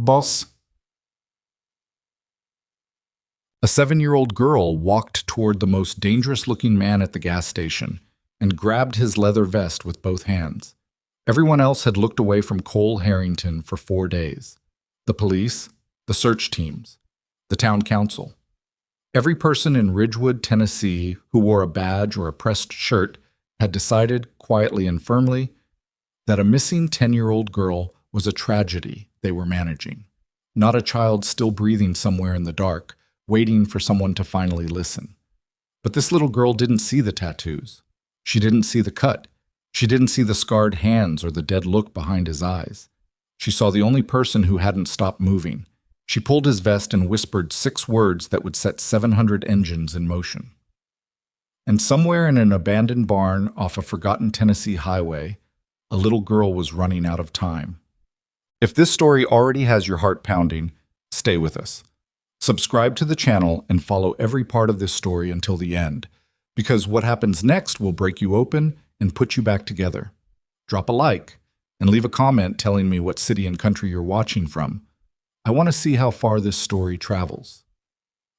Boss. A 7-year-old girl walked toward the most dangerous-looking man at the gas station and grabbed his leather vest with both hands. Everyone else had looked away from Cole Harrington for 4 days. The police, the search teams, the town council. Every person in Ridgewood, Tennessee, who wore a badge or a pressed shirt had decided, quietly and firmly, that a missing 10-year-old girl was a tragedy they were managing, not a child still breathing somewhere in the dark, waiting for someone to finally listen. But this little girl didn't see the tattoos. She didn't see the cut. She didn't see the scarred hands or the dead look behind his eyes. She saw the only person who hadn't stopped moving. She pulled his vest and whispered 6 words that would set 700 engines in motion. And somewhere in an abandoned barn off a forgotten Tennessee highway, a little girl was running out of time. If this story already has your heart pounding, stay with us. Subscribe to the channel and follow every part of this story until the end, because what happens next will break you open and put you back together. Drop a like and leave a comment telling me what city and country you're watching from. I want to see how far this story travels.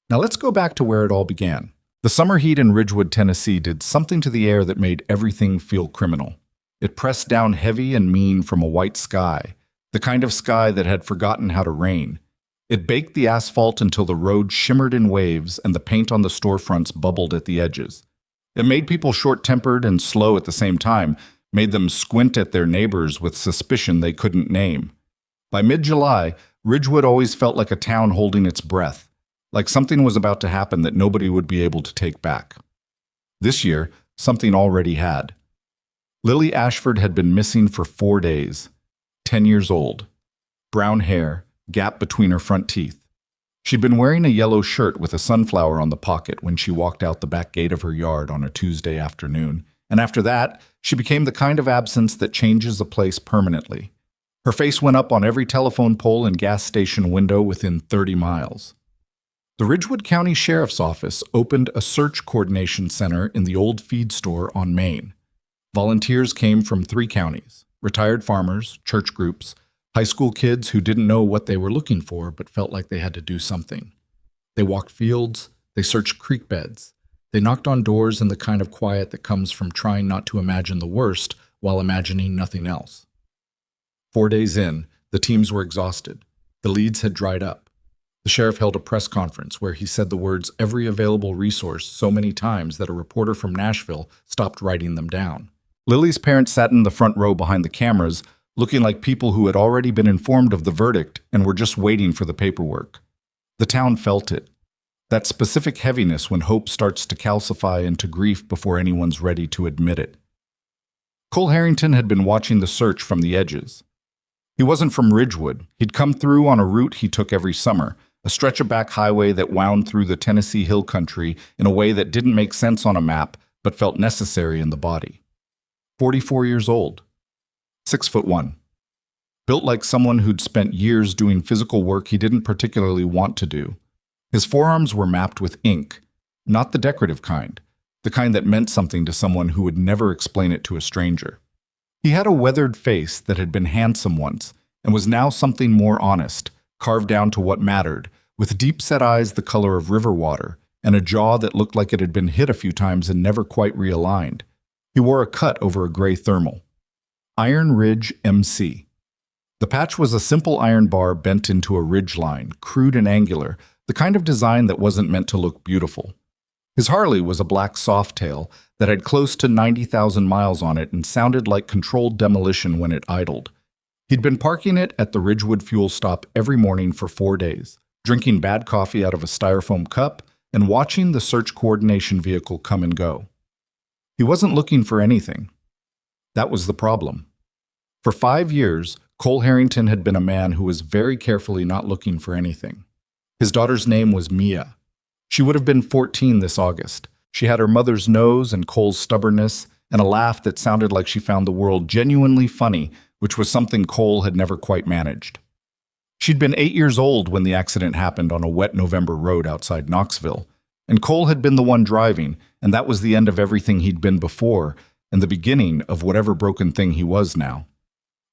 Now let's go back to where it all began. The summer heat in Ridgewood, Tennessee did something to the air that made everything feel criminal. It pressed down heavy and mean from a white sky, the kind of sky that had forgotten how to rain. It baked the asphalt until the road shimmered in waves and the paint on the storefronts bubbled at the edges. It made people short-tempered and slow at the same time, made them squint at their neighbors with suspicion they couldn't name. By mid-July, Ridgewood always felt like a town holding its breath, like something was about to happen that nobody would be able to take back. This year, something already had. Lily Ashford had been missing for 4 days, 10 years old, brown hair, gap between her front teeth. She'd been wearing a yellow shirt with a sunflower on the pocket when she walked out the back gate of her yard on a Tuesday afternoon, and after that, she became the kind of absence that changes a place permanently. Her face went up on every telephone pole and gas station window within 30 miles. The Ridgewood County Sheriff's Office opened a search coordination center in the old feed store on Main. Volunteers came from 3 counties, retired farmers, church groups, high school kids who didn't know what they were looking for but felt like they had to do something. They walked fields, they searched creek beds, they knocked on doors in the kind of quiet that comes from trying not to imagine the worst while imagining nothing else. 4 days in, the teams were exhausted. The leads had dried up. The sheriff held a press conference where he said the words "every available resource" so many times that a reporter from Nashville stopped writing them down. Lily's parents sat in the front row behind the cameras, looking like people who had already been informed of the verdict and were just waiting for the paperwork. The town felt it. That specific heaviness when hope starts to calcify into grief before anyone's ready to admit it. Cole Harrington had been watching the search from the edges. He wasn't from Ridgewood. He'd come through on a route he took every summer, a stretch of back highway that wound through the Tennessee hill country in a way that didn't make sense on a map but felt necessary in the body. 44 years old. 6'1". Built like someone who'd spent years doing physical work he didn't particularly want to do. His forearms were mapped with ink, not the decorative kind, the kind that meant something to someone who would never explain it to a stranger. He had a weathered face that had been handsome once and was now something more honest, carved down to what mattered, with deep-set eyes the color of river water and a jaw that looked like it had been hit a few times and never quite realigned. He wore a cut over a gray thermal. Iron Ridge MC. The patch was a simple iron bar bent into a ridge line, crude and angular, the kind of design that wasn't meant to look beautiful. His Harley was a black Softail that had close to 90,000 miles on it and sounded like controlled demolition when it idled. He'd been parking it at the Ridgewood fuel stop every morning for 4 days, drinking bad coffee out of a styrofoam cup and watching the search coordination vehicle come and go. He wasn't looking for anything. That was the problem. For 5 years, Cole Harrington had been a man who was very carefully not looking for anything. His daughter's name was Mia. She would have been 14 this August. She had her mother's nose and Cole's stubbornness and a laugh that sounded like she found the world genuinely funny, which was something Cole had never quite managed. She'd been 8 years old when the accident happened on a wet November road outside Knoxville, and Cole had been the one driving, and that was the end of everything he'd been before and the beginning of whatever broken thing he was now.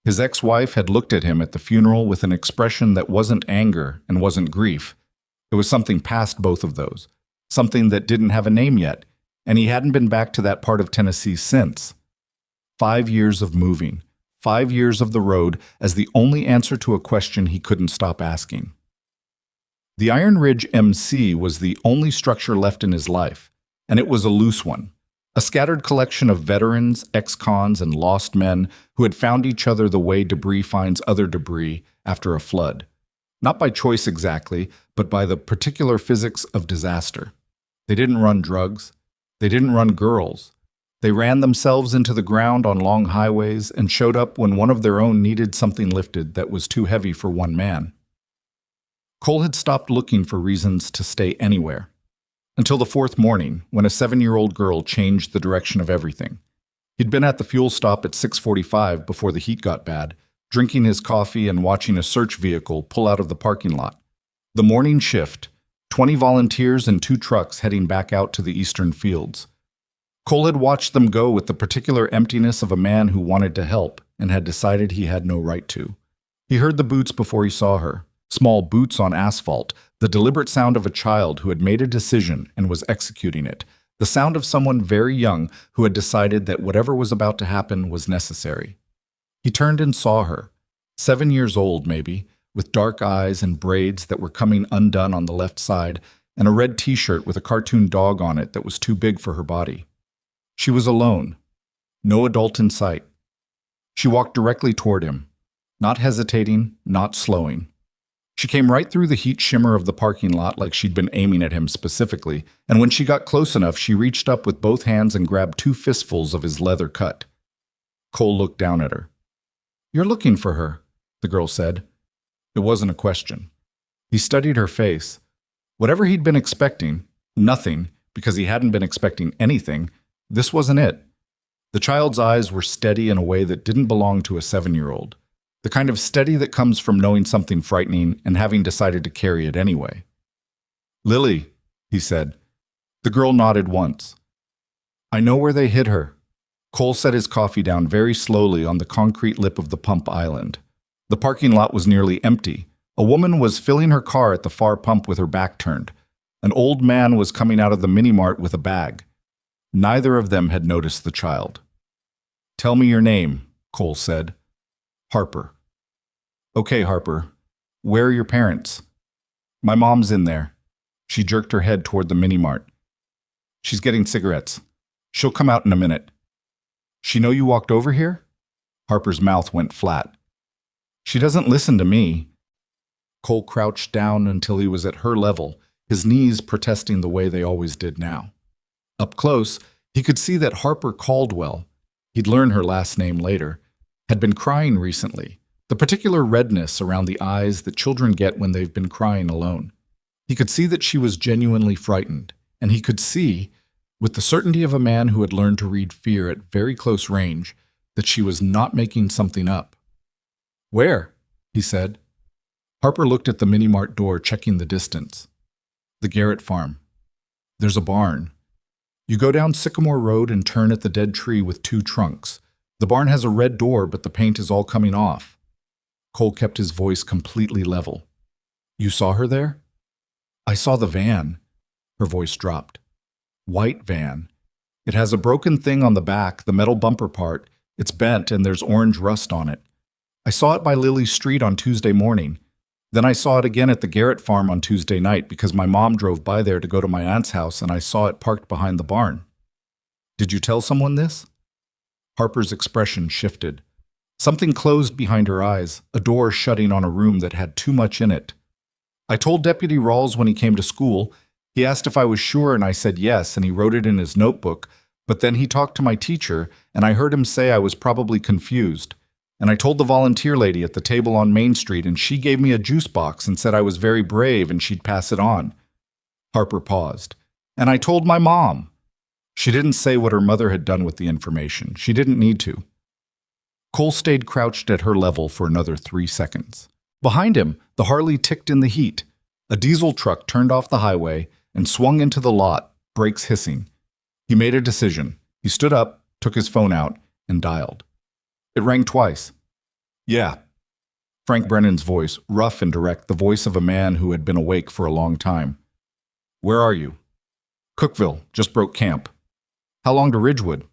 His ex-wife had looked at him at the funeral with an expression that wasn't anger and wasn't grief. It was something past both of those, something that didn't have a name yet, and he hadn't been back to that part of Tennessee since. 5 years of moving, 5 years of the road as the only answer to a question he couldn't stop asking. The Iron Ridge MC was the only structure left in his life, and it was a loose one. A scattered collection of veterans, ex-cons, and lost men who had found each other the way debris finds other debris after a flood. Not by choice exactly, but by the particular physics of disaster. They didn't run drugs. They didn't run girls. They ran themselves into the ground on long highways and showed up when one of their own needed something lifted that was too heavy for one man. Cole had stopped looking for reasons to stay anywhere. Until the fourth morning, when a 7-year-old girl changed the direction of everything. He'd been at the fuel stop at 6:45 before the heat got bad, drinking his coffee and watching a search vehicle pull out of the parking lot. The morning shift, 20 volunteers and 2 trucks heading back out to the eastern fields. Cole had watched them go with the particular emptiness of a man who wanted to help and had decided he had no right to. He heard the boots before he saw her, small boots on asphalt, the deliberate sound of a child who had made a decision and was executing it, the sound of someone very young who had decided that whatever was about to happen was necessary. He turned and saw her, 7 years old maybe, with dark eyes and braids that were coming undone on the left side, and a red t-shirt with a cartoon dog on it that was too big for her body. She was alone, no adult in sight. She walked directly toward him, not hesitating, not slowing. She came right through the heat shimmer of the parking lot like she'd been aiming at him specifically, and when she got close enough, she reached up with both hands and grabbed 2 fistfuls of his leather cut. Cole looked down at her. "You're looking for her," the girl said. It wasn't a question. He studied her face. Whatever he'd been expecting, nothing, because he hadn't been expecting anything, this wasn't it. The child's eyes were steady in a way that didn't belong to a 7-year-old. The kind of steady that comes from knowing something frightening and having decided to carry it anyway. "Lily," he said. The girl nodded once. "I know where they hid her." Cole set his coffee down very slowly on the concrete lip of the pump island. The parking lot was nearly empty. A woman was filling her car at the far pump with her back turned. An old man was coming out of the mini-mart with a bag. Neither of them had noticed the child. "Tell me your name," Cole said. "Harper." "Okay, Harper. Where are your parents?" "My mom's in there." She jerked her head toward the mini-mart. "She's getting cigarettes. She'll come out in a minute." "She know you walked over here?" Harper's mouth went flat. "She doesn't listen to me." Cole crouched down until he was at her level, his knees protesting the way they always did now. Up close, he could see that Harper Caldwell, he'd learn her last name later, had been crying recently, the particular redness around the eyes that children get when they've been crying alone. He could see that she was genuinely frightened, and he could see, with the certainty of a man who had learned to read fear at very close range, that she was not making something up. "Where?" he said. Harper looked at the mini-mart door, checking the distance. "The Garrett farm. There's a barn. You go down Sycamore Road and turn at the dead tree with 2 trunks. The barn has a red door, but the paint is all coming off." Cole kept his voice completely level. "You saw her there?" "I saw the van." Her voice dropped. "White van. It has a broken thing on the back, the metal bumper part. It's bent and there's orange rust on it. I saw it by Lily Street on Tuesday morning. Then I saw it again at the Garrett farm on Tuesday night because my mom drove by there to go to my aunt's house and I saw it parked behind the barn." "Did you tell someone this?" Harper's expression shifted. Something closed behind her eyes, a door shutting on a room that had too much in it. "I told Deputy Rawls when he came to school. He asked if I was sure and I said yes, and he wrote it in his notebook, but then he talked to my teacher and I heard him say I was probably confused. And I told the volunteer lady at the table on Main Street and she gave me a juice box and said I was very brave and she'd pass it on." Harper paused. "And I told my mom." She didn't say what her mother had done with the information. She didn't need to. Cole stayed crouched at her level for another 3 seconds. Behind him, the Harley ticked in the heat. A diesel truck turned off the highway and swung into the lot, brakes hissing. He made a decision. He stood up, took his phone out, and dialed. It rang twice. Yeah. Frank Brennan's voice, rough and direct, the voice of a man who had been awake for a long time. Where are you? Cookville, just broke camp. How long to Ridgewood?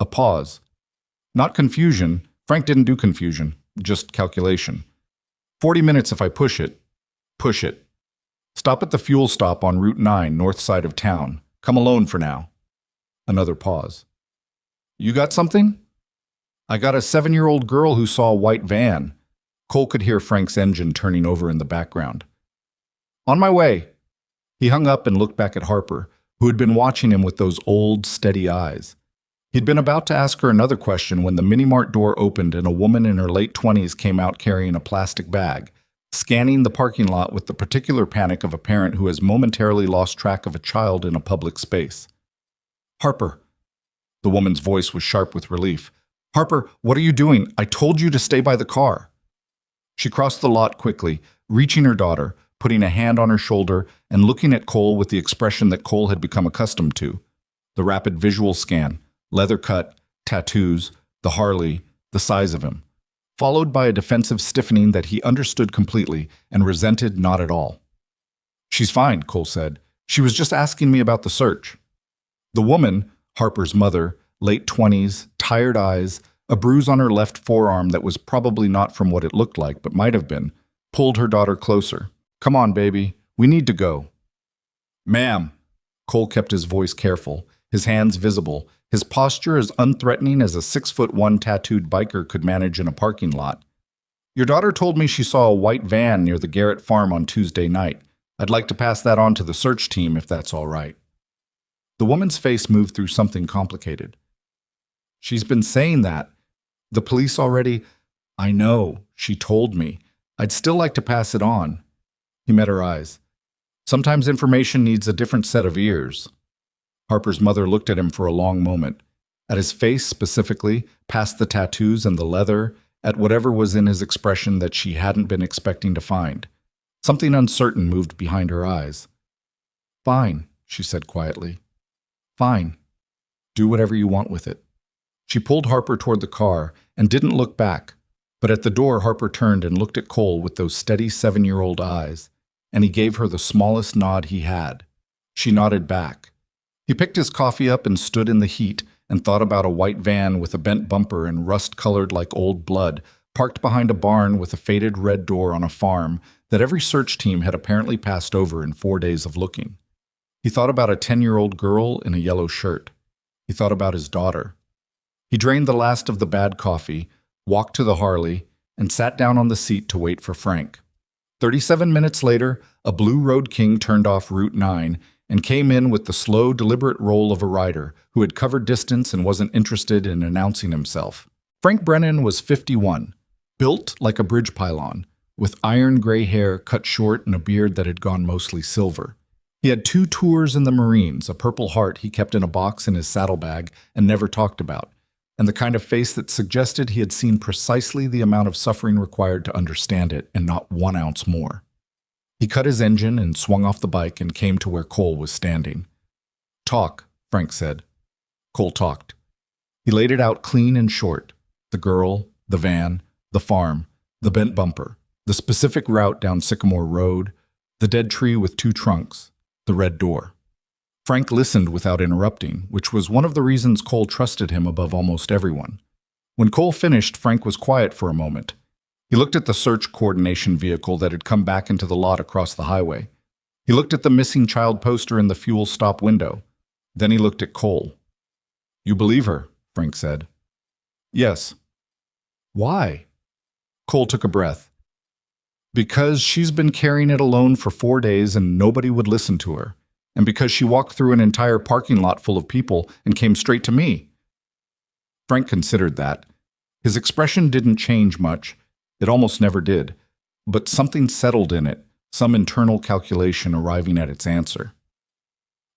A pause. Not confusion. Frank didn't do confusion, just calculation. 40 minutes if I push it. Push it. Stop at the fuel stop on Route 9, north side of town. Come alone for now. Another pause. You got something? I got a 7-year-old girl who saw a white van. Cole could hear Frank's engine turning over in the background. On my way. He hung up and looked back at Harper, who had been watching him with those old, steady eyes. He'd been about to ask her another question when the mini-mart door opened and a woman in her late 20s came out carrying a plastic bag, scanning the parking lot with the particular panic of a parent who has momentarily lost track of a child in a public space. Harper. The woman's voice was sharp with relief. Harper, what are you doing? I told you to stay by the car. She crossed the lot quickly, reaching her daughter, putting a hand on her shoulder, and looking at Cole with the expression that Cole had become accustomed to. The rapid visual scan, leather cut, tattoos, the Harley, the size of him, followed by a defensive stiffening that he understood completely and resented not at all. She's fine, Cole said. She was just asking me about the search. The woman, Harper's mother, late 20s, tired eyes, a bruise on her left forearm that was probably not from what it looked like but might have been, pulled her daughter closer. Come on, baby. We need to go. Ma'am. Cole kept his voice careful, his hands visible, his posture as unthreatening as a 6'1" tattooed biker could manage in a parking lot. Your daughter told me she saw a white van near the Garrett farm on Tuesday night. I'd like to pass that on to the search team if that's all right. The woman's face moved through something complicated. She's been saying that. The police already... I know, she told me. I'd still like to pass it on. He met her eyes. Sometimes information needs a different set of ears. Harper's mother looked at him for a long moment. At his face specifically, past the tattoos and the leather, at whatever was in his expression that she hadn't been expecting to find. Something uncertain moved behind her eyes. Fine, she said quietly. Fine. Do whatever you want with it. She pulled Harper toward the car and didn't look back, but at the door Harper turned and looked at Cole with those steady 7-year-old eyes, and he gave her the smallest nod he had. She nodded back. He picked his coffee up and stood in the heat and thought about a white van with a bent bumper and rust-colored like old blood, parked behind a barn with a faded red door on a farm that every search team had apparently passed over in 4 days of looking. He thought about a 10-year-old girl in a yellow shirt. He thought about his daughter. He drained the last of the bad coffee, walked to the Harley, and sat down on the seat to wait for Frank. 37 minutes later, a blue Road King turned off Route 9 and came in with the slow, deliberate roll of a rider who had covered distance and wasn't interested in announcing himself. Frank Brennan was 51, built like a bridge pylon, with iron gray hair cut short and a beard that had gone mostly silver. He had 2 tours in the Marines, a Purple Heart he kept in a box in his saddlebag and never talked about, and the kind of face that suggested he had seen precisely the amount of suffering required to understand it and not 1 ounce more. He cut his engine and swung off the bike and came to where Cole was standing. Talk, Frank said. Cole talked. He laid it out clean and short. The girl, the van, the farm, the bent bumper, the specific route down Sycamore Road, the dead tree with 2 trunks, the red door. Frank listened without interrupting, which was one of the reasons Cole trusted him above almost everyone. When Cole finished, Frank was quiet for a moment. He looked at the search coordination vehicle that had come back into the lot across the highway. He looked at the missing child poster in the fuel stop window. Then he looked at Cole. You believe her, Frank said. Yes. Why? Cole took a breath. Because she's been carrying it alone for 4 days and nobody would listen to her. And because she walked through an entire parking lot full of people and came straight to me. Frank considered that. His expression didn't change much. It almost never did. But something settled in it, some internal calculation arriving at its answer.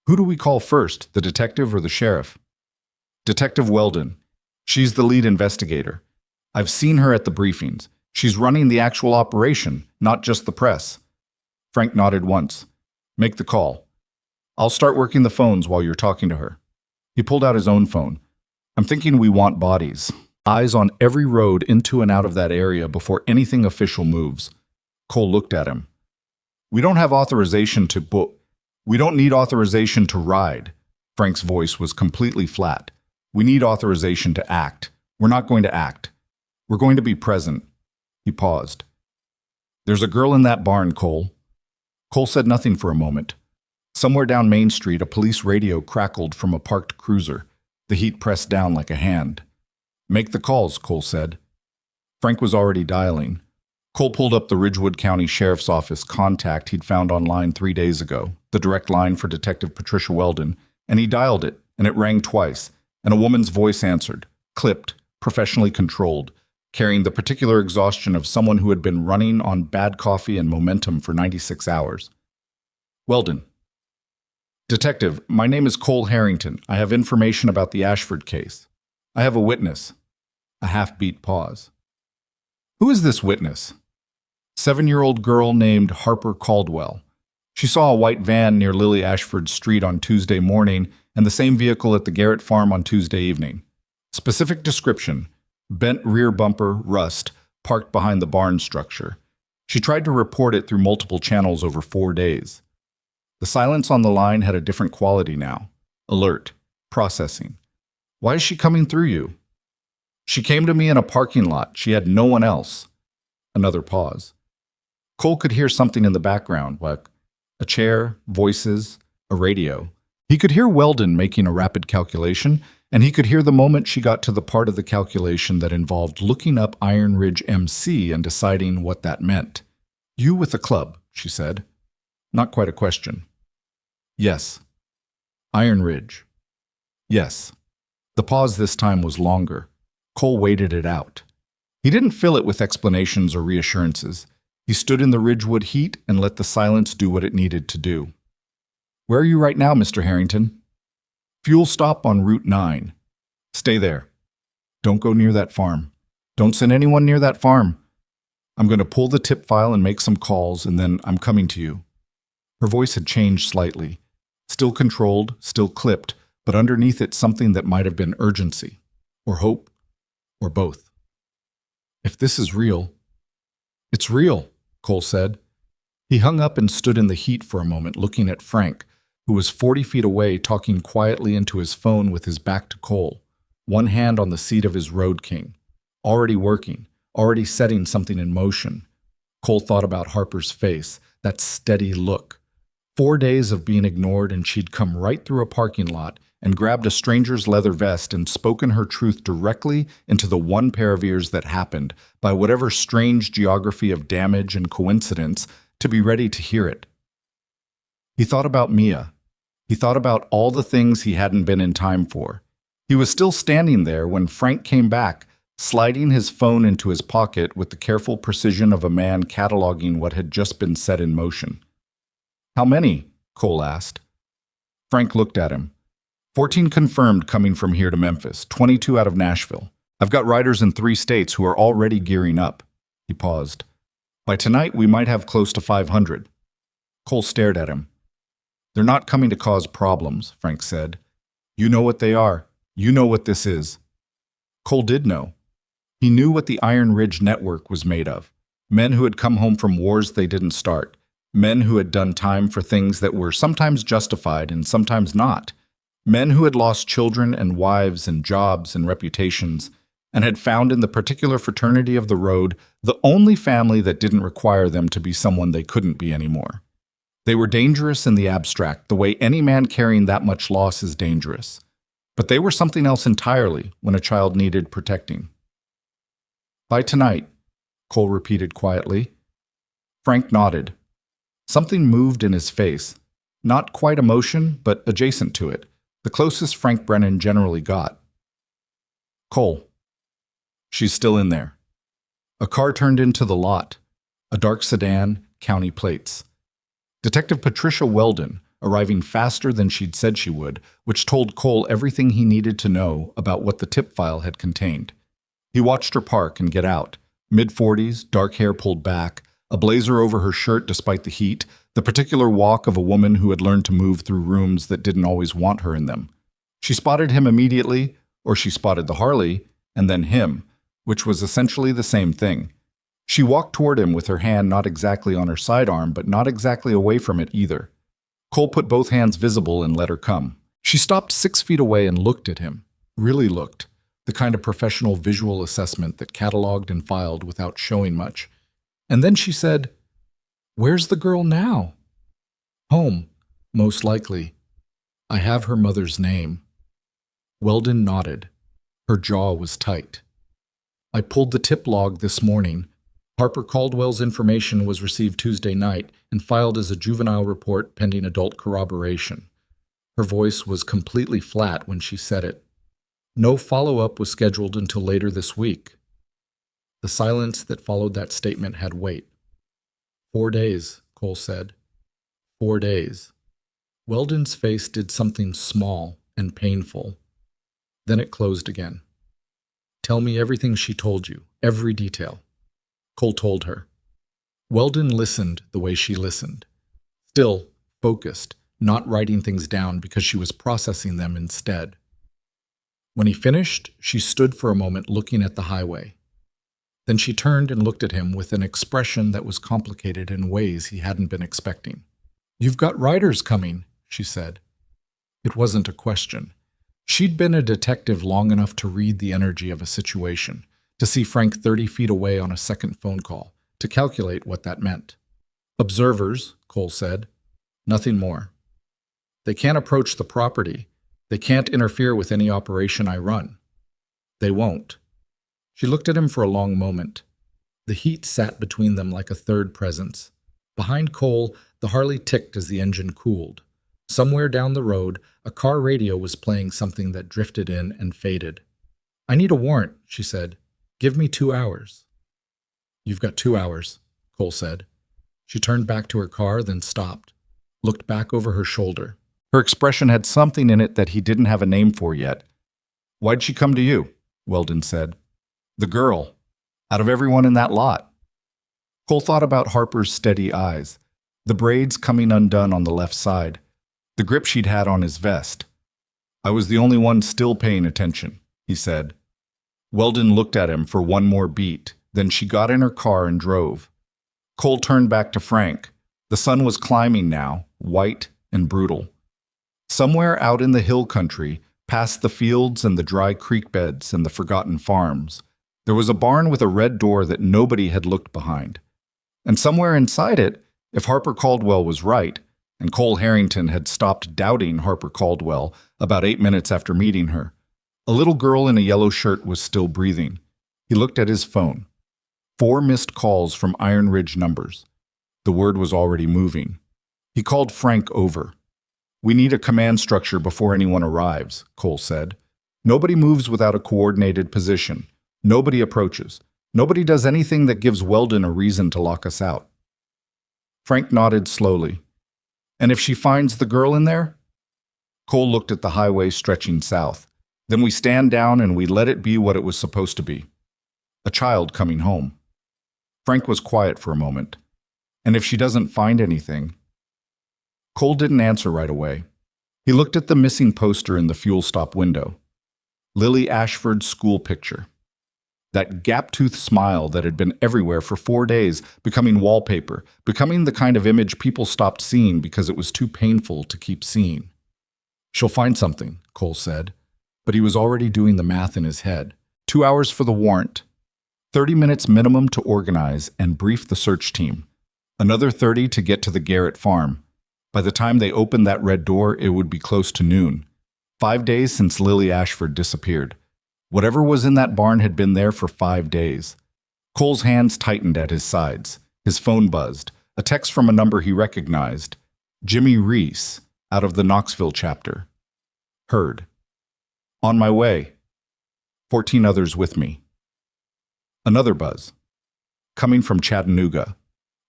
Who do we call first, the detective or the sheriff? Detective Weldon. She's the lead investigator. I've seen her at the briefings. She's running the actual operation, not just the press. Frank nodded once. Make the call. I'll start working the phones while you're talking to her. He pulled out his own phone. I'm thinking we want bodies. Eyes on every road into and out of that area before anything official moves. Cole looked at him. We don't have authorization to We don't need authorization to ride. Frank's voice was completely flat. We need authorization to act. We're not going to act. We're going to be present. He paused. There's a girl in that barn, Cole. Cole said nothing for a moment. Somewhere down Main Street, a police radio crackled from a parked cruiser. The heat pressed down like a hand. Make the calls, Cole said. Frank was already dialing. Cole pulled up the Ridgewood County Sheriff's Office contact he'd found online 3 days ago, the direct line for Detective Patricia Weldon, and he dialed it, and it rang twice, and a woman's voice answered, clipped, professionally controlled, carrying the particular exhaustion of someone who had been running on bad coffee and momentum for 96 hours. Weldon. Detective, my name is Cole Harrington. I have information about the Ashford case. I have a witness. A half-beat pause. Who is this witness? 7-year-old girl named Harper Caldwell. She saw a white van near Lily Ashford Street on Tuesday morning and the same vehicle at the Garrett farm on Tuesday evening. Specific description: bent rear bumper, rust, parked behind the barn structure. She tried to report it through multiple channels over 4 days. The silence on the line had a different quality now. Alert. Processing. Why is she coming through you? She came to me in a parking lot. She had no one else. Another pause. Cole could hear something in the background, like a chair, voices, a radio. He could hear Weldon making a rapid calculation, and he could hear the moment she got to the part of the calculation that involved looking up Iron Ridge MC and deciding what that meant. You with a club, she said. Not quite a question. Yes. Iron Ridge. Yes. The pause this time was longer. Cole waited it out. He didn't fill it with explanations or reassurances. He stood in the Ridgewood heat and let the silence do what it needed to do. Where are you right now, Mr. Harrington? Fuel stop on Route 9. Stay there. Don't go near that farm. Don't send anyone near that farm. I'm going to pull the tip file and make some calls, and then I'm coming to you. Her voice had changed slightly. Still controlled, still clipped, but underneath it something that might have been urgency, or hope, or both. If this is real, it's real, Cole said. He hung up and stood in the heat for a moment, looking at Frank, who was 40 feet away, talking quietly into his phone with his back to Cole, one hand on the seat of his Road King, already working, already setting something in motion. Cole thought about Harper's face, that steady look. 4 days of being ignored, and she'd come right through a parking lot and grabbed a stranger's leather vest and spoken her truth directly into the one pair of ears that happened, by whatever strange geography of damage and coincidence, to be ready to hear it. He thought about Mia. He thought about all the things he hadn't been in time for. He was still standing there when Frank came back, sliding his phone into his pocket with the careful precision of a man cataloging what had just been set in motion. How many? Cole asked. Frank looked at him. 14 confirmed coming from here to Memphis, 22 out of Nashville. I've got riders in 3 states who are already gearing up. He paused. By tonight, we might have close to 500. Cole stared at him. They're not coming to cause problems, Frank said. You know what they are. You know what this is. Cole did know. He knew what the Iron Ridge Network was made of. Men who had come home from wars they didn't start. Men who had done time for things that were sometimes justified and sometimes not. Men who had lost children and wives and jobs and reputations, and had found in the particular fraternity of the road the only family that didn't require them to be someone they couldn't be anymore. They were dangerous in the abstract, the way any man carrying that much loss is dangerous. But they were something else entirely when a child needed protecting. By tonight, Cole repeated quietly. Frank nodded. Something moved in his face, not quite emotion, but adjacent to it, the closest Frank Brennan generally got. Cole. She's still in there. A car turned into the lot, a dark sedan, county plates. Detective Patricia Weldon, arriving faster than she'd said she would, which told Cole everything he needed to know about what the tip file had contained. He watched her park and get out, mid-40s, dark hair pulled back, a blazer over her shirt despite the heat, the particular walk of a woman who had learned to move through rooms that didn't always want her in them. She spotted him immediately, or she spotted the Harley, and then him, which was essentially the same thing. She walked toward him with her hand not exactly on her sidearm, but not exactly away from it either. Cole put both hands visible and let her come. She stopped 6 feet away and looked at him. Really looked. The kind of professional visual assessment that cataloged and filed without showing much. And then she said, "Where's the girl now?" "Home, most likely. I have her mother's name." Weldon nodded. Her jaw was tight. "I pulled the tip log this morning. Harper Caldwell's information was received Tuesday night and filed as a juvenile report pending adult corroboration." Her voice was completely flat when she said it. "No follow-up was scheduled until later this week." The silence that followed that statement had weight. 4 days, Cole said. 4 days. Weldon's face did something small and painful. Then it closed again. "Tell me everything she told you, every detail." Cole told her. Weldon listened the way she listened. Still, focused, not writing things down because she was processing them instead. When he finished, she stood for a moment looking at the highway. Then she turned and looked at him with an expression that was complicated in ways he hadn't been expecting. "You've got riders coming," she said. It wasn't a question. She'd been a detective long enough to read the energy of a situation, to see Frank 30 feet away on a second phone call, to calculate what that meant. "Observers," Cole said. "Nothing more. They can't approach the property. They can't interfere with any operation I run. They won't." She looked at him for a long moment. The heat sat between them like a third presence. Behind Cole, the Harley ticked as the engine cooled. Somewhere down the road, a car radio was playing something that drifted in and faded. "I need a warrant," she said. "Give me 2 hours." "You've got 2 hours," Cole said. She turned back to her car, then stopped, looked back over her shoulder. Her expression had something in it that he didn't have a name for yet. "Why'd she come to you?" Weldon said. "The girl. Out of everyone in that lot." Cole thought about Harper's steady eyes, the braids coming undone on the left side, the grip she'd had on his vest. "I was the only one still paying attention," he said. Weldon looked at him for one more beat, then she got in her car and drove. Cole turned back to Frank. The sun was climbing now, white and brutal. Somewhere out in the hill country, past the fields and the dry creek beds and the forgotten farms, there was a barn with a red door that nobody had looked behind. And somewhere inside it, if Harper Caldwell was right, and Cole Harrington had stopped doubting Harper Caldwell about 8 minutes after meeting her, a little girl in a yellow shirt was still breathing. He looked at his phone. 4 missed calls from Iron Ridge numbers. The word was already moving. He called Frank over. "We need a command structure before anyone arrives," Cole said. "Nobody moves without a coordinated position. Nobody approaches. Nobody does anything that gives Weldon a reason to lock us out." Frank nodded slowly. "And if she finds the girl in there?" Cole looked at the highway stretching south. "Then we stand down and we let it be what it was supposed to be. A child coming home." Frank was quiet for a moment. "And if she doesn't find anything?" Cole didn't answer right away. He looked at the missing poster in the fuel stop window. Lily Ashford's school picture. That gap-toothed smile that had been everywhere for 4 days, becoming wallpaper, becoming the kind of image people stopped seeing because it was too painful to keep seeing. "She'll find something," Cole said. But he was already doing the math in his head. 2 hours for the warrant. 30 minutes minimum to organize and brief the search team. Another 30 to get to the Garrett farm. By the time they opened that red door, it would be close to noon. 5 days since Lily Ashford disappeared. Whatever was in that barn had been there for 5 days. Cole's hands tightened at his sides. His phone buzzed. A text from a number he recognized. Jimmy Reese, out of the Knoxville chapter. Heard. "On my way. 14 others with me." Another buzz. Coming from Chattanooga.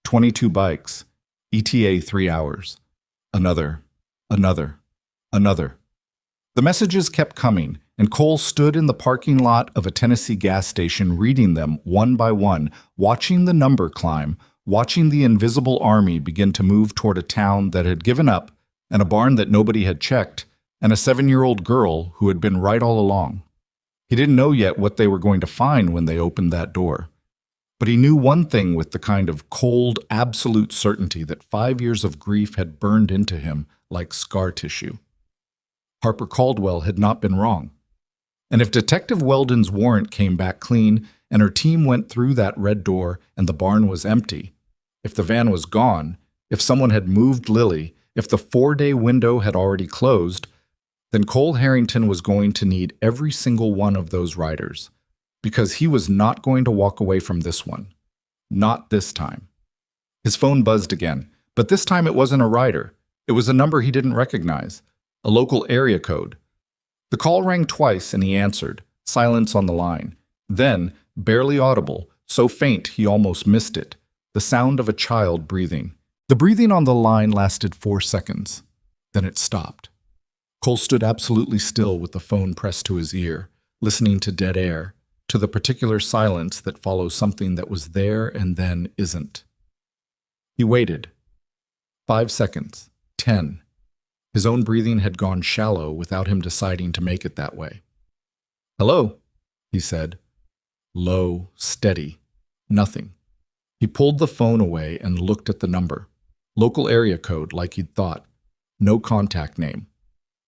22 bikes. ETA 3 hours. Another. The messages kept coming, and Cole stood in the parking lot of a Tennessee gas station reading them one by one, watching the number climb, watching the invisible army begin to move toward a town that had given up, and a barn that nobody had checked, and a 7-year-old girl who had been right all along. He didn't know yet what they were going to find when they opened that door. But he knew one thing with the kind of cold, absolute certainty that 5 years of grief had burned into him like scar tissue. Harper Caldwell had not been wrong. And if Detective Weldon's warrant came back clean and her team went through that red door and the barn was empty, if the van was gone, if someone had moved Lily, if the 4-day window had already closed, then Cole Harrington was going to need every single one of those riders, because he was not going to walk away from this one. Not this time. His phone buzzed again, but this time it wasn't a rider. It was a number he didn't recognize, a local area code. The call rang twice and he answered, silence on the line. Then, barely audible, so faint he almost missed it, the sound of a child breathing. The breathing on the line lasted 4 seconds. Then it stopped. Cole stood absolutely still with the phone pressed to his ear, listening to dead air, to the particular silence that follows something that was there and then isn't. He waited. 5 seconds. 10. His own breathing had gone shallow without him deciding to make it that way. "Hello," he said. Low, steady. Nothing. He pulled the phone away and looked at the number. Local area code, like he'd thought. No contact name.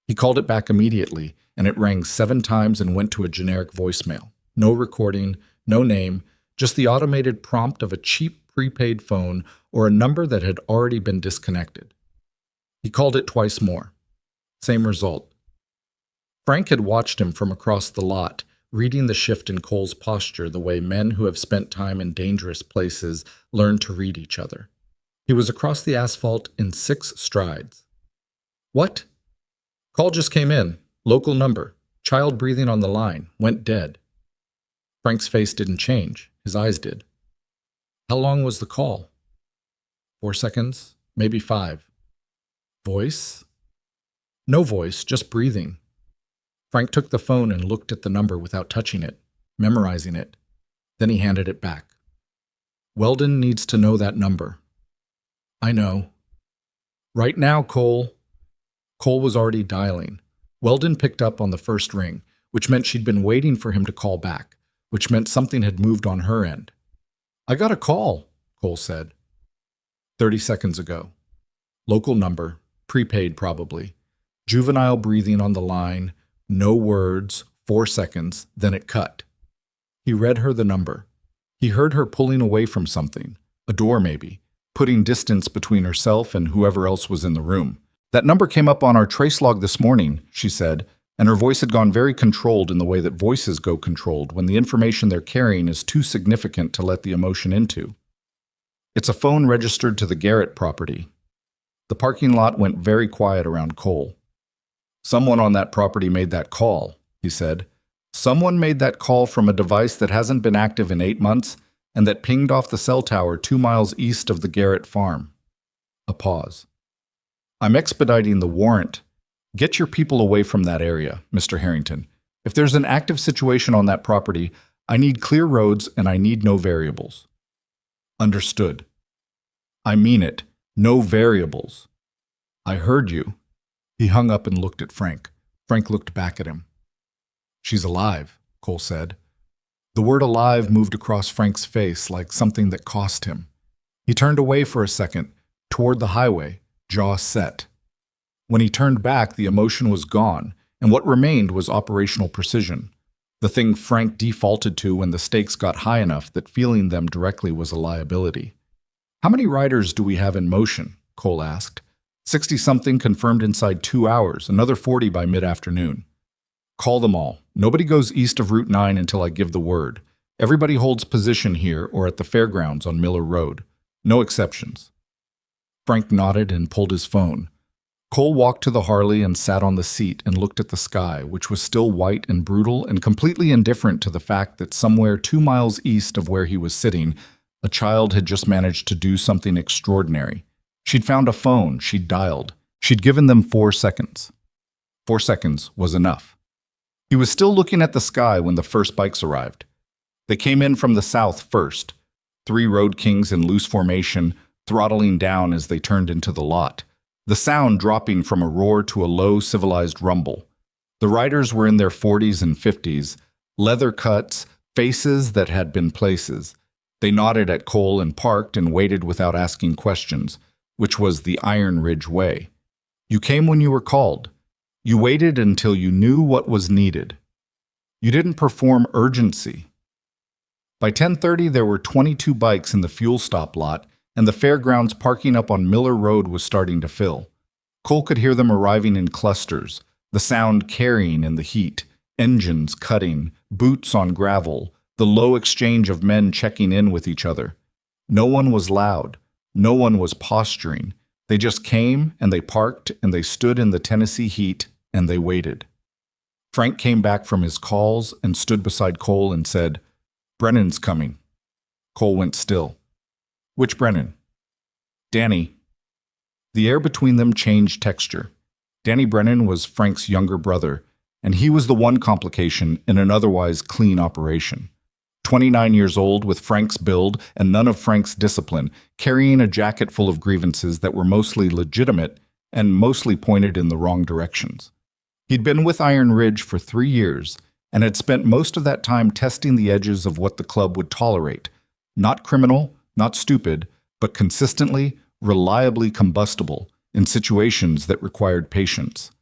He called it back immediately, and it rang 7 times and went to a generic voicemail. No recording, no name, just the automated prompt of a cheap prepaid phone or a number that had already been disconnected. He called it twice more. Same result. Frank had watched him from across the lot, reading the shift in Cole's posture the way men who have spent time in dangerous places learn to read each other. He was across the asphalt in 6 strides. "What?" "Call just came in. Local number. Child breathing on the line. Went dead." Frank's face didn't change. His eyes did. "How long was the call?" 4 seconds, maybe 5. "Voice?" "No voice, just breathing." Frank took the phone and looked at the number without touching it, memorizing it. Then he handed it back. "Weldon needs to know that number." "I know." "Right now, Cole." Cole was already dialing. Weldon picked up on the first ring, which meant she'd been waiting for him to call back, which meant something had moved on her end. "I got a call," Cole said. 30 seconds ago. Local number, prepaid probably. Juvenile breathing on the line, no words, 4 seconds, then it cut. He read her the number. He heard her pulling away from something, a door maybe, putting distance between herself and whoever else was in the room. "That number came up on our trace log this morning," she said, and her voice had gone very controlled in the way that voices go controlled when the information they're carrying is too significant to let the emotion into. "It's a phone registered to the Garrett property." The parking lot went very quiet around Cole. "Someone on that property made that call," he said. "Someone made that call from a device that hasn't been active in 8 months and that pinged off the cell tower 2 miles east of the Garrett farm." A pause. "I'm expediting the warrant. Get your people away from that area, Mr. Harrington. If there's an active situation on that property, I need clear roads and I need no variables." "Understood." "I mean it. No variables." "I heard you." He hung up and looked at Frank. Frank looked back at him. "She's alive," Cole said. The word alive moved across Frank's face like something that cost him. He turned away for a second, toward the highway, jaw set. When he turned back, the emotion was gone, and what remained was operational precision, the thing Frank defaulted to when the stakes got high enough that feeling them directly was a liability. "How many riders do we have in motion?" Cole asked. 60-something confirmed inside 2 hours, another 40 by mid-afternoon. "Call them all. Nobody goes east of Route 9 until I give the word. Everybody holds position here or at the fairgrounds on Miller Road. No exceptions." Frank nodded and pulled his phone. Cole walked to the Harley and sat on the seat and looked at the sky, which was still white and brutal and completely indifferent to the fact that somewhere 2 miles east of where he was sitting, a child had just managed to do something extraordinary. She'd found a phone, she'd dialed. She'd given them 4 seconds. 4 seconds was enough. He was still looking at the sky when the first bikes arrived. They came in from the south first, 3 Road Kings in loose formation, throttling down as they turned into the lot, the sound dropping from a roar to a low, civilized rumble. The riders were in their 40s and 50s, Leather cuts, faces that had been places. They nodded at Cole and parked and waited without asking questions, which was the Iron Ridge way. You came when you were called. You waited until you knew what was needed. You didn't perform urgency. By 10:30, there were 22 bikes in the fuel stop lot, and the fairgrounds parking up on Miller Road was starting to fill. Cole could hear them arriving in clusters, the sound carrying in the heat, engines cutting, boots on gravel, the low exchange of men checking in with each other. No one was loud. No one was posturing. They just came, and they parked, and they stood in the Tennessee heat, and they waited. Frank came back from his calls and stood beside Cole and said, "Brennan's coming." Cole went still. "Which Brennan?" "Danny." The air between them changed texture. Danny Brennan was Frank's younger brother, and he was the one complication in an otherwise clean operation. 29 years old, with Frank's build and none of Frank's discipline, carrying a jacket full of grievances that were mostly legitimate and mostly pointed in the wrong directions. He'd been with Iron Ridge for 3 years and had spent most of that time testing the edges of what the club would tolerate. Not criminal, not stupid, but consistently, reliably combustible in situations that required patience.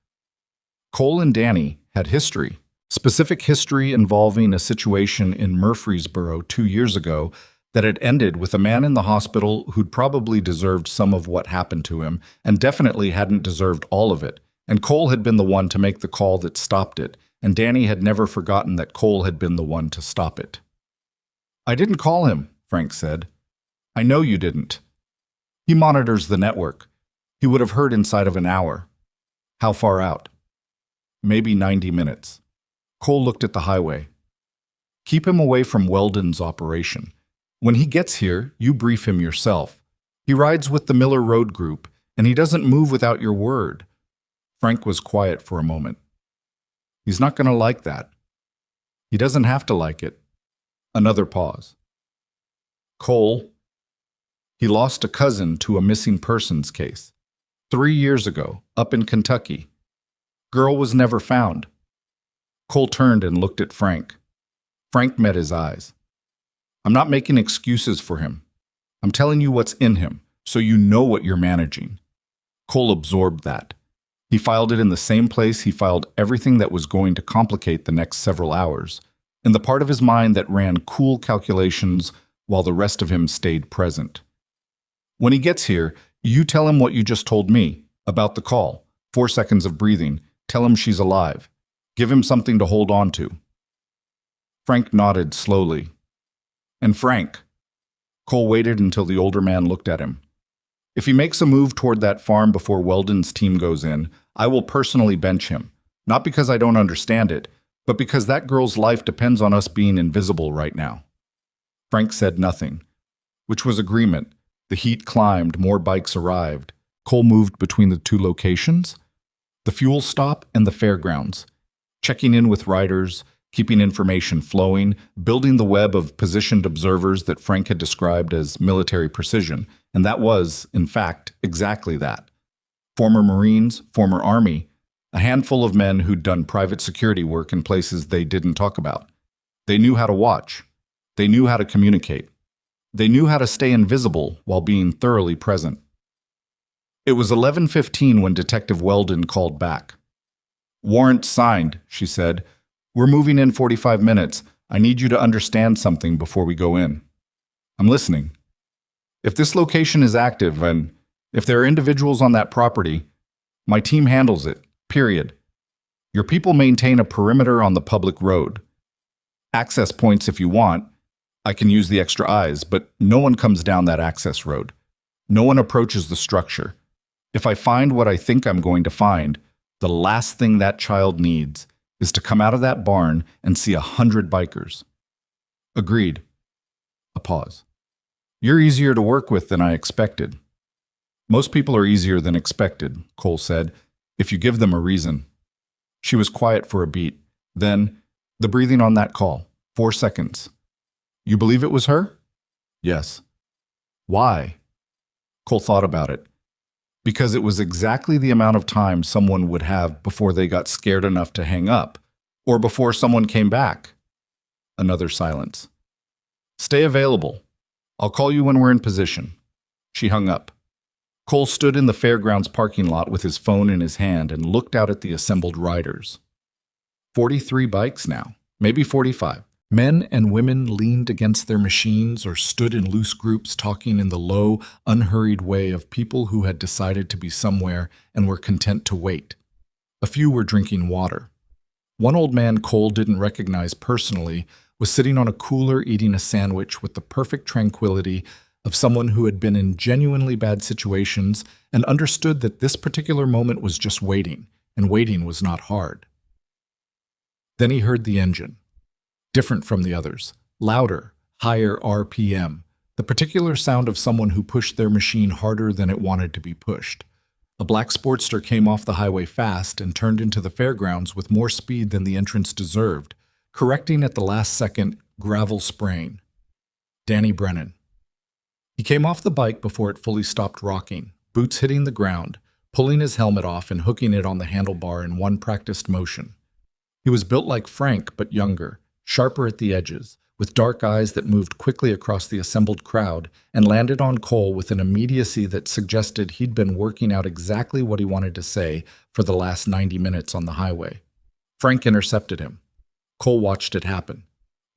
Cole and Danny had history. Specific history involving a situation in Murfreesboro 2 years ago that had ended with a man in the hospital who'd probably deserved some of what happened to him and definitely hadn't deserved all of it. And Cole had been the one to make the call that stopped it, and Danny had never forgotten that Cole had been the one to stop it. "I didn't call him," Frank said. "I know you didn't. He monitors the network. He would have heard inside of an hour." "How far out?" "Maybe 90 minutes. Cole looked at the highway. "Keep him away from Weldon's operation. When he gets here, you brief him yourself. He rides with the Miller Road group, and he doesn't move without your word." Frank was quiet for a moment. "He's not going to like that." "He doesn't have to like it." Another pause. "Cole, he lost a cousin to a missing persons case. 3 years ago, up in Kentucky. Girl was never found." Cole turned and looked at Frank. Frank met his eyes. "I'm not making excuses for him. I'm telling you what's in him, so you know what you're managing." Cole absorbed that. He filed it in the same place he filed everything that was going to complicate the next several hours, in the part of his mind that ran cool calculations while the rest of him stayed present. "When he gets here, you tell him what you just told me, about the call, 4 seconds of breathing, tell him she's alive. Give him something to hold on to." Frank nodded slowly. "And Frank." Cole waited until the older man looked at him. "If he makes a move toward that farm before Weldon's team goes in, I will personally bench him. Not because I don't understand it, but because that girl's life depends on us being invisible right now." Frank said nothing, which was agreement. The heat climbed, more bikes arrived. Cole moved between the 2 locations, the fuel stop and the fairgrounds, checking in with riders, keeping information flowing, building the web of positioned observers that Frank had described as military precision, and that was, in fact, exactly that. Former Marines, former Army, a handful of men who'd done private security work in places they didn't talk about. They knew how to watch. They knew how to communicate. They knew how to stay invisible while being thoroughly present. It was 11:15 when Detective Weldon called back. "Warrant signed," she said. "We're moving in 45 minutes. I need you to understand something before we go in." "I'm listening." "If this location is active and if there are individuals on that property, my team handles it, period. Your people maintain a perimeter on the public road. Access points if you want. I can use the extra eyes, but no one comes down that access road. No one approaches the structure. If I find what I think I'm going to find, the last thing that child needs is to come out of that barn and see 100 bikers." "Agreed." A pause. "You're easier to work with than I expected." "Most people are easier than expected," Cole said, "if you give them a reason." She was quiet for a beat. Then, the breathing on that call, 4 seconds. "You believe it was her?" "Yes." "Why?" Cole thought about it. Because it was exactly the amount of time someone would have before they got scared enough to hang up, or before someone came back. Another silence. Stay available. I'll call you when we're in position. She hung up. Cole stood in the fairgrounds parking lot with his phone in his hand and looked out at the assembled riders. 43 bikes now, maybe 45. Men and women leaned against their machines or stood in loose groups talking in the low, unhurried way of people who had decided to be somewhere and were content to wait. A few were drinking water. One old man Cole didn't recognize personally was sitting on a cooler eating a sandwich with the perfect tranquility of someone who had been in genuinely bad situations and understood that this particular moment was just waiting, and waiting was not hard. Then he heard the engine. Different from the others, louder, higher RPM, the particular sound of someone who pushed their machine harder than it wanted to be pushed. A black Sportster came off the highway fast and turned into the fairgrounds with more speed than the entrance deserved, correcting at the last second gravel spraying. Danny Brennan. He came off the bike before it fully stopped rocking, boots hitting the ground, pulling his helmet off and hooking it on the handlebar in one practiced motion. He was built like Frank, but younger, sharper at the edges, with dark eyes that moved quickly across the assembled crowd and landed on Cole with an immediacy that suggested he'd been working out exactly what he wanted to say for the last 90 minutes on the highway. Frank intercepted him. Cole watched it happen.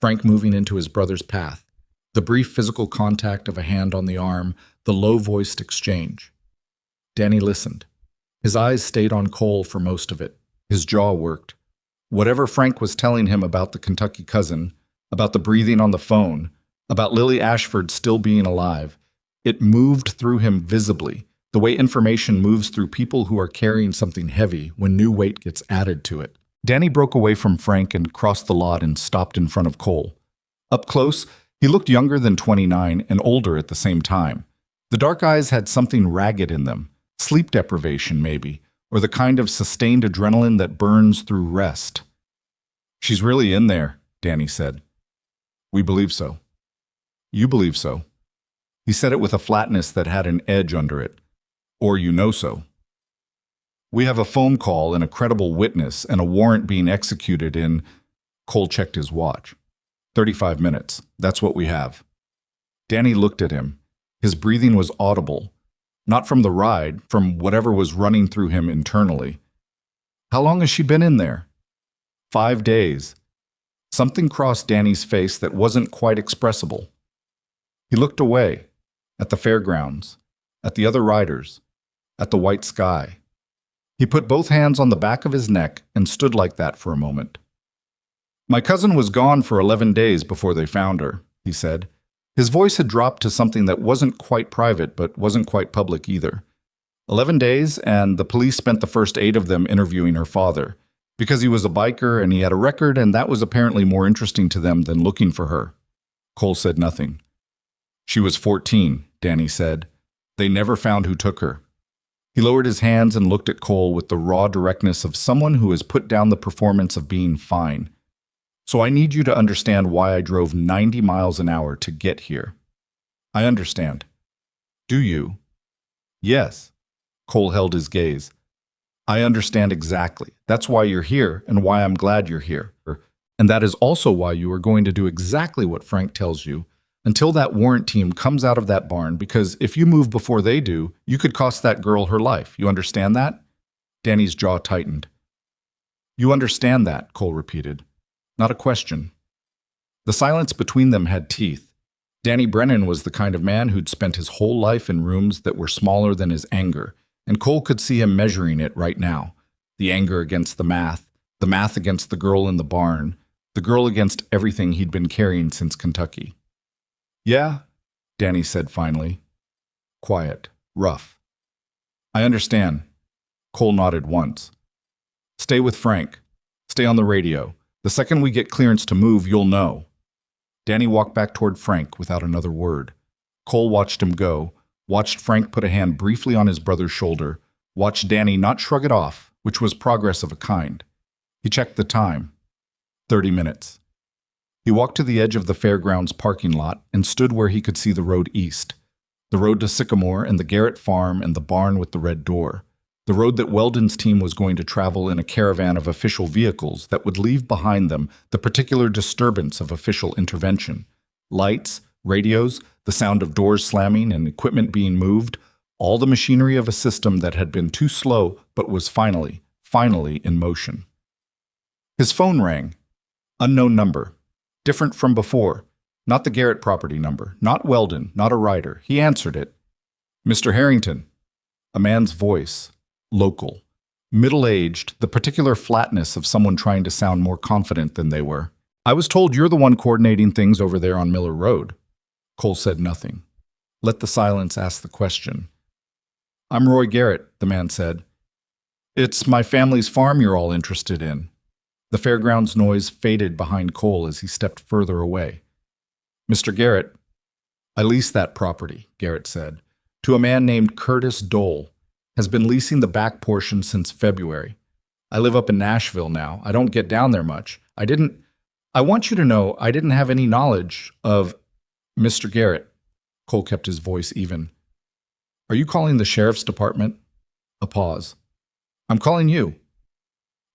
Frank moving into his brother's path. The brief physical contact of a hand on the arm, the low-voiced exchange. Danny listened. His eyes stayed on Cole for most of it. His jaw worked. Whatever Frank was telling him about the Kentucky cousin, about the breathing on the phone, about Lily Ashford still being alive, it moved through him visibly, the way information moves through people who are carrying something heavy when new weight gets added to it. Danny broke away from Frank and crossed the lot and stopped in front of Cole. Up close, he looked younger than 29 and older at the same time. The dark eyes had something ragged in them, sleep deprivation maybe, or the kind of sustained adrenaline that burns through rest. She's really in there, Danny said. We believe so. You believe so. He said it with a flatness that had an edge under it. Or you know so. We have a phone call and a credible witness and a warrant being executed in... Cole checked his watch. 35 minutes. That's what we have. Danny looked at him. His breathing was audible. Not from the ride, from whatever was running through him internally. How long has she been in there? 5 days. Something crossed Danny's face that wasn't quite expressible. He looked away, at the fairgrounds, at the other riders, at the white sky. He put both hands on the back of his neck and stood like that for a moment. My cousin was gone for 11 days before they found her, he said. His voice had dropped to something that wasn't quite private, but wasn't quite public either. 11 days, and the police spent the first 8 of them interviewing her father, because he was a biker and he had a record, and that was apparently more interesting to them than looking for her. Cole said nothing. She was 14, Danny said. They never found who took her. He lowered his hands and looked at Cole with the raw directness of someone who has put down the performance of being fine. So I need you to understand why I drove 90 miles an hour to get here. I understand. Do you? Yes. Cole held his gaze. I understand exactly. That's why you're here and why I'm glad you're here. And that is also why you are going to do exactly what Frank tells you until that warrant team comes out of that barn, because if you move before they do, you could cost that girl her life. You understand that? Danny's jaw tightened. You understand that, Cole repeated. Not a question. The silence between them had teeth. Danny Brennan was the kind of man who'd spent his whole life in rooms that were smaller than his anger, and Cole could see him measuring it right now. The anger against the math against the girl in the barn, the girl against everything he'd been carrying since Kentucky. Yeah, Danny said finally. Quiet, rough. I understand. Cole nodded once. Stay with Frank. Stay on the radio. The second we get clearance to move, you'll know. Danny walked back toward Frank without another word. Cole watched him go, watched Frank put a hand briefly on his brother's shoulder, watched Danny not shrug it off, which was progress of a kind. He checked the time. 30 minutes. He walked to the edge of the fairgrounds parking lot and stood where he could see the road east, the road to Sycamore and the Garrett farm and the barn with the red door. The road that Weldon's team was going to travel in a caravan of official vehicles that would leave behind them the particular disturbance of official intervention. Lights, radios, the sound of doors slamming and equipment being moved, all the machinery of a system that had been too slow but was finally in motion. His phone rang. Unknown number. Different from before. Not the Garrett property number. Not Weldon. Not a rider. He answered it. Mr. Harrington. A man's voice. Local. Middle-aged, the particular flatness of someone trying to sound more confident than they were. I was told you're the one coordinating things over there on Miller Road. Cole said nothing. Let the silence ask the question. I'm Roy Garrett, the man said. It's my family's farm you're all interested in. The fairgrounds noise faded behind Cole as he stepped further away. Mr. Garrett, I leased that property, Garrett said, to a man named Curtis Dole. Has been leasing the back portion since February. I live up in Nashville now. I don't get down there much. I want you to know I didn't have any knowledge of Mr. Garrett. Cole kept his voice even. Are you calling the sheriff's department? A pause. I'm calling you.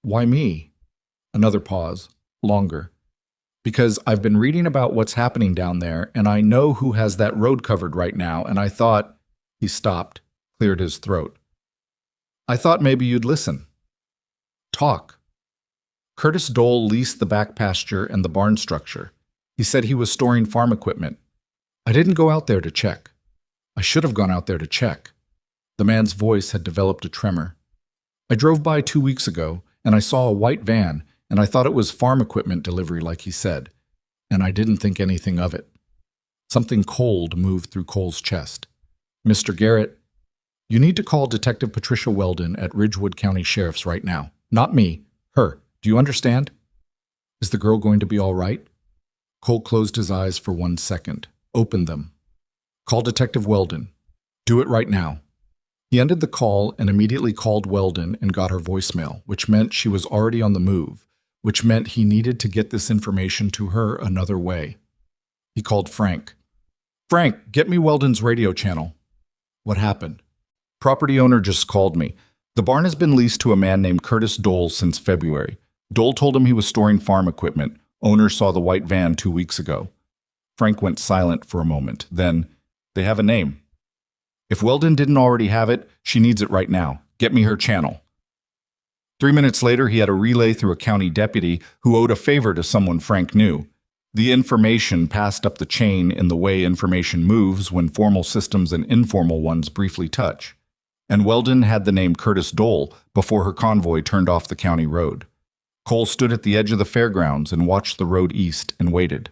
Why me? Another pause. Longer. Because I've been reading about what's happening down there, and I know who has that road covered right now, and I thought... He stopped, cleared his throat. I thought maybe you'd listen. Talk. Curtis Dole leased the back pasture and the barn structure. He said he was storing farm equipment. I didn't go out there to check. I should have gone out there to check. The man's voice had developed a tremor. I drove by 2 weeks ago, and I saw a white van, and I thought it was farm equipment delivery like he said, and I didn't think anything of it. Something cold moved through Cole's chest. Mr. Garrett, you need to call Detective Patricia Weldon at Ridgewood County Sheriff's right now. Not me. Her. Do you understand? Is the girl going to be all right? Cole closed his eyes for 1 second, opened them. Call Detective Weldon. Do it right now. He ended the call and immediately called Weldon and got her voicemail, which meant she was already on the move, which meant he needed to get this information to her another way. He called Frank. Frank, get me Weldon's radio channel. What happened? Property owner just called me. The barn has been leased to a man named Curtis Dole since February. Dole told him he was storing farm equipment. Owner saw the white van 2 weeks ago. Frank went silent for a moment. Then, they have a name. If Weldon didn't already have it, she needs it right now. Get me her channel. 3 minutes later, he had a relay through a county deputy who owed a favor to someone Frank knew. The information passed up the chain in the way information moves when formal systems and informal ones briefly touch. And Weldon had the name Curtis Dole before her convoy turned off the county road. Cole stood at the edge of the fairgrounds and watched the road east and waited.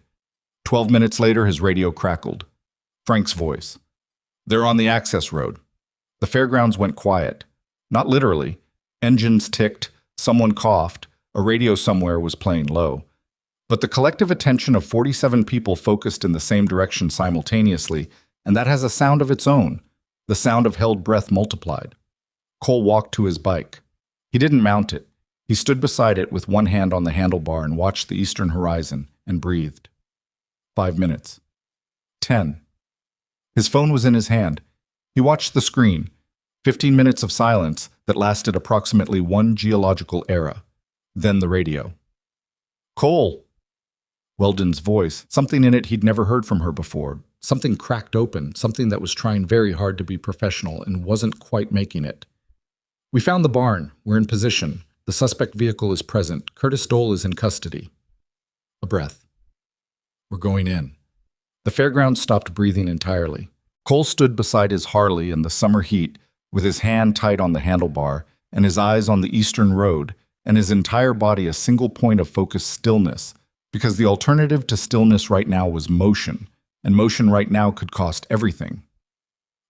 12 minutes later, his radio crackled. Frank's voice. They're on the access road. The fairgrounds went quiet. Not literally. Engines ticked, someone coughed, a radio somewhere was playing low. But the collective attention of 47 people focused in the same direction simultaneously, and that has a sound of its own, the sound of held breath multiplied. Cole walked to his bike. He didn't mount it. He stood beside it with one hand on the handlebar and watched the eastern horizon and breathed. 5 minutes. 10. His phone was in his hand. He watched the screen. 15 minutes of silence that lasted approximately 1 geological era. Then the radio. Cole! Weldon's voice, something in it he'd never heard from her before. Something cracked open, something that was trying very hard to be professional and wasn't quite making it. We found the barn. We're in position. The suspect vehicle is present. Curtis Dole is in custody. A breath. We're going in. The fairground stopped breathing entirely. Cole stood beside his Harley in the summer heat, with his hand tight on the handlebar and his eyes on the eastern road, and his entire body a single point of focused stillness, because the alternative to stillness right now was motion, and motion right now could cost everything.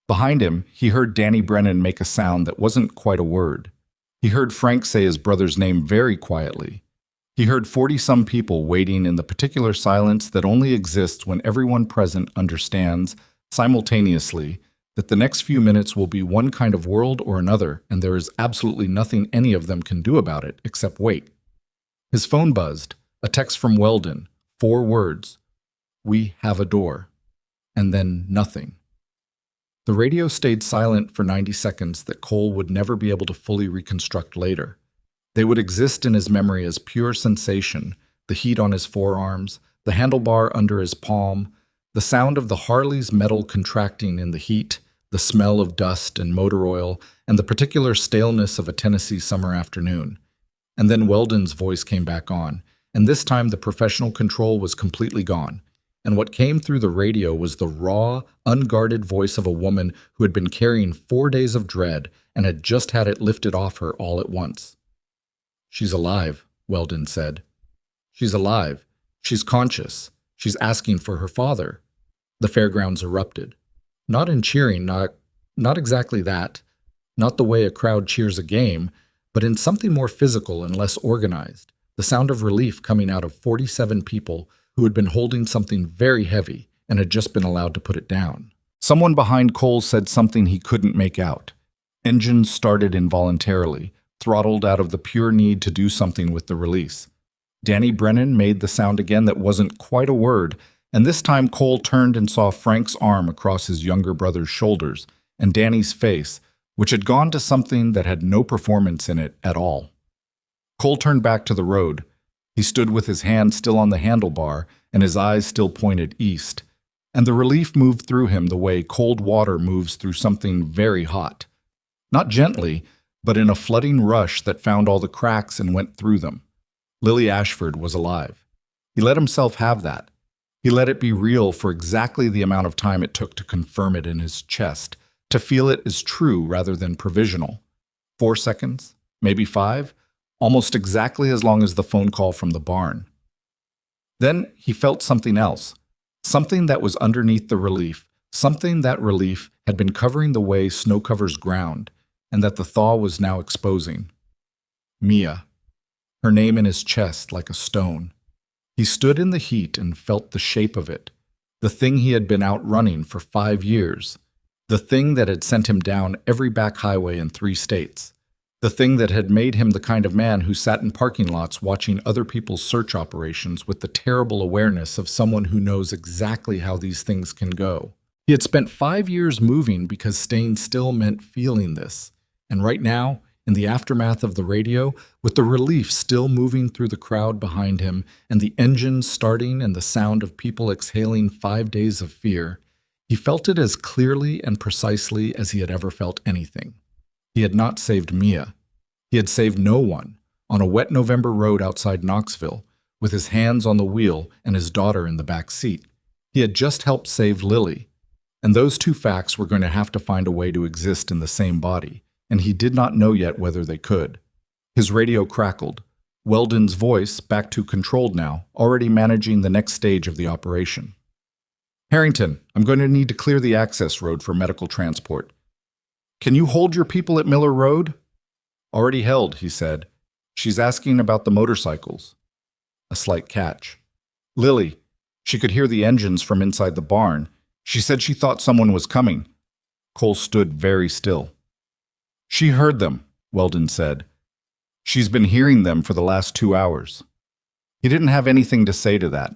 Behind him, he heard Danny Brennan make a sound that wasn't quite a word. He heard Frank say his brother's name very quietly. He heard 40-some people waiting in the particular silence that only exists when everyone present understands, simultaneously, that the next few minutes will be one kind of world or another, and there is absolutely nothing any of them can do about it except wait. His phone buzzed, a text from Weldon, 4 words. We have a door. And then nothing. The radio stayed silent for 90 seconds that Cole would never be able to fully reconstruct later. They would exist in his memory as pure sensation, the heat on his forearms, the handlebar under his palm, the sound of the Harley's metal contracting in the heat, the smell of dust and motor oil, and the particular staleness of a Tennessee summer afternoon. And then Weldon's voice came back on, and this time the professional control was completely gone. And what came through the radio was the raw, unguarded voice of a woman who had been carrying 4 days of dread and had just had it lifted off her all at once. "She's alive," Weldon said. "She's alive. She's conscious. She's asking for her father." The fairgrounds erupted. Not in cheering, not exactly that, not the way a crowd cheers a game, but in something more physical and less organized, the sound of relief coming out of 47 people who had been holding something very heavy and had just been allowed to put it down. Someone behind Cole said something he couldn't make out. Engines started involuntarily, throttled out of the pure need to do something with the release. Danny Brennan made the sound again that wasn't quite a word, and this time Cole turned and saw Frank's arm across his younger brother's shoulders and Danny's face, which had gone to something that had no performance in it at all. Cole turned back to the road. He stood with his hand still on the handlebar and his eyes still pointed east, and the relief moved through him the way cold water moves through something very hot. Not gently, but in a flooding rush that found all the cracks and went through them. Lily Ashford was alive. He let himself have that. He let it be real for exactly the amount of time it took to confirm it in his chest, to feel it as true rather than provisional. 4 seconds, maybe 5, almost exactly as long as the phone call from the barn. Then he felt something else, something that was underneath the relief, something that relief had been covering the way snow covers ground, and that the thaw was now exposing. Mia. Her name in his chest like a stone. He stood in the heat and felt the shape of it, the thing he had been out running for 5 years, the thing that had sent him down every back highway in 3 states, the thing that had made him the kind of man who sat in parking lots watching other people's search operations with the terrible awareness of someone who knows exactly how these things can go. He had spent 5 years moving because staying still meant feeling this, and right now, in the aftermath of the radio, with the relief still moving through the crowd behind him and the engines starting and the sound of people exhaling 5 days of fear, he felt it as clearly and precisely as he had ever felt anything. He had not saved Mia. He had saved no one, on a wet November road outside Knoxville, with his hands on the wheel and his daughter in the back seat. He had just helped save Lily, and those 2 facts were going to have to find a way to exist in the same body, and he did not know yet whether they could. His radio crackled. Weldon's voice, back to controlled now, already managing the next stage of the operation. "Harrington, I'm going to need to clear the access road for medical transport. Can you hold your people at Miller Road?" "Already held," he said. "She's asking about the motorcycles." A slight catch. "Lily, she could hear the engines from inside the barn. She said she thought someone was coming." Cole stood very still. "She heard them," Weldon said. "She's been hearing them for the last 2 hours." He didn't have anything to say to that.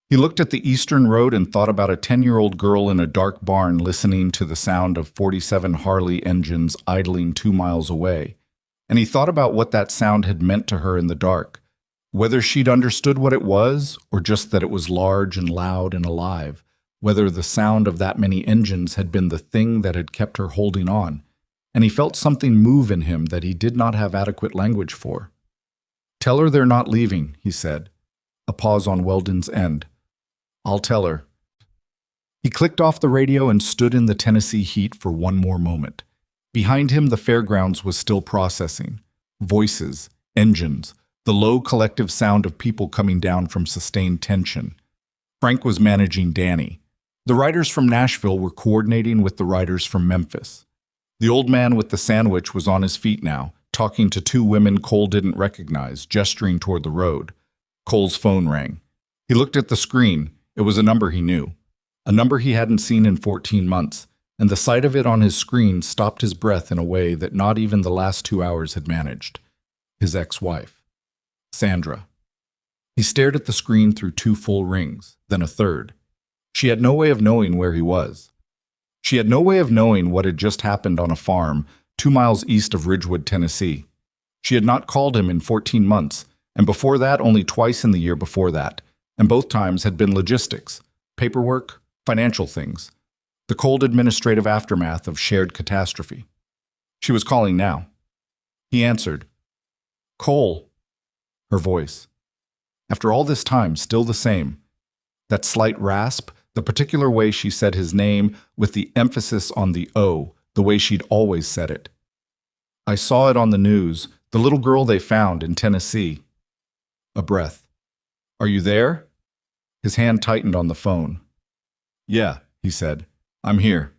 He looked at the eastern road and thought about a 10-year-old girl in a dark barn listening to the sound of 47 Harley engines idling 2 miles away. And he thought about what that sound had meant to her in the dark, whether she'd understood what it was or just that it was large and loud and alive, whether the sound of that many engines had been the thing that had kept her holding on. And he felt something move in him that he did not have adequate language for. "Tell her they're not leaving," he said. A pause on Weldon's end. "I'll tell her." He clicked off the radio and stood in the Tennessee heat for one more moment. Behind him, the fairgrounds was still processing. Voices, engines, the low collective sound of people coming down from sustained tension. Frank was managing Danny. The riders from Nashville were coordinating with the riders from Memphis. The old man with the sandwich was on his feet now, talking to 2 women Cole didn't recognize, gesturing toward the road. Cole's phone rang. He looked at the screen. It was a number he knew. A number he hadn't seen in 14 months, and the sight of it on his screen stopped his breath in a way that not even the last 2 hours had managed. His ex-wife. Sandra. He stared at the screen through 2 full rings, then a third. She had no way of knowing where he was. She had no way of knowing what had just happened on a farm 2 miles east of Ridgewood, Tennessee. She had not called him in 14 months, and before that only twice in the year before that, and both times had been logistics, paperwork, financial things, the cold administrative aftermath of shared catastrophe. She was calling now. He answered. Cole. Her voice. After all this time, still the same. That slight rasp, the particular way she said his name, with the emphasis on the O, the way she'd always said it. I saw it on the news, the little girl they found in Tennessee. A breath. Are you there? His hand tightened on the phone. Yeah, he said. I'm here.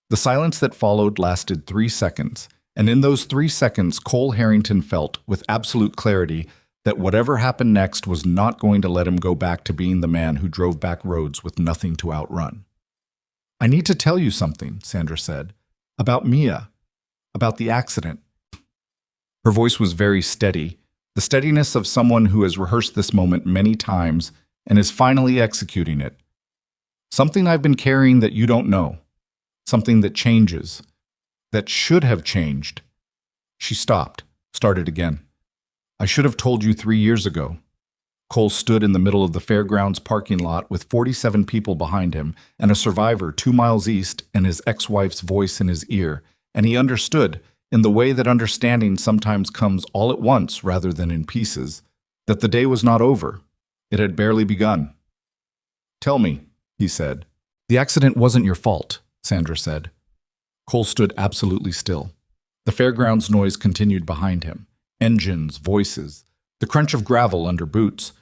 The silence that followed lasted 3 seconds, and in those 3 seconds Cole Harrington felt, with absolute clarity, that whatever happened next was not going to let him go back to being the man who drove back roads with nothing to outrun. I need to tell you something, Sandra said, about Mia, about the accident. Her voice was very steady, the steadiness of someone who has rehearsed this moment many times and is finally executing it. Something I've been carrying that you don't know. Something that changes. That should have changed. She stopped, started again. I should have told you 3 years ago. Cole stood in the middle of the fairgrounds parking lot with 47 people behind him and a survivor 2 miles east and his ex-wife's voice in his ear, and he understood, in the way that understanding sometimes comes all at once rather than in pieces, that the day was not over. It had barely begun. Tell me, he said. The accident wasn't your fault, Sandra said. Cole stood absolutely still. The fairgrounds noise continued behind him. Engines, voices, the crunch of gravel under boots.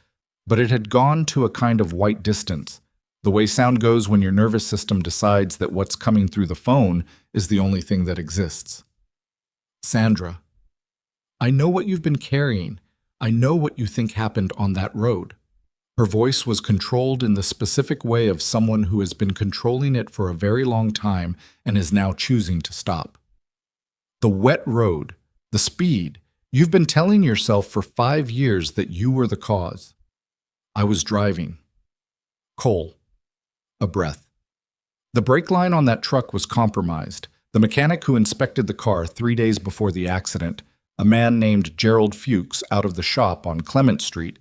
But it had gone to a kind of white distance, the way sound goes when your nervous system decides that what's coming through the phone is the only thing that exists. Sandra, I know what you've been carrying. I know what you think happened on that road. Her voice was controlled in the specific way of someone who has been controlling it for a very long time and is now choosing to stop. The wet road, the speed, you've been telling yourself for 5 years that you were the cause. I was driving. Cole. A breath. The brake line on that truck was compromised. The mechanic who inspected the car 3 days before the accident, a man named Gerald Fuchs out of the shop on Clement Street,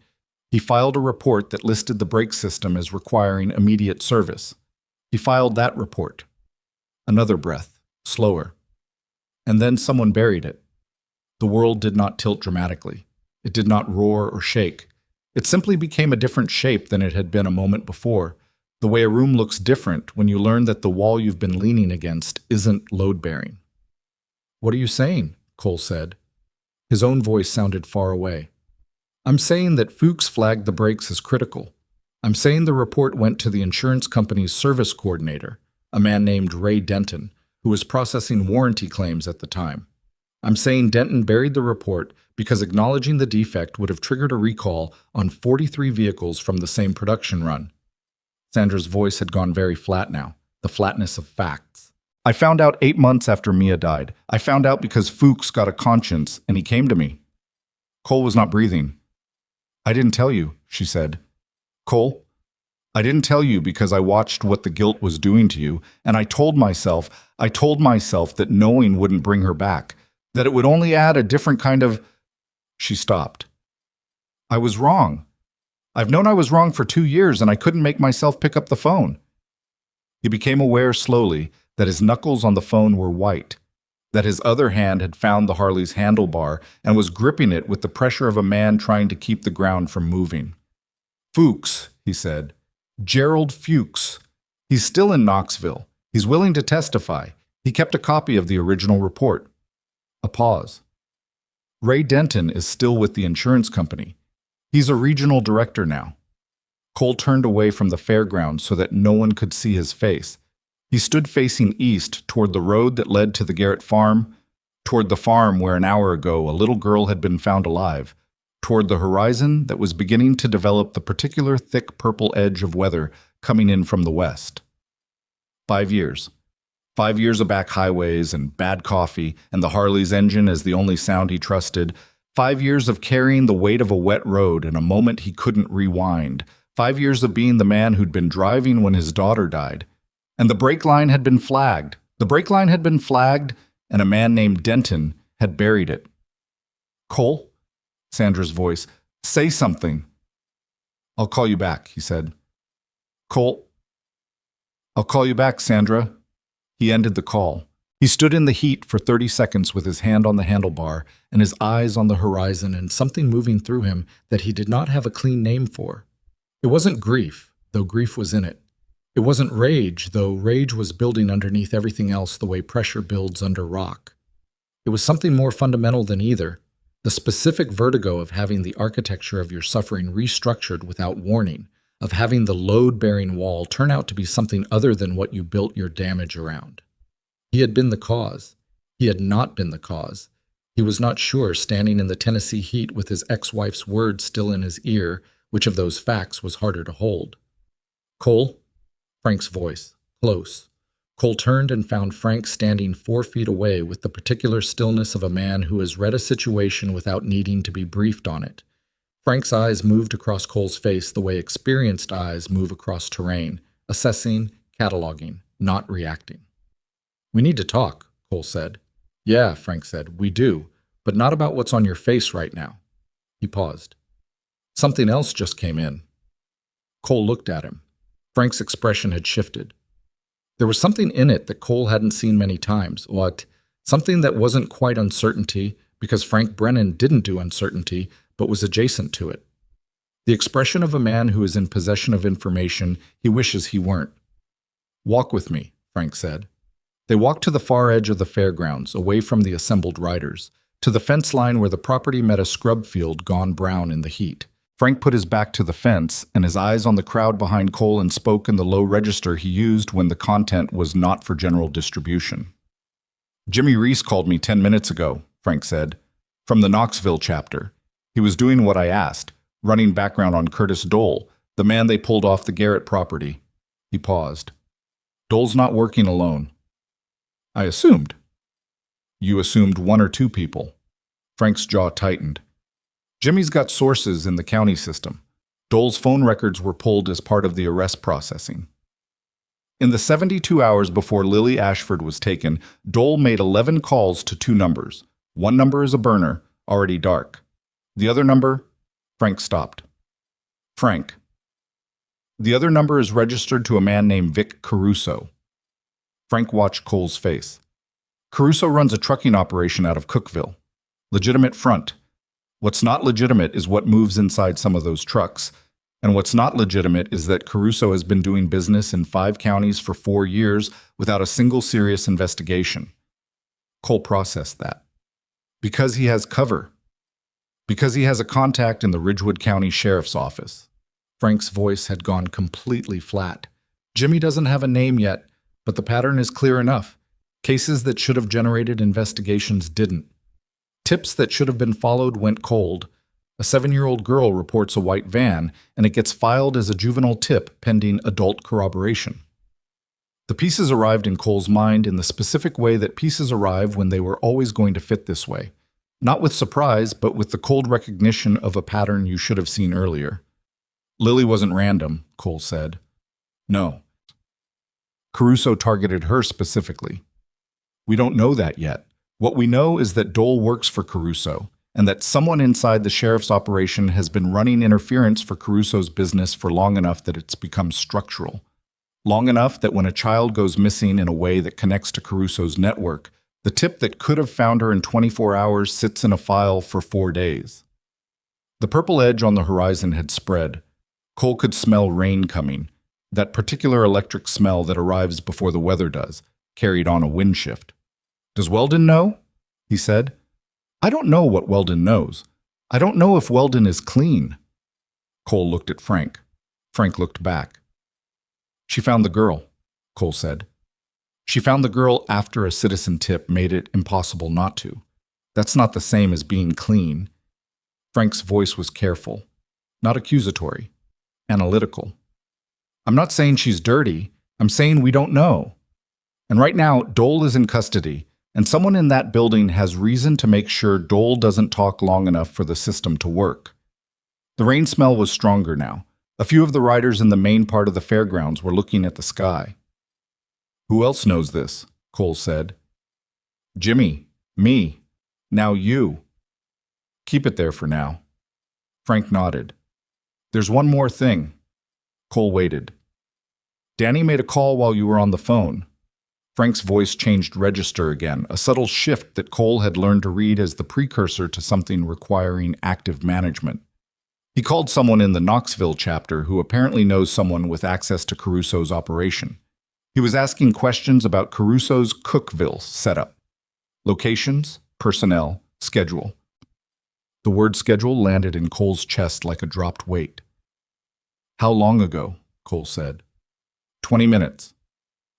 he filed a report that listed the brake system as requiring immediate service. He filed that report. Another breath, slower. And then someone buried it. The world did not tilt dramatically. It did not roar or shake. It simply became a different shape than it had been a moment before, the way a room looks different when you learn that the wall you've been leaning against isn't load-bearing. What are you saying? Cole said. His own voice sounded far away. I'm saying that Fuchs flagged the brakes as critical. I'm saying the report went to the insurance company's service coordinator, a man named Ray Denton, who was processing warranty claims at the time. I'm saying Denton buried the report because acknowledging the defect would have triggered a recall on 43 vehicles from the same production run. Sandra's voice had gone very flat now, the flatness of facts. I found out 8 months after Mia died. I found out because Fuchs got a conscience and he came to me. Cole was not breathing. I didn't tell you, she said. Cole, I didn't tell you because I watched what the guilt was doing to you, and I told myself that knowing wouldn't bring her back, that it would only add a different kind of... She stopped. I was wrong. I've known I was wrong for 2 years, and I couldn't make myself pick up the phone. He became aware slowly that his knuckles on the phone were white, that his other hand had found the Harley's handlebar and was gripping it with the pressure of a man trying to keep the ground from moving. Fuchs, he said. Gerald Fuchs. He's still in Knoxville. He's willing to testify. He kept a copy of the original report. A pause. Ray Denton is still with the insurance company. He's a regional director now. Cole turned away from the fairground so that no one could see his face. He stood facing east toward the road that led to the Garrett farm, toward the farm where an hour ago a little girl had been found alive, toward the horizon that was beginning to develop the particular thick purple edge of weather coming in from the west. 5 years. 5 years of back highways and bad coffee and the Harley's engine as the only sound he trusted. 5 years of carrying the weight of a wet road in a moment he couldn't rewind. 5 years of being the man who'd been driving when his daughter died. And the brake line had been flagged. The brake line had been flagged, and a man named Denton had buried it. "Cole?" Sandra's voice. "Say something." "I'll call you back," he said. "Cole?" "I'll call you back, Sandra." He ended the call. He stood in the heat for 30 seconds with his hand on the handlebar and his eyes on the horizon and something moving through him that he did not have a clean name for. It wasn't grief, though grief was in it. It wasn't rage, though rage was building underneath everything else the way pressure builds under rock. It was something more fundamental than either, the specific vertigo of having the architecture of your suffering restructured without warning, of having the load-bearing wall turn out to be something other than what you built your damage around. He had been the cause. He had not been the cause. He was not sure, standing in the Tennessee heat with his ex-wife's words still in his ear, which of those facts was harder to hold. "Cole?" Frank's voice, close. Cole turned and found Frank standing 4 feet away with the particular stillness of a man who has read a situation without needing to be briefed on it. Frank's eyes moved across Cole's face the way experienced eyes move across terrain, assessing, cataloging, not reacting. "We need to talk," Cole said. "Yeah," Frank said, "we do, but not about what's on your face right now." He paused. "Something else just came in." Cole looked at him. Frank's expression had shifted. There was something in it that Cole hadn't seen many times. What? Something that wasn't quite uncertainty, because Frank Brennan didn't do uncertainty, but was adjacent to it. The expression of a man who is in possession of information he wishes he weren't. "Walk with me," Frank said. They walked to the far edge of the fairgrounds, away from the assembled riders, to the fence line where the property met a scrub field gone brown in the heat. Frank put his back to the fence and his eyes on the crowd behind Cole and spoke in the low register he used when the content was not for general distribution. "Jimmy Reese called me 10 minutes ago," Frank said, "from the Knoxville chapter. He was doing what I asked, running background on Curtis Dole, the man they pulled off the Garrett property." He paused. "Dole's not working alone." "I assumed." "You assumed 1 or 2 people." Frank's jaw tightened. "Jimmy's got sources in the county system. Dole's phone records were pulled as part of the arrest processing. In the 72 hours before Lily Ashford was taken, Dole made 11 calls to 2 numbers. One number is a burner, already dark. The other number..." Frank stopped. "Frank. The other number is registered to a man named Vic Caruso." Frank watched Cole's face. "Caruso runs a trucking operation out of Cookville. Legitimate front. What's not legitimate is what moves inside some of those trucks. And what's not legitimate is that Caruso has been doing business in 5 counties for 4 years without a single serious investigation." Cole processed that. "Because he has cover. Because he has a contact in the Ridgewood County Sheriff's Office." Frank's voice had gone completely flat. "Jimmy doesn't have a name yet, but the pattern is clear enough. Cases that should have generated investigations didn't. Tips that should have been followed went cold. A 7-year-old girl reports a white van, and it gets filed as a juvenile tip pending adult corroboration." The pieces arrived in Cole's mind in the specific way that pieces arrive when they were always going to fit this way. Not with surprise, but with the cold recognition of a pattern you should have seen earlier. "Lily wasn't random," Cole said. "No. Caruso targeted her specifically. We don't know that yet. What we know is that Dole works for Caruso, and that someone inside the sheriff's operation has been running interference for Caruso's business for long enough that it's become structural. Long enough that when a child goes missing in a way that connects to Caruso's network, the tip that could have found her in 24 hours sits in a file for 4 days." The purple edge on the horizon had spread. Cole could smell rain coming, that particular electric smell that arrives before the weather does, carried on a wind shift. "Does Weldon know?" he said. "I don't know what Weldon knows. I don't know if Weldon is clean." Cole looked at Frank. Frank looked back. "She found the girl," Cole said. "She found the girl after a citizen tip made it impossible not to. That's not the same as being clean." Frank's voice was careful, not accusatory, analytical. "I'm not saying she's dirty. I'm saying we don't know. And right now, Dole is in custody, and someone in that building has reason to make sure Dole doesn't talk long enough for the system to work." The rain smell was stronger now. A few of the riders in the main part of the fairgrounds were looking at the sky. Who else knows this? Cole said. Jimmy. Me. Now you. Keep it there for now. Frank nodded. There's one more thing. Cole waited. Danny made a call while you were on the phone. Frank's voice changed register again, a subtle shift that Cole had learned to read as the precursor to something requiring active management. He called someone in the Knoxville chapter who apparently knows someone with access to Caruso's operation. He was asking questions about Caruso's Cookville setup. Locations, personnel, schedule. The word schedule landed in Cole's chest like a dropped weight. How long ago? Cole said. 20 minutes.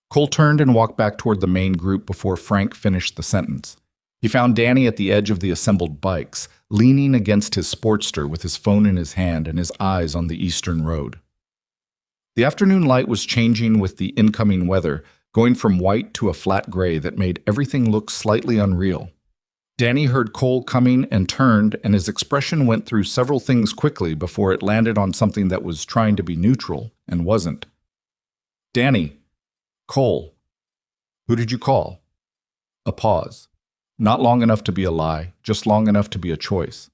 Cole turned and walked back toward the main group before Frank finished the sentence. He found Danny at the edge of the assembled bikes, leaning against his Sportster with his phone in his hand and his eyes on the eastern road. The afternoon light was changing with the incoming weather, going from white to a flat gray that made everything look slightly unreal. Danny heard Cole coming and turned, and his expression went through several things quickly before it landed on something that was trying to be neutral and wasn't. Danny. Cole. Who did you call? A pause. Not long enough to be a lie, just long enough to be a choice.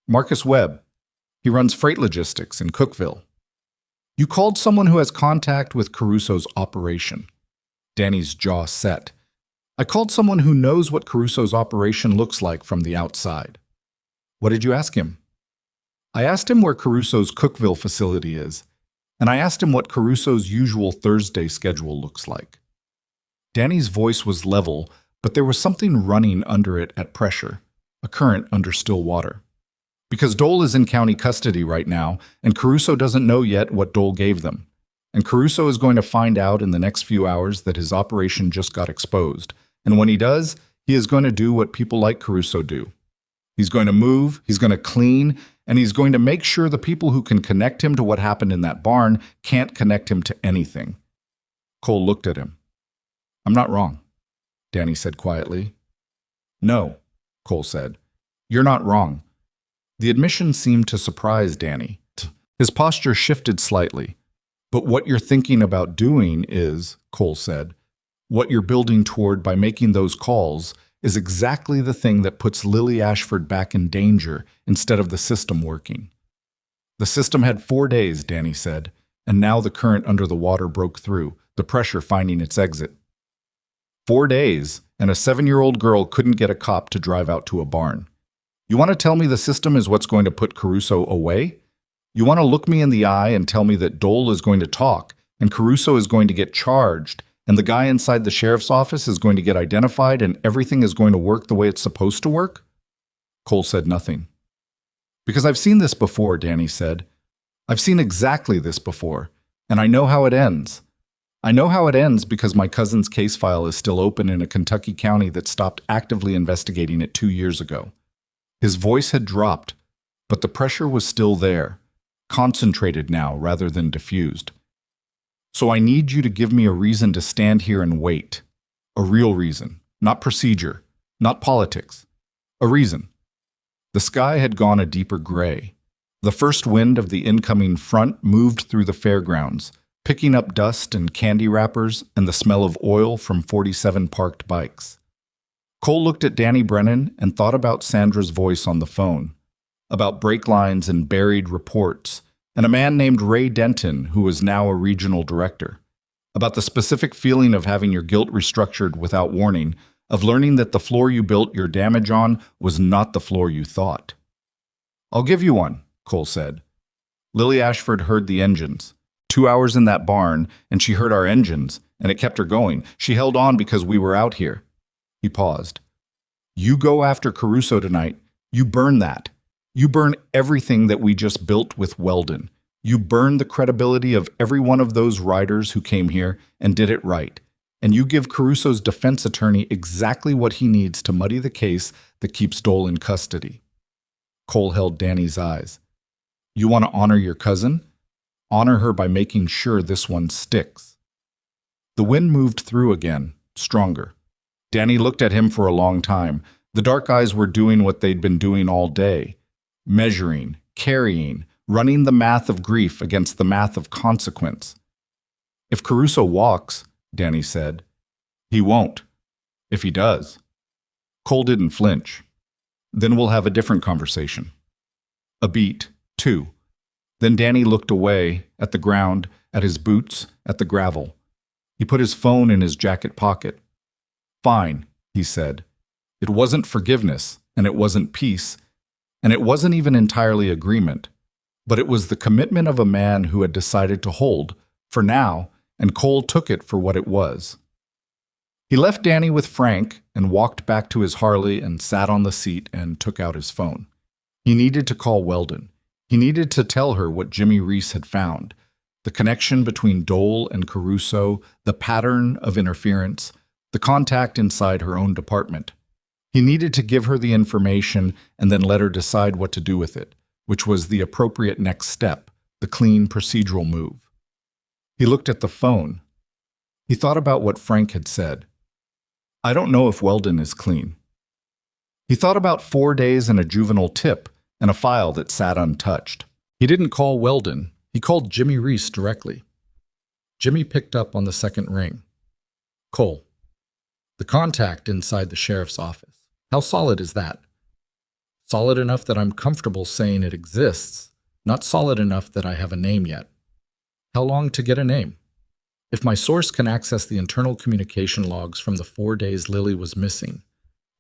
Marcus Webb. He runs freight logistics in Cookville. You called someone who has contact with Caruso's operation. Danny's jaw set. I called someone who knows what Caruso's operation looks like from the outside. What did you ask him? I asked him where Caruso's Cookville facility is, and I asked him what Caruso's usual Thursday schedule looks like. Danny's voice was level, but there was something running under it at pressure, a current under still water. Because Dole is in county custody right now, and Caruso doesn't know yet what Dole gave them. And Caruso is going to find out in the next few hours that his operation just got exposed. And when he does, he is going to do what people like Caruso do. He's going to move, he's going to clean, and he's going to make sure the people who can connect him to what happened in that barn can't connect him to anything. Cole looked at him. I'm not wrong, Danny said quietly. No, Cole said. You're not wrong. The admission seemed to surprise Danny. His posture shifted slightly. But what you're thinking about doing is, Cole said, what you're building toward by making those calls is exactly the thing that puts Lily Ashford back in danger instead of the system working. The system had 4 days, Danny said, and now the current under the water broke through, the pressure finding its exit. 4 days, and a 7-year-old girl couldn't get a cop to drive out to a barn. You want to tell me the system is what's going to put Caruso away? You want to look me in the eye and tell me that Dole is going to talk, and Caruso is going to get charged, and the guy inside the sheriff's office is going to get identified, and everything is going to work the way it's supposed to work? Cole said nothing. Because I've seen this before, Danny said. I've seen exactly this before, and I know how it ends. I know how it ends because my cousin's case file is still open in a Kentucky county that stopped actively investigating it 2 years ago. His voice had dropped, but the pressure was still there, concentrated now rather than diffused. So I need you to give me a reason to stand here and wait. A real reason, not procedure, not politics. A reason. The sky had gone a deeper gray. The first wind of the incoming front moved through the fairgrounds, picking up dust and candy wrappers and the smell of oil from 47 parked bikes. Cole looked at Danny Brennan and thought about Sandra's voice on the phone, about brake lines and buried reports, and a man named Ray Denton, who was now a regional director, about the specific feeling of having your guilt restructured without warning, of learning that the floor you built your damage on was not the floor you thought. I'll give you one, Cole said. Lily Ashford heard the engines. 2 hours in that barn, and she heard our engines, and it kept her going. She held on because we were out here. He paused. You go after Caruso tonight. You burn that. You burn everything that we just built with Weldon. You burn the credibility of every one of those riders who came here and did it right. And you give Caruso's defense attorney exactly what he needs to muddy the case that keeps Dole in custody. Cole held Danny's eyes. You want to honor your cousin? Honor her by making sure this one sticks. The wind moved through again, stronger. Danny looked at him for a long time. The dark eyes were doing what they'd been doing all day. Measuring, carrying, running the math of grief against the math of consequence. If Caruso walks, Danny said. He won't. If he does. Cole didn't flinch. Then we'll have a different conversation. A beat, 2. Then Danny looked away, at the ground, at his boots, at the gravel. He put his phone in his jacket pocket. Fine, he said. It wasn't forgiveness, and it wasn't peace, and it wasn't even entirely agreement, but it was the commitment of a man who had decided to hold, for now, and Cole took it for what it was. He left Danny with Frank and walked back to his Harley and sat on the seat and took out his phone. He needed to call Weldon. He needed to tell her what Jimmy Reese had found, the connection between Dole and Caruso, the pattern of interference, the contact inside her own department. He needed to give her the information and then let her decide what to do with it, which was the appropriate next step, the clean procedural move. He looked at the phone. He thought about what Frank had said. I don't know if Weldon is clean. He thought about 4 days and a juvenile tip and a file that sat untouched. He didn't call Weldon. He called Jimmy Reese directly. Jimmy picked up on the second ring. Cole. The contact inside the sheriff's office. How solid is that? Solid enough that I'm comfortable saying it exists, not solid enough that I have a name yet. How long to get a name? If my source can access the internal communication logs from the 4 days Lily was missing,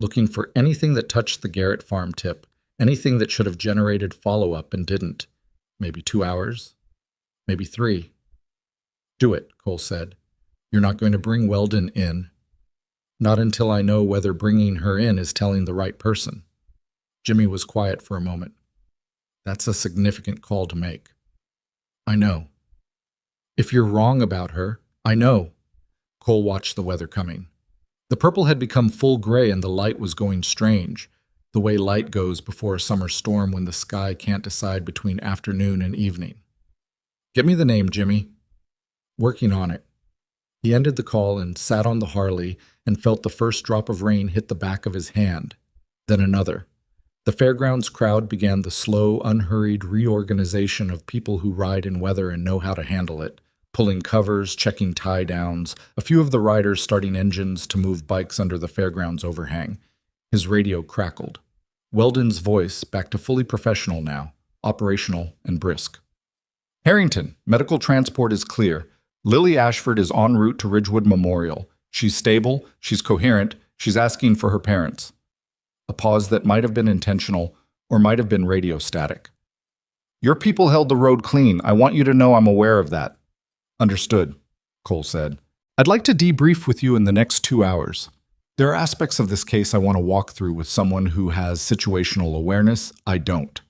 looking for anything that touched the Garrett farm tip, anything that should have generated follow-up and didn't, maybe 2 hours, maybe 3. Do it, Cole said. You're not going to bring Weldon in. Not until I know whether bringing her in is telling the right person. Jimmy was quiet for a moment. That's a significant call to make. I know. If you're wrong about her, I know. Cole watched the weather coming. The purple had become full gray and the light was going strange, the way light goes before a summer storm when the sky can't decide between afternoon and evening. Get me the name, Jimmy. Working on it. He ended the call and sat on the Harley and felt the first drop of rain hit the back of his hand, then another. The fairgrounds crowd began the slow, unhurried reorganization of people who ride in weather and know how to handle it, pulling covers, checking tie-downs, a few of the riders starting engines to move bikes under the fairgrounds overhang. His radio crackled. Weldon's voice, back to fully professional now, operational and brisk. Harrington, medical transport is clear. Lily Ashford is en route to Ridgewood Memorial. She's stable, she's coherent, she's asking for her parents. A pause that might have been intentional or might have been radio static. Your people held the road clean. I want you to know I'm aware of that. Understood, Cole said. I'd like to debrief with you in the next 2 hours. There are aspects of this case I want to walk through with someone who has situational awareness. I don't.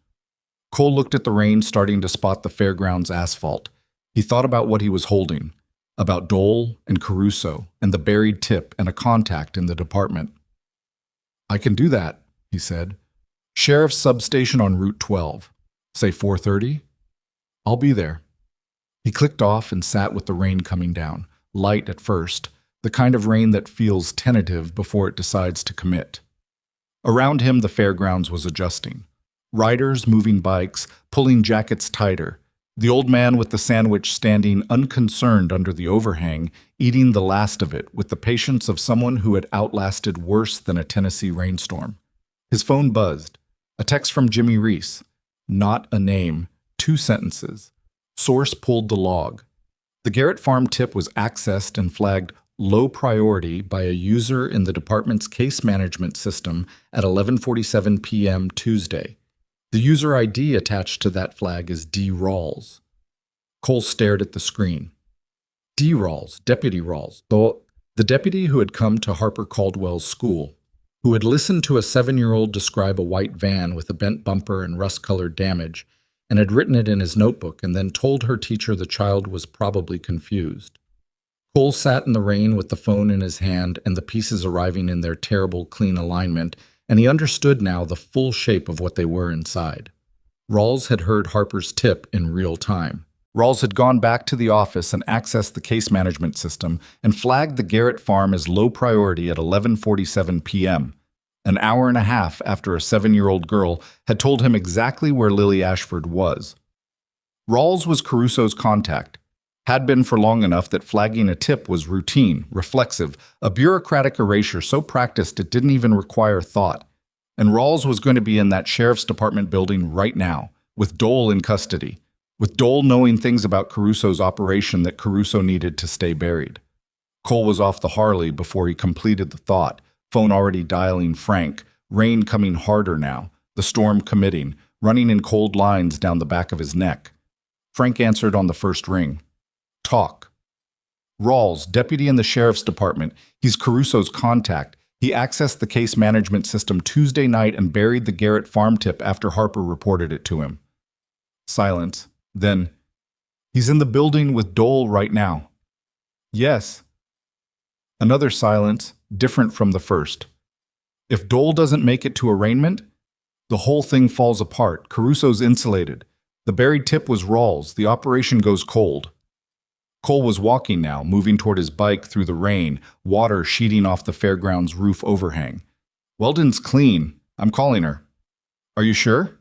Cole looked at the rain starting to spot the fairgrounds asphalt. He thought about what he was holding, about Dole and Caruso and the buried tip and a contact in the department. I can do that, he said. Sheriff's substation on Route 12. Say 4:30? I'll be there. He clicked off and sat with the rain coming down, light at first, the kind of rain that feels tentative before it decides to commit. Around him, the fairgrounds was adjusting. Riders moving bikes, pulling jackets tighter. The old man with the sandwich standing unconcerned under the overhang, eating the last of it with the patience of someone who had outlasted worse than a Tennessee rainstorm. His phone buzzed. A text from Jimmy Reese. Not a name. 2 sentences. Source pulled the log. The Garrett farm tip was accessed and flagged low priority by a user in the department's case management system at 11:47 p.m. Tuesday. The user ID attached to that flag is D. Rawls. Cole stared at the screen. D. Rawls, Deputy Rawls, the deputy who had come to Harper Caldwell's school, who had listened to a 7-year-old describe a white van with a bent bumper and rust-colored damage, and had written it in his notebook and then told her teacher the child was probably confused. Cole sat in the rain with the phone in his hand and the pieces arriving in their terrible, clean alignment, and he understood now the full shape of what they were inside. Rawls had heard Harper's tip in real time. Rawls had gone back to the office and accessed the case management system and flagged the Garrett farm as low priority at 11:47 p.m., an hour and a half after a 7-year-old girl had told him exactly where Lily Ashford was. Rawls was Caruso's contact. Had been for long enough that flagging a tip was routine, reflexive, a bureaucratic erasure so practiced it didn't even require thought. And Rawls was going to be in that sheriff's department building right now, with Dole in custody, with Dole knowing things about Caruso's operation that Caruso needed to stay buried. Cole was off the Harley before he completed the thought, phone already dialing Frank, rain coming harder now, the storm committing, running in cold lines down the back of his neck. Frank answered on the first ring. Talk. Rawls, deputy in the sheriff's department. He's Caruso's contact. He accessed the case management system Tuesday night and buried the Garrett farm tip after Harper reported it to him. Silence. Then, he's in the building with Dole right now. Yes. Another silence, different from the first. If Dole doesn't make it to arraignment, the whole thing falls apart. Caruso's insulated. The buried tip was Rawls. The operation goes cold. Cole was walking now, moving toward his bike through the rain, water sheeting off the fairground's roof overhang. Weldon's clean. I'm calling her. Are you sure?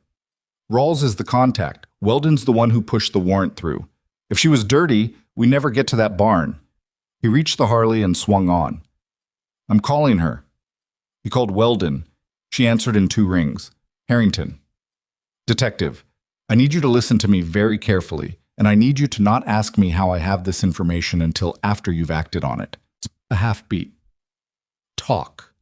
Rawls is the contact. Weldon's the one who pushed the warrant through. If she was dirty, we never get to that barn. He reached the Harley and swung on. I'm calling her. He called Weldon. She answered in 2 rings. Harrington. Detective, I need you to listen to me very carefully, and I need you to not ask me how I have this information until after you've acted on it. A half beat. Talk.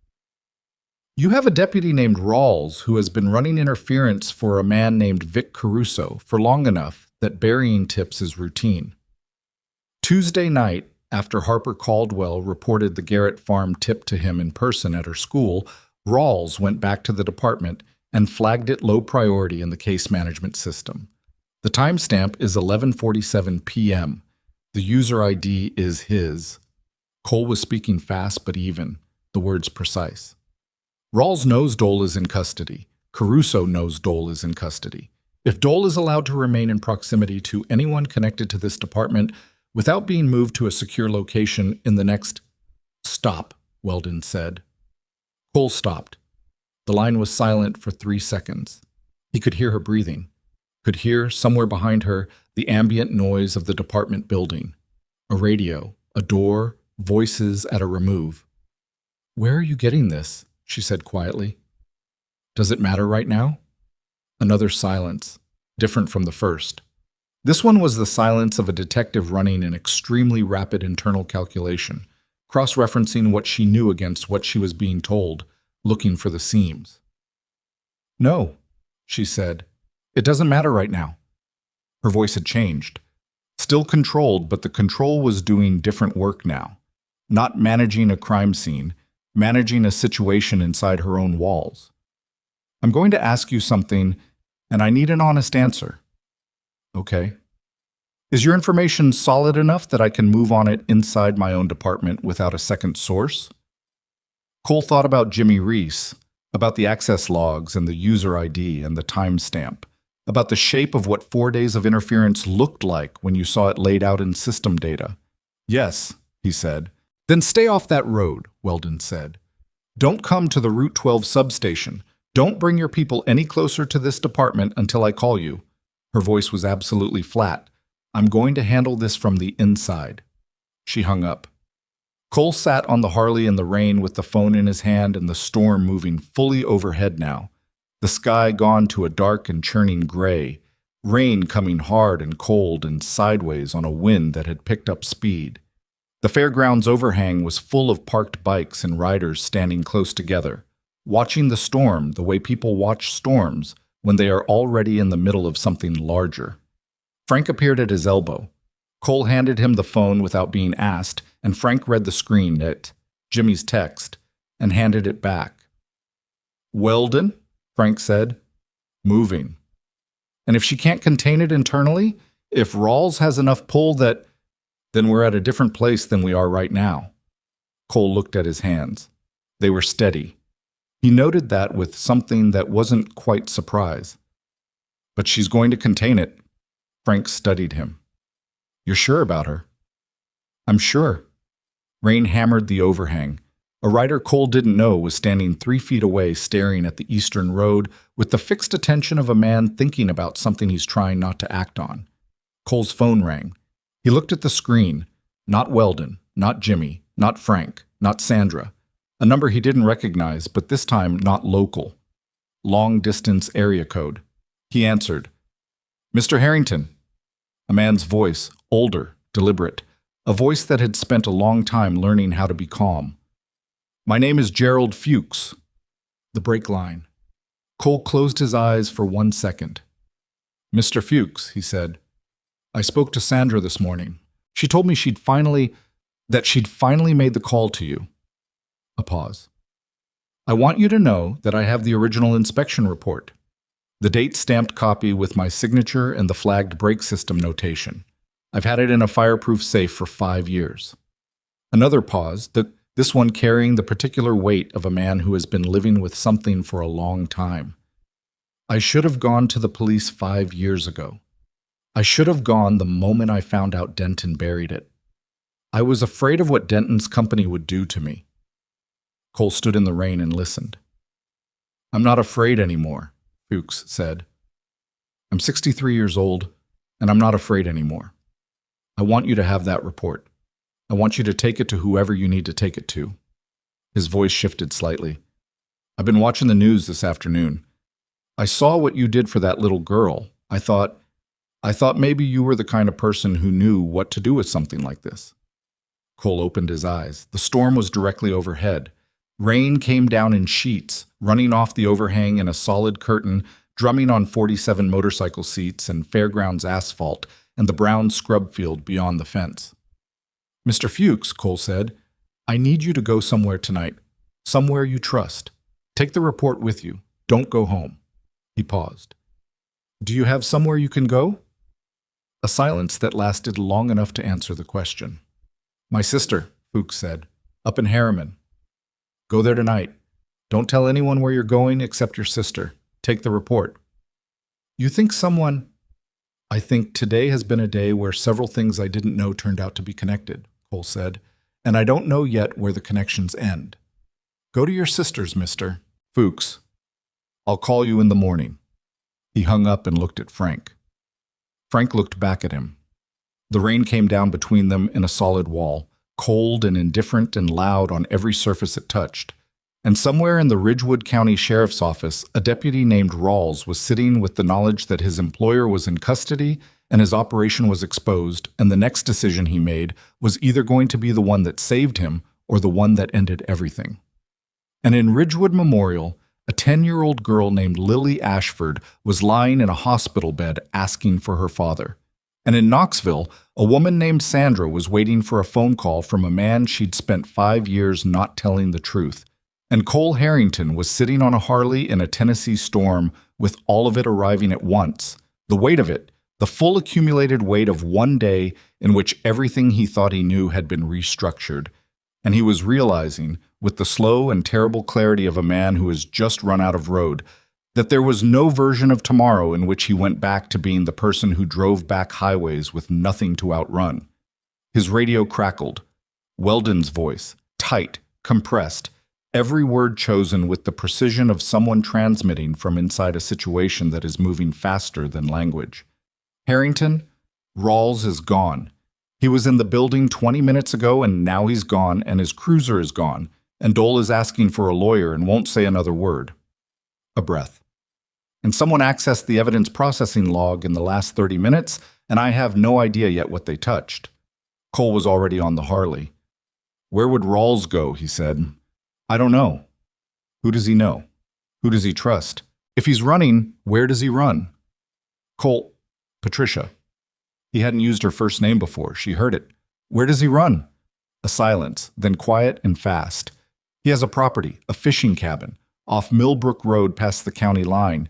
You have a deputy named Rawls who has been running interference for a man named Vic Caruso for long enough that burying tips is routine. Tuesday night, after Harper Caldwell reported the Garrett farm tip to him in person at her school, Rawls went back to the department and flagged it low priority in the case management system. The timestamp is 11:47 p.m. The user ID is his. Cole was speaking fast but even, the words precise. Rawls knows Dole is in custody. Caruso knows Dole is in custody. If Dole is allowed to remain in proximity to anyone connected to this department without being moved to a secure location in the next... Stop, Weldon said. Cole stopped. The line was silent for 3 seconds. He could hear her breathing. Could hear, somewhere behind her, the ambient noise of the department building. A radio, a door, voices at a remove. Where are you getting this? She said quietly. Does it matter right now? Another silence, different from the first. This one was the silence of a detective running an extremely rapid internal calculation, cross-referencing what she knew against what she was being told, looking for the seams. No, she said. It doesn't matter right now. Her voice had changed. Still controlled, but the control was doing different work now. Not managing a crime scene, managing a situation inside her own walls. I'm going to ask you something, and I need an honest answer. Okay. Is your information solid enough that I can move on it inside my own department without a second source? Cole thought about Jimmy Reese, about the access logs and the user ID and the timestamp, about the shape of what 4 days of interference looked like when you saw it laid out in system data. Yes, he said. Then stay off that road, Weldon said. Don't come to the Route 12 substation. Don't bring your people any closer to this department until I call you. Her voice was absolutely flat. I'm going to handle this from the inside. She hung up. Cole sat on the Harley in the rain with the phone in his hand and the storm moving fully overhead now. The sky gone to a dark and churning gray. Rain coming hard and cold and sideways on a wind that had picked up speed. The fairground's overhang was full of parked bikes and riders standing close together, watching the storm the way people watch storms when they are already in the middle of something larger. Frank appeared at his elbow. Cole handed him the phone without being asked, and Frank read the screen at Jimmy's text and handed it back. Weldon, Frank said, moving. And if she can't contain it internally, if Rawls has enough pull that... then we're at a different place than we are right now. Cole looked at his hands. They were steady. He noted that with something that wasn't quite surprise. But she's going to contain it. Frank studied him. You're sure about her? I'm sure. Rain hammered the overhang. A rider Cole didn't know was standing 3 feet away staring at the eastern road with the fixed attention of a man thinking about something he's trying not to act on. Cole's phone rang. He looked at the screen. Not Weldon, not Jimmy, not Frank, not Sandra. A number he didn't recognize, but this time not local. Long-distance area code. He answered, "Mr. Harrington." A man's voice, older, deliberate. A voice that had spent a long time learning how to be calm. "My name is Gerald Fuchs." The break line. Cole closed his eyes for 1 second. "Mr. Fuchs," he said, "I spoke to Sandra this morning. She told me she'd finally made the call to you." A pause. "I want you to know that I have the original inspection report. The date-stamped copy with my signature and the flagged brake system notation. I've had it in a fireproof safe for 5 years." Another pause, this one carrying the particular weight of a man who has been living with something for a long time. "I should have gone to the police 5 years ago. I should have gone the moment I found out Denton buried it. I was afraid of what Denton's company would do to me." Cole stood in the rain and listened. "I'm not afraid anymore," Fuchs said. "I'm 63 years old, and I'm not afraid anymore. I want you to have that report. I want you to take it to whoever you need to take it to." His voice shifted slightly. "I've been watching the news this afternoon. I saw what you did for that little girl. I thought maybe you were the kind of person who knew what to do with something like this." Cole opened his eyes. The storm was directly overhead. Rain came down in sheets, running off the overhang in a solid curtain, drumming on 47 motorcycle seats and fairgrounds asphalt and the brown scrub field beyond the fence. "Mr. Fuchs," Cole said, "I need you to go somewhere tonight, somewhere you trust. Take the report with you. Don't go home." He paused. "Do you have somewhere you can go?" A silence that lasted long enough to answer the question. "My sister," Fuchs said, "up in Harriman. Go there tonight. Don't tell anyone where you're going except your sister. Take the report." "You think someone—" "I think today has been a day where several things I didn't know turned out to be connected," Cole said, "and I don't know yet where the connections end. Go to your sister's, Mr. Fuchs. I'll call you in the morning." He hung up and looked at Frank. Frank looked back at him. The rain came down between them in a solid wall, cold and indifferent and loud on every surface it touched. And somewhere in the Ridgewood County Sheriff's Office, a deputy named Rawls was sitting with the knowledge that his employer was in custody and his operation was exposed, and the next decision he made was either going to be the one that saved him or the one that ended everything. And in Ridgewood Memorial, a 10-year-old girl named Lily Ashford was lying in a hospital bed asking for her father. And in Knoxville, a woman named Sandra was waiting for a phone call from a man she'd spent 5 years not telling the truth. And Cole Harrington was sitting on a Harley in a Tennessee storm with all of it arriving at once. The weight of it, the full accumulated weight of one day in which everything he thought he knew had been restructured. And he was realizing, with the slow and terrible clarity of a man who has just run out of road, that there was no version of tomorrow in which he went back to being the person who drove back highways with nothing to outrun. His radio crackled. Weldon's voice, tight, compressed, every word chosen with the precision of someone transmitting from inside a situation that is moving faster than language. "Harrington, Rawls is gone. He was in the building 20 minutes ago and now he's gone and his cruiser is gone, and Dole is asking for a lawyer and won't say another word." A breath. "And someone accessed the evidence processing log in the last 30 minutes, and I have no idea yet what they touched." Cole was already on the Harley. "Where would Rawls go?" he said. "I don't know." "Who does he know? Who does he trust? If he's running, where does he run?" "Cole, Patricia." He hadn't used her first name before. She heard it. "Where does he run?" A silence, then quiet and fast. "He has a property, a fishing cabin, off Millbrook Road past the county line.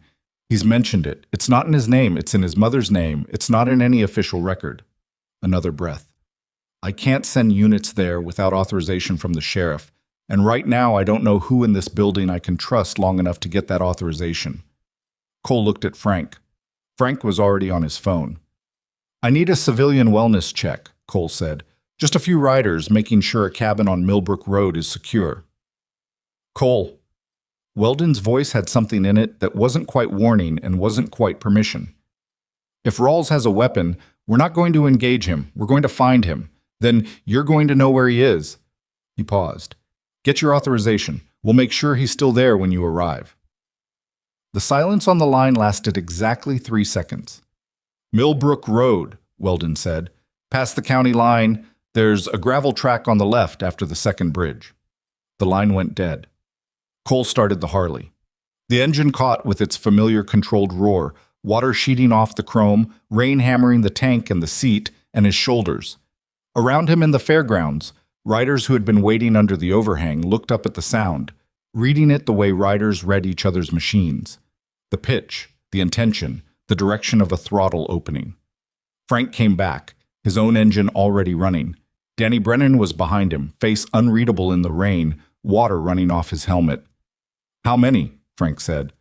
He's mentioned it. It's not in his name. It's in his mother's name. It's not in any official record." Another breath. "I can't send units there without authorization from the sheriff. And right now I don't know who in this building I can trust long enough to get that authorization." Cole looked at Frank. Frank was already on his phone. "I need a civilian wellness check," Cole said. "Just a few riders making sure a cabin on Millbrook Road is secure." "Cole." Weldon's voice had something in it that wasn't quite warning and wasn't quite permission. If Rawls has a weapon, we're not going to engage him. We're going to find him. Then you're going to know where he is." He paused. "Get your authorization. We'll make sure he's still there when you arrive." The silence on the line lasted exactly 3 seconds. "Millbrook Road," Weldon said. "Past the county line, there's a gravel track on the left after the second bridge." The line went dead. Cole started the Harley. The engine caught with its familiar controlled roar, water sheeting off the chrome, rain hammering the tank and the seat and his shoulders. Around him in the fairgrounds, riders who had been waiting under the overhang looked up at the sound, reading it the way riders read each other's machines. The pitch, the intention, the direction of a throttle opening. Frank came back, his own engine already running. Danny Brennan was behind him, face unreadable in the rain, water running off his helmet. "How many?" Frank said.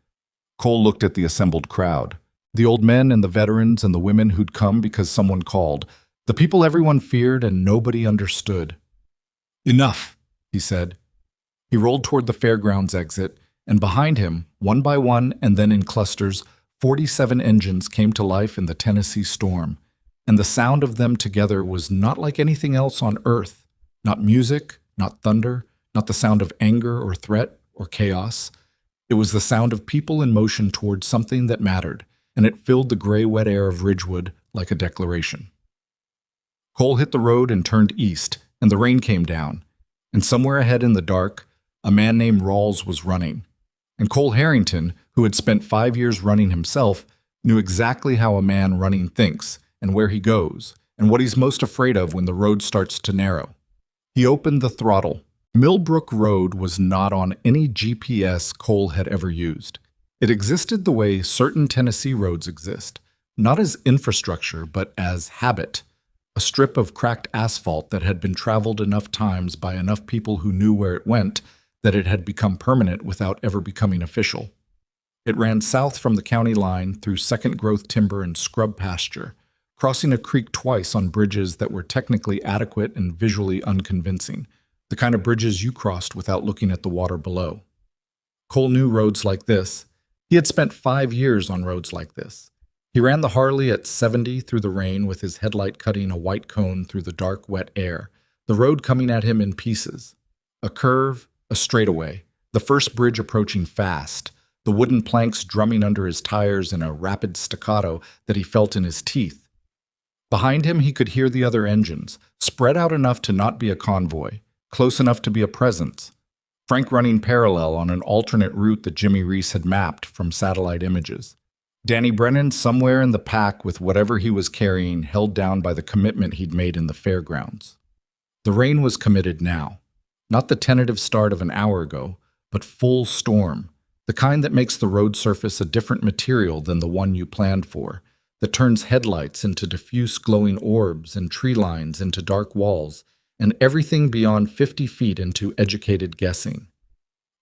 Cole looked at the assembled crowd. The old men and the veterans and the women who'd come because someone called. The people everyone feared and nobody understood. "Enough," he said. He rolled toward the fairgrounds exit, and behind him, one by one and then in clusters, 47 engines came to life in the Tennessee storm. And the sound of them together was not like anything else on earth. Not music, not thunder, not the sound of anger or threat or chaos. It was the sound of people in motion toward something that mattered, and it filled the gray, wet air of Ridgewood like a declaration. Cole hit the road and turned east, and the rain came down. And somewhere ahead in the dark, a man named Rawls was running. And Cole Harrington, who had spent 5 years running himself, knew exactly how a man running thinks, and where he goes, and what he's most afraid of when the road starts to narrow. He opened the throttle. Millbrook Road was not on any GPS Cole had ever used. It existed the way certain Tennessee roads exist, not as infrastructure, but as habit, a strip of cracked asphalt that had been traveled enough times by enough people who knew where it went that it had become permanent without ever becoming official. It ran south from the county line through second-growth timber and scrub pasture, crossing a creek twice on bridges that were technically adequate and visually unconvincing, the kind of bridges you crossed without looking at the water below. Cole knew roads like this. He had spent 5 years on roads like this. He ran the Harley at 70 through the rain with his headlight cutting a white cone through the dark, wet air, the road coming at him in pieces. A curve, a straightaway, the first bridge approaching fast, the wooden planks drumming under his tires in a rapid staccato that he felt in his teeth. Behind him he could hear the other engines, spread out enough to not be a convoy, close enough to be a presence. Frank running parallel on an alternate route that Jimmy Reese had mapped from satellite images. Danny Brennan somewhere in the pack with whatever he was carrying held down by the commitment he'd made in the fairgrounds. The rain was committed now. Not the tentative start of an hour ago, but full storm, the kind that makes the road surface a different material than the one you planned for, that turns headlights into diffuse glowing orbs and tree lines into dark walls, and everything beyond 50 feet into educated guessing.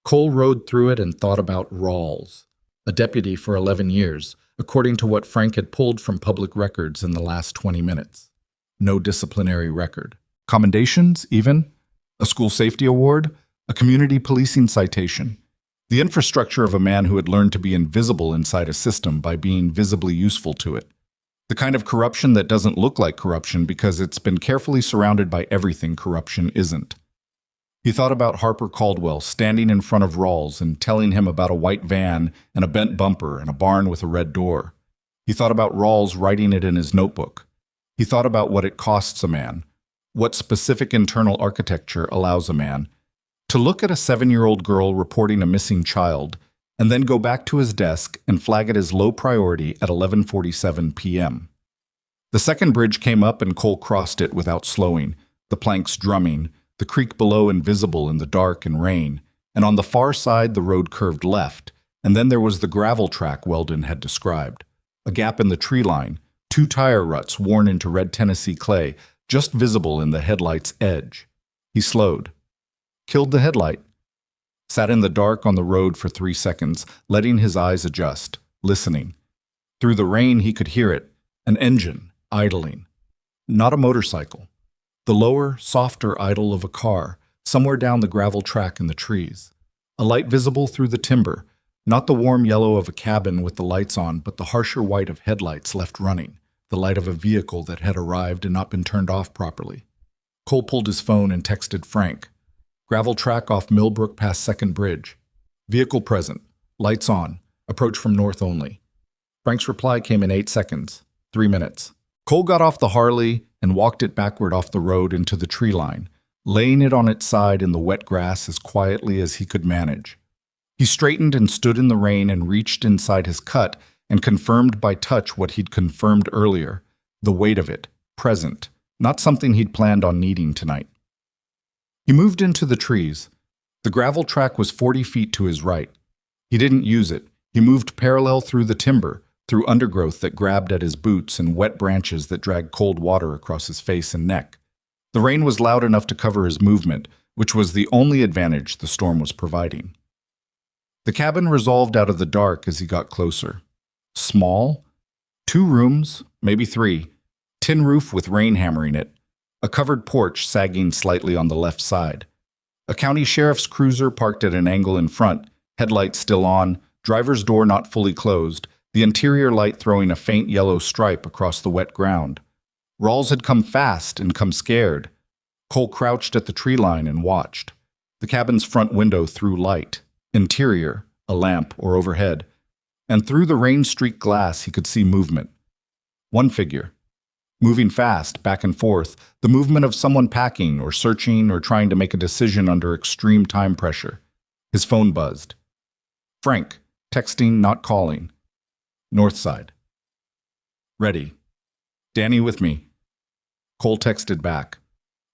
Cole rode through it and thought about Rawls, a deputy for 11 years, according to what Frank had pulled from public records in the last 20 minutes. No disciplinary record. Commendations, even? A school safety award? A community policing citation? The infrastructure of a man who had learned to be invisible inside a system by being visibly useful to it. The kind of corruption that doesn't look like corruption because it's been carefully surrounded by everything corruption isn't. He thought about Harper Caldwell standing in front of Rawls and telling him about a white van and a bent bumper and a barn with a red door. He thought about Rawls writing it in his notebook. He thought about what it costs a man, what specific internal architecture allows a man, to look at a 7-year-old girl reporting a missing child and then go back to his desk and flag it as low priority at 11:47 p.m. The second bridge came up and Cole crossed it without slowing, the planks drumming, the creek below invisible in the dark and rain, and on the far side the road curved left, and then there was the gravel track Weldon had described, a gap in the tree line, 2 tire ruts worn into red Tennessee clay, just visible in the headlight's edge. He slowed. Killed the headlight. Sat in the dark on the road for 3 seconds, letting his eyes adjust, listening. Through the rain he could hear it, an engine, idling. Not a motorcycle. The lower, softer idle of a car, somewhere down the gravel track in the trees. A light visible through the timber, Not the warm yellow of a cabin with the lights on, but the harsher white of headlights left running, the light of a vehicle that had arrived and not been turned off properly. Cole pulled his phone and texted Frank. Gravel track off Millbrook past Second Bridge. Vehicle present. Lights on. Approach from north only. Frank's reply came in 8 seconds. 3 minutes. Cole got off the Harley and walked it backward off the road into the tree line, laying it on its side in the wet grass as quietly as he could manage. He straightened and stood in the rain and reached inside his cut and confirmed by touch what he'd confirmed earlier, the weight of it, present, not something he'd planned on needing tonight. He moved into the trees. The gravel track was 40 feet to his right. He didn't use it. He moved parallel through the timber, through undergrowth that grabbed at his boots and wet branches that dragged cold water across his face and neck. The rain was loud enough to cover his movement, which was the only advantage the storm was providing. The cabin resolved out of the dark as he got closer. Small, 2 rooms, maybe 3, tin roof with rain hammering it, a covered porch sagging slightly on the left side, a county sheriff's cruiser parked at an angle in front, headlights still on, driver's door not fully closed, the interior light throwing a faint yellow stripe across the wet ground. Rawls had come fast and come scared. Cole crouched at the tree line and watched. The cabin's front window threw light. Interior, a lamp or overhead. And through the rain-streaked glass he could see movement. One figure. Moving fast, back and forth, the movement of someone packing or searching or trying to make a decision under extreme time pressure. His phone buzzed. Frank, texting, not calling. North side. Ready. Danny with me. Cole texted back.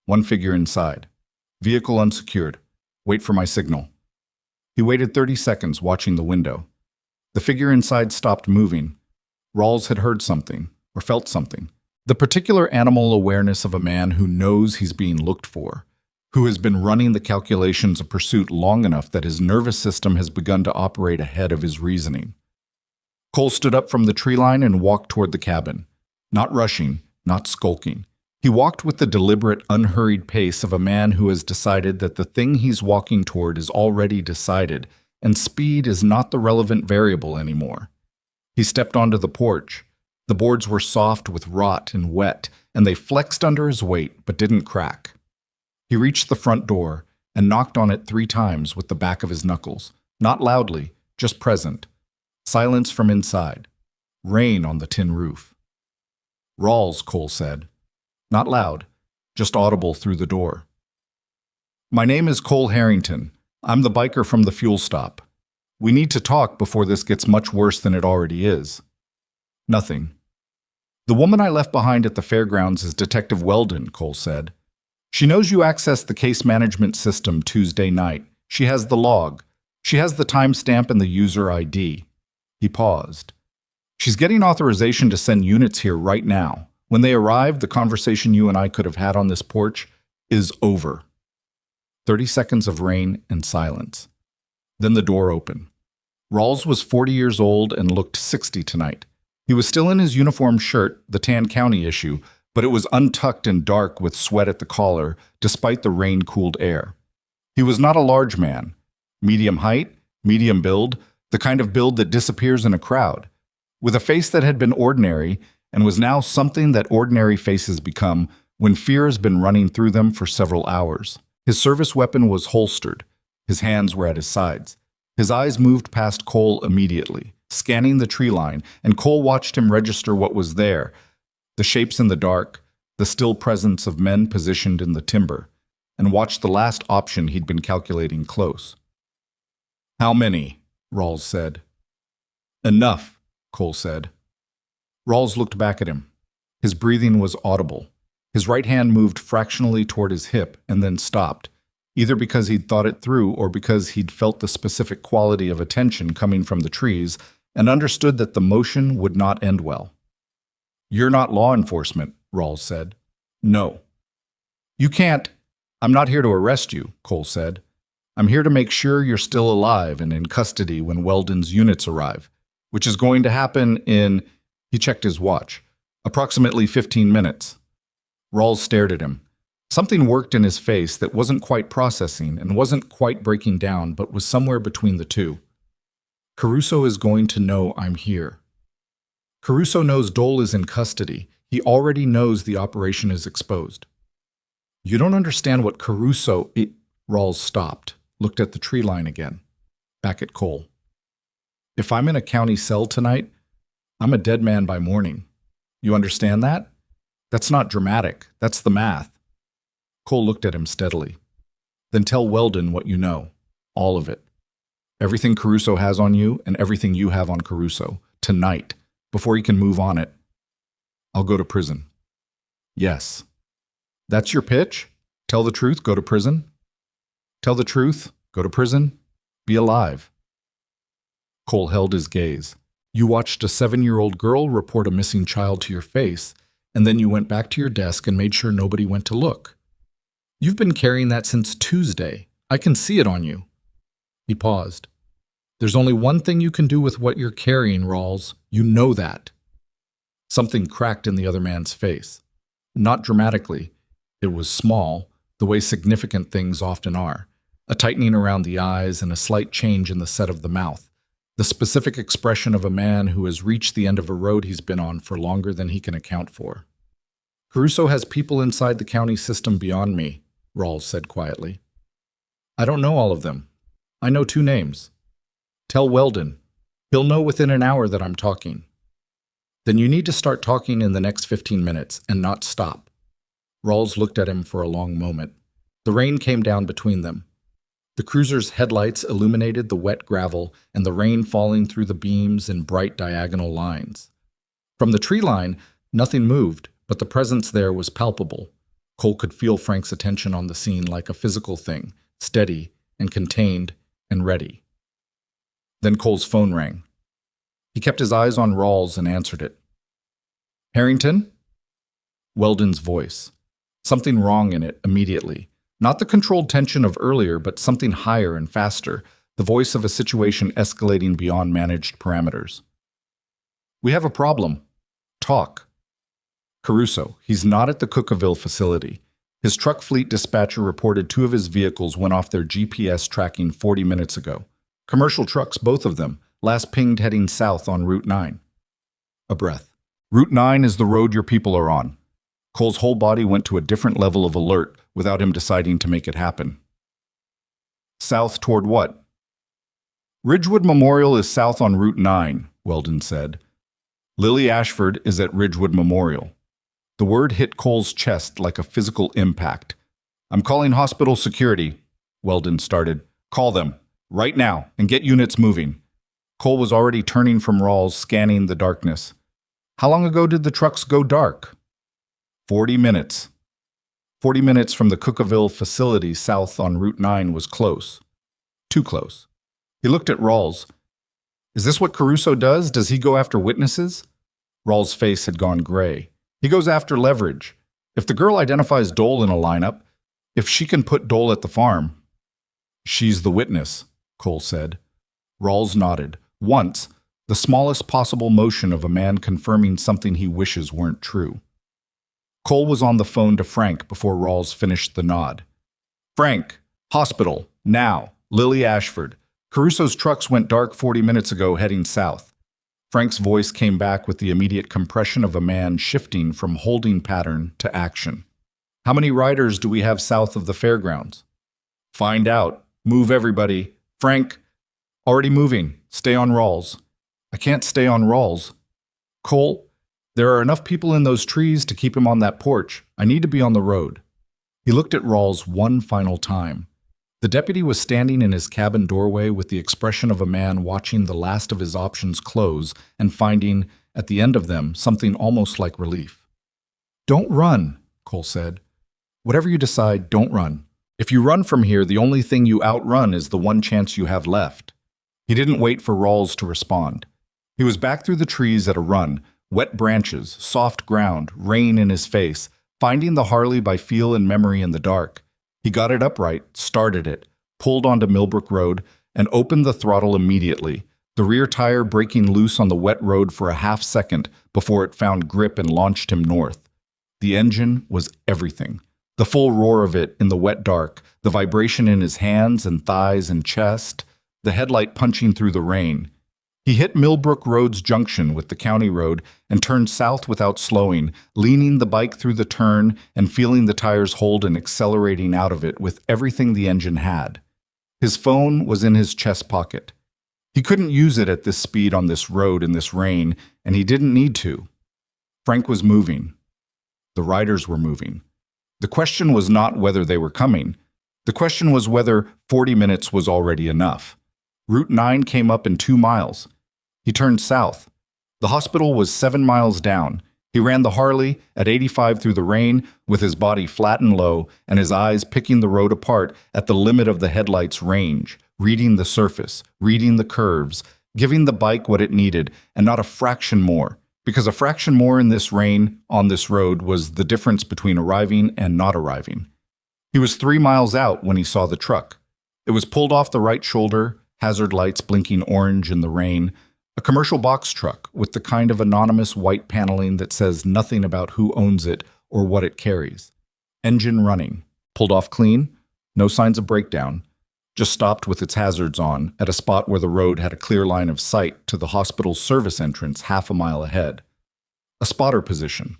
One figure inside. Vehicle unsecured. Wait for my signal. He waited 30 seconds, watching the window. The figure inside stopped moving. Rawls had heard something, or felt something. The particular animal awareness of a man who knows he's being looked for, who has been running the calculations of pursuit long enough that his nervous system has begun to operate ahead of his reasoning. Cole stood up from the tree line and walked toward the cabin. Not rushing, not skulking. He walked with the deliberate, unhurried pace of a man who has decided that the thing he's walking toward is already decided, and speed is not the relevant variable anymore. He stepped onto the porch. The boards were soft with rot and wet, and they flexed under his weight but didn't crack. He reached the front door and knocked on it 3 times with the back of his knuckles, not loudly, just present. Silence from inside. Rain on the tin roof. Rawls, Cole said. Not loud, just audible through the door. My name is Cole Harrington. I'm the biker from the fuel stop. We need to talk before this gets much worse than it already is. Nothing. The woman I left behind at the fairgrounds is Detective Weldon, Cole said. She knows you accessed the case management system Tuesday night. She has the log. She has the timestamp and the user ID. He paused. She's getting authorization to send units here right now. When they arrive, the conversation you and I could have had on this porch is over. 30 seconds of rain and silence. Then the door opened. Rawls was 40 years old and looked 60 tonight. He was still in his uniform shirt, the tan county issue, but it was untucked and dark with sweat at the collar, despite the rain-cooled air. He was not a large man. Medium height, medium build, the kind of build that disappears in a crowd. With a face that had been ordinary and was now something that ordinary faces become when fear has been running through them for several hours. His service weapon was holstered. His hands were at his sides. His eyes moved past Cole immediately, scanning the tree line, and Cole watched him register what was there. The shapes in the dark, the still presence of men positioned in the timber, and watched the last option he'd been calculating close. How many? Rawls said. Enough, Cole said. Rawls looked back at him. His breathing was audible. His right hand moved fractionally toward his hip and then stopped, either because he'd thought it through or because he'd felt the specific quality of attention coming from the trees and understood that the motion would not end well. You're not law enforcement, Rawls said. No. You can't. I'm not here to arrest you, Cole said. I'm here to make sure you're still alive and in custody when Weldon's units arrive, which is going to happen in, he checked his watch, approximately 15 minutes. Rawls stared at him. Something worked in his face that wasn't quite processing and wasn't quite breaking down, but was somewhere between the two. Caruso is going to know I'm here. Caruso knows Dole is in custody. He already knows the operation is exposed. You don't understand what Caruso... Rawls stopped, looked at the tree line again, back at Cole. If I'm in a county cell tonight, I'm a dead man by morning. You understand that? That's not dramatic. That's the math. Cole looked at him steadily. Then tell Weldon what you know. All of it. Everything Caruso has on you and everything you have on Caruso. Tonight. Before he can move on it. I'll go to prison. Yes. That's your pitch? Tell the truth, go to prison? Tell the truth, go to prison, be alive. Cole held his gaze. You watched a 7-year-old girl report a missing child to your face, and then you went back to your desk and made sure nobody went to look. You've been carrying that since Tuesday. I can see it on you. He paused. There's only one thing you can do with what you're carrying, Rawls. You know that. Something cracked in the other man's face. Not dramatically. It was small, the way significant things often are. A tightening around the eyes and a slight change in the set of the mouth. The specific expression of a man who has reached the end of a road he's been on for longer than he can account for. Caruso has people inside the county system beyond me, Rawls said quietly. I don't know all of them. I know 2 names. Tell Weldon. He'll know within an hour that I'm talking. Then you need to start talking in the next 15 minutes and not stop. Rawls looked at him for a long moment. The rain came down between them. The cruiser's headlights illuminated the wet gravel and the rain falling through the beams in bright diagonal lines. From the tree line, nothing moved, but the presence there was palpable. Cole could feel Frank's attention on the scene like a physical thing, steady and contained and ready. Then Cole's phone rang. He kept his eyes on Rawls and answered it. Harrington? Weldon's voice. Something wrong in it immediately. Not the controlled tension of earlier, but something higher and faster, the voice of a situation escalating beyond managed parameters. We have a problem. Talk. Caruso, he's not at the Cookaville facility. His truck fleet dispatcher reported 2 of his vehicles went off their GPS tracking 40 minutes ago. Commercial trucks, both of them, last pinged heading south on Route 9. A breath. Route 9 is the road your people are on. Cole's whole body went to a different level of alert without him deciding to make it happen. South toward what? Ridgewood Memorial is south on Route 9, Weldon said. Lily Ashford is at Ridgewood Memorial. The word hit Cole's chest like a physical impact. I'm calling hospital security, Weldon started. Call them, right now, and get units moving. Cole was already turning from Rawls, scanning the darkness. How long ago did the trucks go dark? 40 minutes. 40 minutes from the Cookaville facility south on Route 9 was close. Too close. He looked at Rawls. Is this what Caruso does? Does he go after witnesses? Rawls' face had gone gray. He goes after leverage. If the girl identifies Dole in a lineup, if she can put Dole at the farm. She's the witness, Cole said. Rawls nodded. Once, the smallest possible motion of a man confirming something he wishes weren't true. Cole was on the phone to Frank before Rawls finished the nod. Frank, hospital, now, Lily Ashford. Caruso's trucks went dark 40 minutes ago heading south. Frank's voice came back with the immediate compression of a man shifting from holding pattern to action. How many riders do we have south of the fairgrounds? Find out. Move everybody. Frank, already moving. Stay on Rawls. I can't stay on Rawls. Cole, there are enough people in those trees to keep him on that porch. I need to be on the road. He looked at Rawls one final time. The deputy was standing in his cabin doorway with the expression of a man watching the last of his options close and finding, at the end of them, something almost like relief. Don't run, Cole said. Whatever you decide, don't run. If you run from here, the only thing you outrun is the one chance you have left. He didn't wait for Rawls to respond. He was back through the trees at a run, wet branches, soft ground, rain in his face, finding the Harley by feel and memory in the dark. He got it upright, started it, pulled onto Millbrook Road, and opened the throttle immediately, the rear tire breaking loose on the wet road for a half second before it found grip and launched him north. The engine was everything. The full roar of it in the wet dark, the vibration in his hands and thighs and chest, the headlight punching through the rain. He hit Millbrook Road's junction with the county road and turned south without slowing, leaning the bike through the turn and feeling the tires hold and accelerating out of it with everything the engine had. His phone was in his chest pocket. He couldn't use it at this speed on this road in this rain, and he didn't need to. Frank was moving. The riders were moving. The question was not whether they were coming. The question was whether 40 minutes was already enough. Route 9 came up in 2 miles. He turned south. The hospital was 7 miles down. He ran the Harley at 85 through the rain, with his body flat and low and his eyes picking the road apart at the limit of the headlight's range, reading the surface, reading the curves, giving the bike what it needed, and not a fraction more, because a fraction more in this rain, on this road, was the difference between arriving and not arriving. He was 3 miles out when he saw the truck. It was pulled off the right shoulder, hazard lights blinking orange in the rain, a commercial box truck with the kind of anonymous white paneling that says nothing about who owns it or what it carries. Engine running. Pulled off clean. No signs of breakdown. Just stopped with its hazards on at a spot where the road had a clear line of sight to the hospital's service entrance half a mile ahead. A spotter position.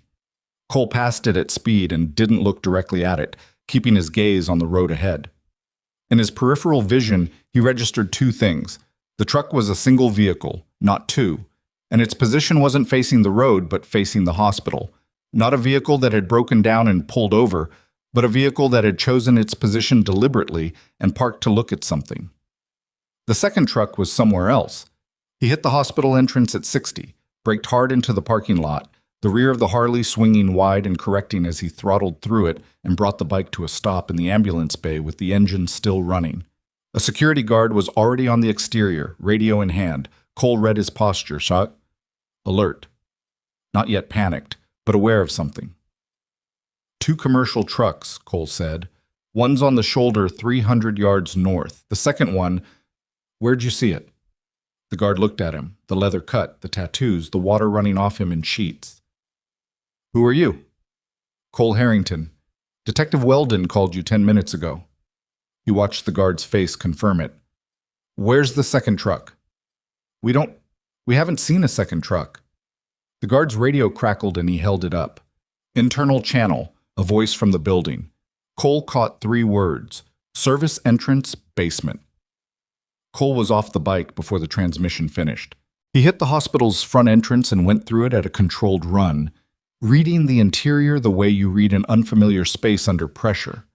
Cole passed it at speed and didn't look directly at it, keeping his gaze on the road ahead. In his peripheral vision, he registered 2 things. The truck was a single vehicle, not 2, and its position wasn't facing the road but facing the hospital. Not a vehicle that had broken down and pulled over, but a vehicle that had chosen its position deliberately and parked to look at something. The second truck was somewhere else. He hit the hospital entrance at 60, braked hard into the parking lot, the rear of the Harley swinging wide and correcting as he throttled through it and brought the bike to a stop in the ambulance bay with the engine still running. A security guard was already on the exterior, radio in hand. Cole read his posture, shot. Alert. Not yet panicked, but aware of something. 2 commercial trucks, Cole said. One's on the shoulder 300 yards north. The second one, where'd you see it? The guard looked at him, the leather cut, the tattoos, the water running off him in sheets. Who are you? Cole Harrington. Detective Weldon called you 10 minutes ago. He watched the guard's face confirm it. Where's the second truck? We haven't seen a second truck. The guard's radio crackled and he held it up. Internal channel, a voice from the building. Cole caught 3 words. Service entrance, basement. Cole was off the bike before the transmission finished. He hit the hospital's front entrance and went through it at a controlled run, reading the interior the way you read an unfamiliar space under pressure.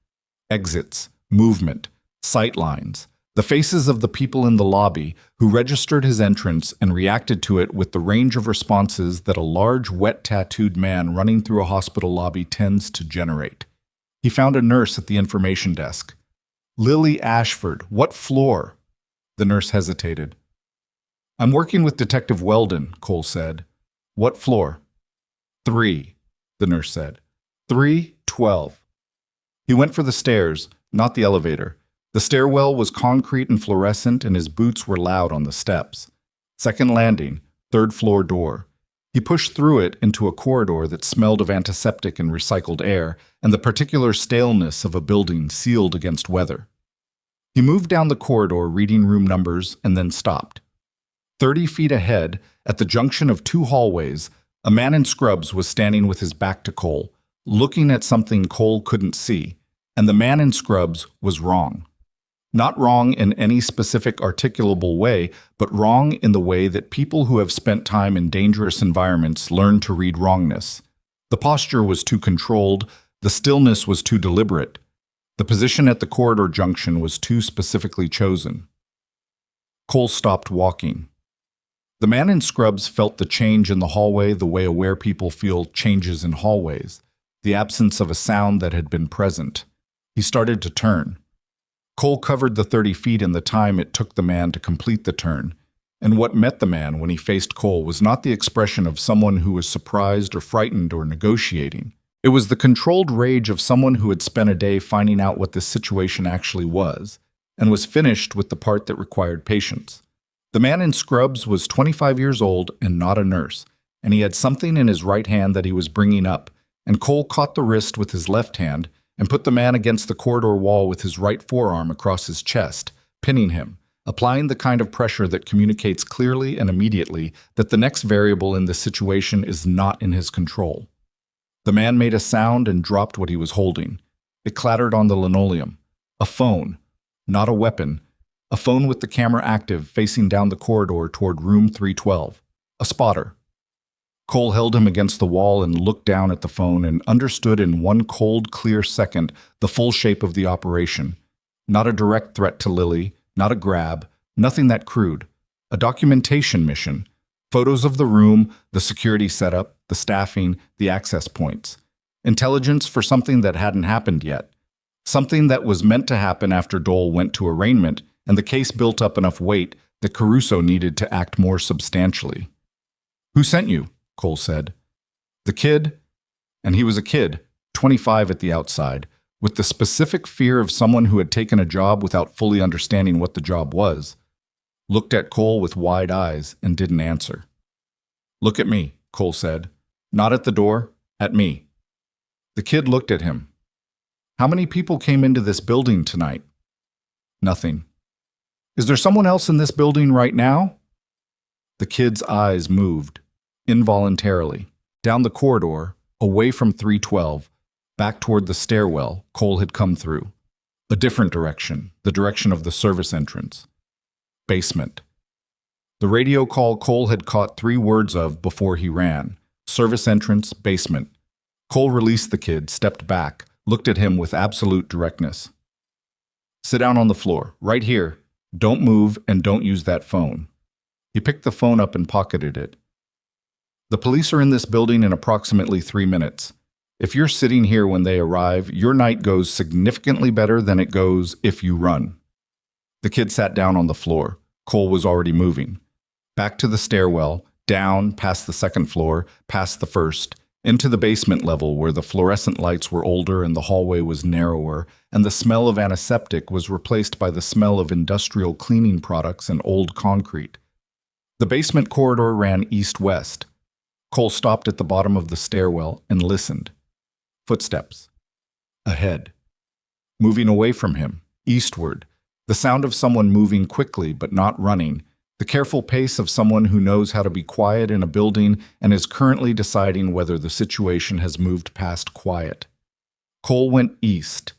Exits, movement, sight lines, the faces of the people in the lobby who registered his entrance and reacted to it with the range of responses that a large, wet, tattooed man running through a hospital lobby tends to generate. He found a nurse at the information desk. Lily Ashford, what floor? The nurse hesitated. I'm working with Detective Weldon, Cole said. What floor? 3, the nurse said. 312. He went for the stairs, not the elevator. The stairwell was concrete and fluorescent, and his boots were loud on the steps. Second landing, 3rd floor door. He pushed through it into a corridor that smelled of antiseptic and recycled air, and the particular staleness of a building sealed against weather. He moved down the corridor, reading room numbers, and then stopped. 30 feet ahead, at the junction of 2 hallways, a man in scrubs was standing with his back to Cole, looking at something Cole couldn't see, and the man in scrubs was wrong. Not wrong in any specific articulable way, but wrong in the way that people who have spent time in dangerous environments learn to read wrongness. The posture was too controlled, the stillness was too deliberate. The position at the corridor junction was too specifically chosen. Cole stopped walking. The man in scrubs felt the change in the hallway the way aware people feel changes in hallways, the absence of a sound that had been present. He started to turn. Cole covered the 30 feet in the time it took the man to complete the turn, and what met the man when he faced Cole was not the expression of someone who was surprised or frightened or negotiating. It was the controlled rage of someone who had spent a day finding out what this situation actually was, and was finished with the part that required patience. The man in scrubs was 25 years old and not a nurse, and he had something in his right hand that he was bringing up, and Cole caught the wrist with his left hand and put the man against the corridor wall with his right forearm across his chest, pinning him, applying the kind of pressure that communicates clearly and immediately that the next variable in this situation is not in his control. The man made a sound and dropped what he was holding. It clattered on the linoleum. A phone, not a weapon. A phone with the camera active, facing down the corridor toward room 312. A spotter. Cole held him against the wall and looked down at the phone and understood in one cold, clear second the full shape of the operation. Not a direct threat to Lily, not a grab, nothing that crude. A documentation mission. Photos of the room, the security setup, the staffing, the access points. Intelligence for something that hadn't happened yet. Something that was meant to happen after Dole went to arraignment and the case built up enough weight that Caruso needed to act more substantially. "Who sent you?" Cole said. "The kid." And he was a kid, 25 at the outside, with the specific fear of someone who had taken a job without fully understanding what the job was. Looked at Cole with wide eyes and didn't answer. "Look at me," Cole said. "Not at the door, at me." The kid looked at him. "How many people came into this building tonight?" "Nothing." "Is there someone else in this building right now?" The kid's eyes moved, involuntarily, down the corridor, away from 312, back toward the stairwell Cole had come through. A different direction, the direction of the service entrance. Basement. The radio call Cole had caught 3 words of before he ran. Service entrance, basement. Cole released the kid, stepped back, looked at him with absolute directness. "Sit down on the floor, right here. Don't move and don't use that phone." He picked the phone up and pocketed it. "The police are in this building in approximately 3 minutes. If you're sitting here when they arrive, your night goes significantly better than it goes if you run." The kid sat down on the floor. Cole was already moving. Back to the stairwell, down, past the second floor, past the first, into the basement level where the fluorescent lights were older and the hallway was narrower, and the smell of antiseptic was replaced by the smell of industrial cleaning products and old concrete. The basement corridor ran east-west. Cole stopped at the bottom of the stairwell and listened. Footsteps. Ahead. Moving away from him, eastward. The sound of someone moving quickly but not running. The careful pace of someone who knows how to be quiet in a building and is currently deciding whether the situation has moved past quiet. Cole went east.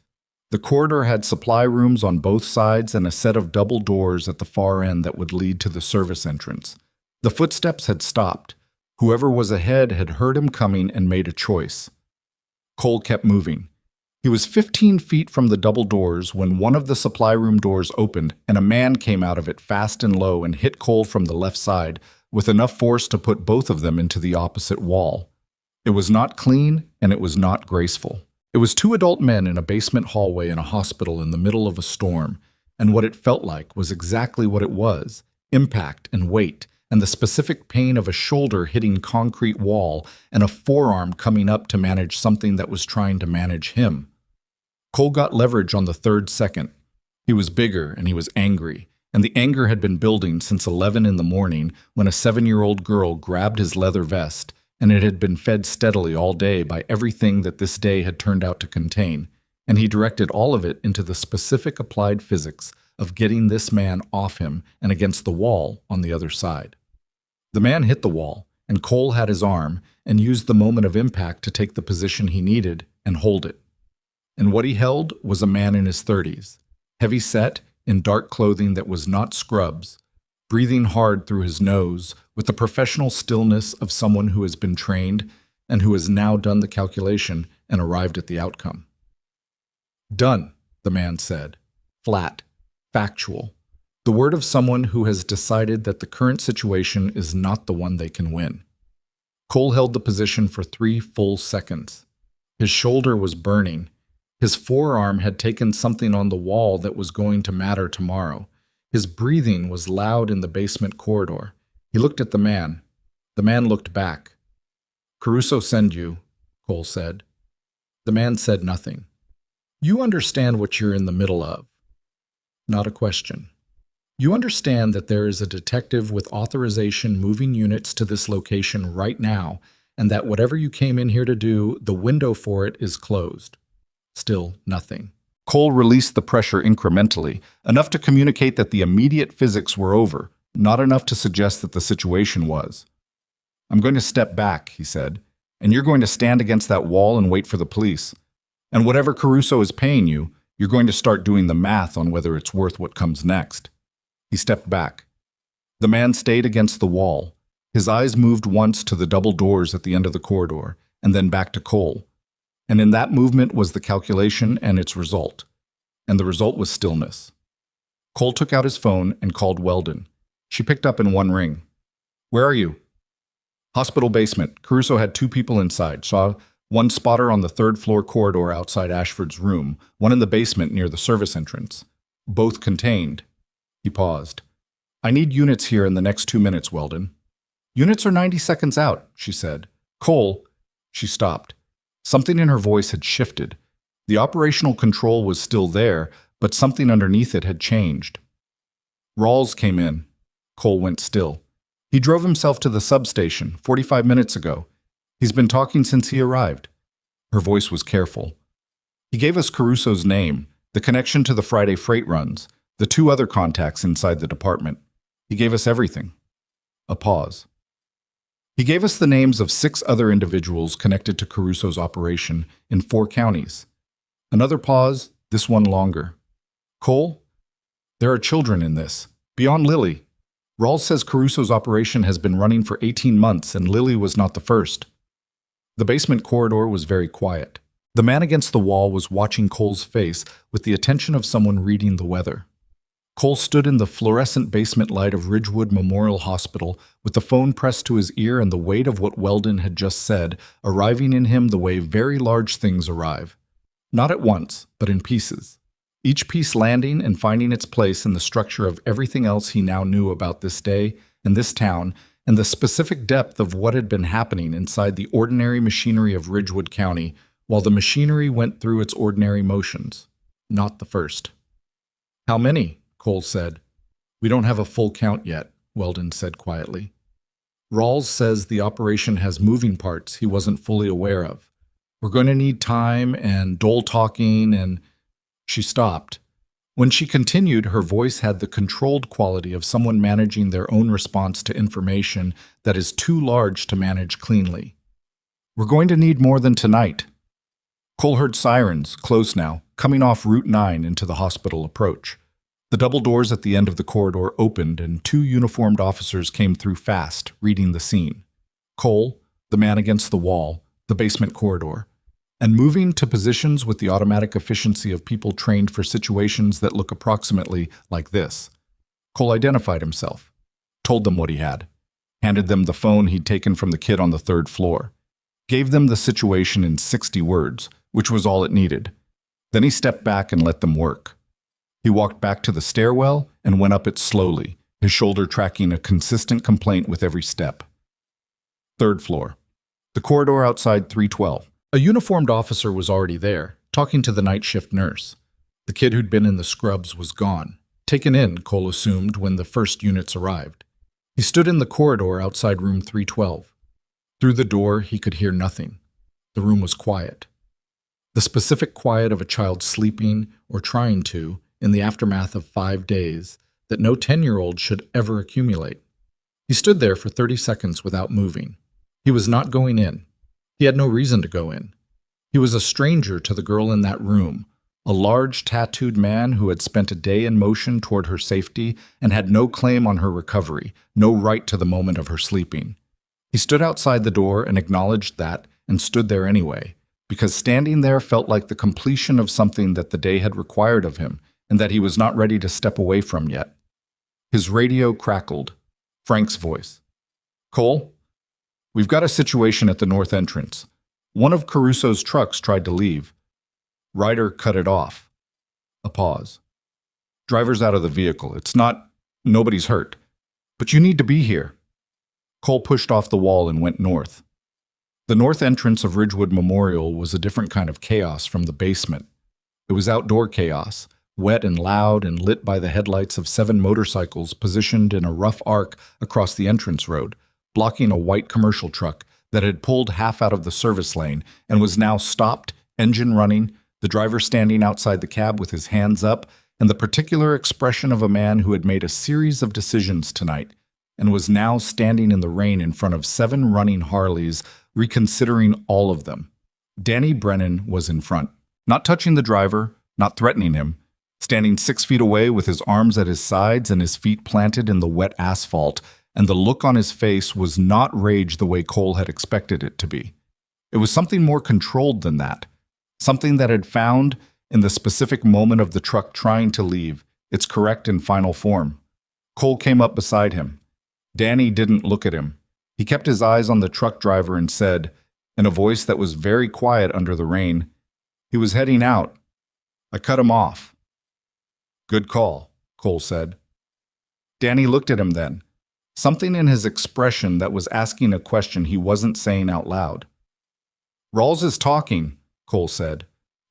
The corridor had supply rooms on both sides and a set of double doors at the far end that would lead to the service entrance. The footsteps had stopped. Whoever was ahead had heard him coming and made a choice. Cole kept moving. He was 15 feet from the double doors when one of the supply room doors opened and a man came out of it fast and low and hit Cole from the left side with enough force to put both of them into the opposite wall. It was not clean and it was not graceful. It was 2 adult men in a basement hallway in a hospital in the middle of a storm, and what it felt like was exactly what it was: impact and weight, and the specific pain of a shoulder hitting concrete wall and a forearm coming up to manage something that was trying to manage him. Cole got leverage on the 3rd second. He was bigger and he was angry, and the anger had been building since 11 in the morning when a 7-year-old girl grabbed his leather vest, and it had been fed steadily all day by everything that this day had turned out to contain, and he directed all of it into the specific applied physics of getting this man off him and against the wall on the other side. The man hit the wall, and Cole had his arm and used the moment of impact to take the position he needed and hold it. And what he held was a man in his 30s, heavy set, in dark clothing that was not scrubs, breathing hard through his nose with the professional stillness of someone who has been trained and who has now done the calculation and arrived at the outcome. "Done," the man said, flat, factual, the word of someone who has decided that the current situation is not the one they can win. Cole held the position for 3 full seconds. His shoulder was burning. His forearm had taken something on the wall that was going to matter tomorrow. His breathing was loud in the basement corridor. He looked at the man. The man looked back. "Caruso send you," Cole said. The man said nothing. "You understand what you're in the middle of." Not a question. "You understand that there is a detective with authorization moving units to this location right now, and that whatever you came in here to do, the window for it is closed." Still nothing. Cole released the pressure incrementally, enough to communicate that the immediate physics were over, not enough to suggest that the situation was. "I'm going to step back," he said, "and you're going to stand against that wall and wait for the police. And whatever Caruso is paying you, you're going to start doing the math on whether it's worth what comes next." He stepped back. The man stayed against the wall. His eyes moved once to the double doors at the end of the corridor, and then back to Cole. And in that movement was the calculation and its result. And the result was stillness. Cole took out his phone and called Weldon. She picked up in one ring. "Where are you?" "Hospital basement. Caruso had 2 people inside. Saw one spotter on the 3rd floor corridor outside Ashford's room, one in the basement near the service entrance. Both contained." He paused. "I need units here in the next 2 minutes, Weldon." "Units are 90 seconds out," she said. "Cole." She stopped. Something in her voice had shifted. The operational control was still there, but something underneath it had changed. Rawls came in. Cole went still. "He drove himself to the substation 45 minutes ago. He's been talking since he arrived." Her voice was careful. "He gave us Caruso's name, the connection to the Friday freight runs, the 2 other contacts inside the department. He gave us everything." A pause. "He gave us the names of 6 other individuals connected to Caruso's operation in 4 counties." Another pause, this one longer. "Cole, there are children in this, beyond Lily. Rawls says Caruso's operation has been running for 18 months and Lily was not the first." The basement corridor was very quiet. The man against the wall was watching Cole's face with the attention of someone reading the weather. Cole stood in the fluorescent basement light of Ridgewood Memorial Hospital with the phone pressed to his ear and the weight of what Weldon had just said arriving in him the way very large things arrive. Not at once, but in pieces. Each piece landing and finding its place in the structure of everything else he now knew about this day and this town and the specific depth of what had been happening inside the ordinary machinery of Ridgewood County while the machinery went through its ordinary motions. Not the first. "How many?" Cole said. "We don't have a full count yet," Weldon said quietly. "Rawls says the operation has moving parts he wasn't fully aware of. We're going to need time and dole talking and—" She stopped. When she continued, her voice had the controlled quality of someone managing their own response to information that is too large to manage cleanly. "We're going to need more than tonight." Cole heard sirens, close now, coming off Route 9 into the hospital approach. The double doors at the end of the corridor opened and 2 uniformed officers came through fast, reading the scene. Cole, the man against the wall, the basement corridor, and moving to positions with the automatic efficiency of people trained for situations that look approximately like this. Cole identified himself, told them what he had, handed them the phone he'd taken from the kid on the 3rd floor, gave them the situation in 60 words, which was all it needed. Then he stepped back and let them work. He walked back to the stairwell and went up it slowly, his shoulder tracking a consistent complaint with every step. 3rd floor. The corridor outside 312. A uniformed officer was already there, talking to the night shift nurse. The kid who'd been in the scrubs was gone. Taken in, Cole assumed, when the first units arrived. He stood in the corridor outside room 312. Through the door, he could hear nothing. The room was quiet. The specific quiet of a child sleeping, or trying to, in the aftermath of 5 days, that no 10-year-old should ever accumulate. He stood there for 30 seconds without moving. He was not going in. He had no reason to go in. He was a stranger to the girl in that room, a large, tattooed man who had spent a day in motion toward her safety and had no claim on her recovery, no right to the moment of her sleeping. He stood outside the door and acknowledged that, and stood there anyway, because standing there felt like the completion of something that the day had required of him, and that he was not ready to step away from yet. His radio crackled. Frank's voice. "Cole, we've got a situation at the north entrance. One of Caruso's trucks tried to leave. Ryder cut it off." A pause. "Driver's out of the vehicle. Nobody's hurt. But you need to be here." Cole pushed off the wall and went north. The north entrance of Ridgewood Memorial was a different kind of chaos from the basement. It was outdoor chaos, wet and loud and lit by the headlights of 7 motorcycles positioned in a rough arc across the entrance road, blocking a white commercial truck that had pulled half out of the service lane and was now stopped, engine running, the driver standing outside the cab with his hands up, and the particular expression of a man who had made a series of decisions tonight and was now standing in the rain in front of 7 running Harleys, reconsidering all of them. Danny Brennan was in front, not touching the driver, not threatening him, standing 6 feet away with his arms at his sides and his feet planted in the wet asphalt, and the look on his face was not rage the way Cole had expected it to be. It was something more controlled than that, something that had found, in the specific moment of the truck trying to leave, its correct and final form. Cole came up beside him. Danny didn't look at him. He kept his eyes on the truck driver and said, in a voice that was very quiet under the rain, "He was heading out. I cut him off." "Good call," Cole said. Danny looked at him then, something in his expression that was asking a question he wasn't saying out loud. "Rawls is talking," Cole said.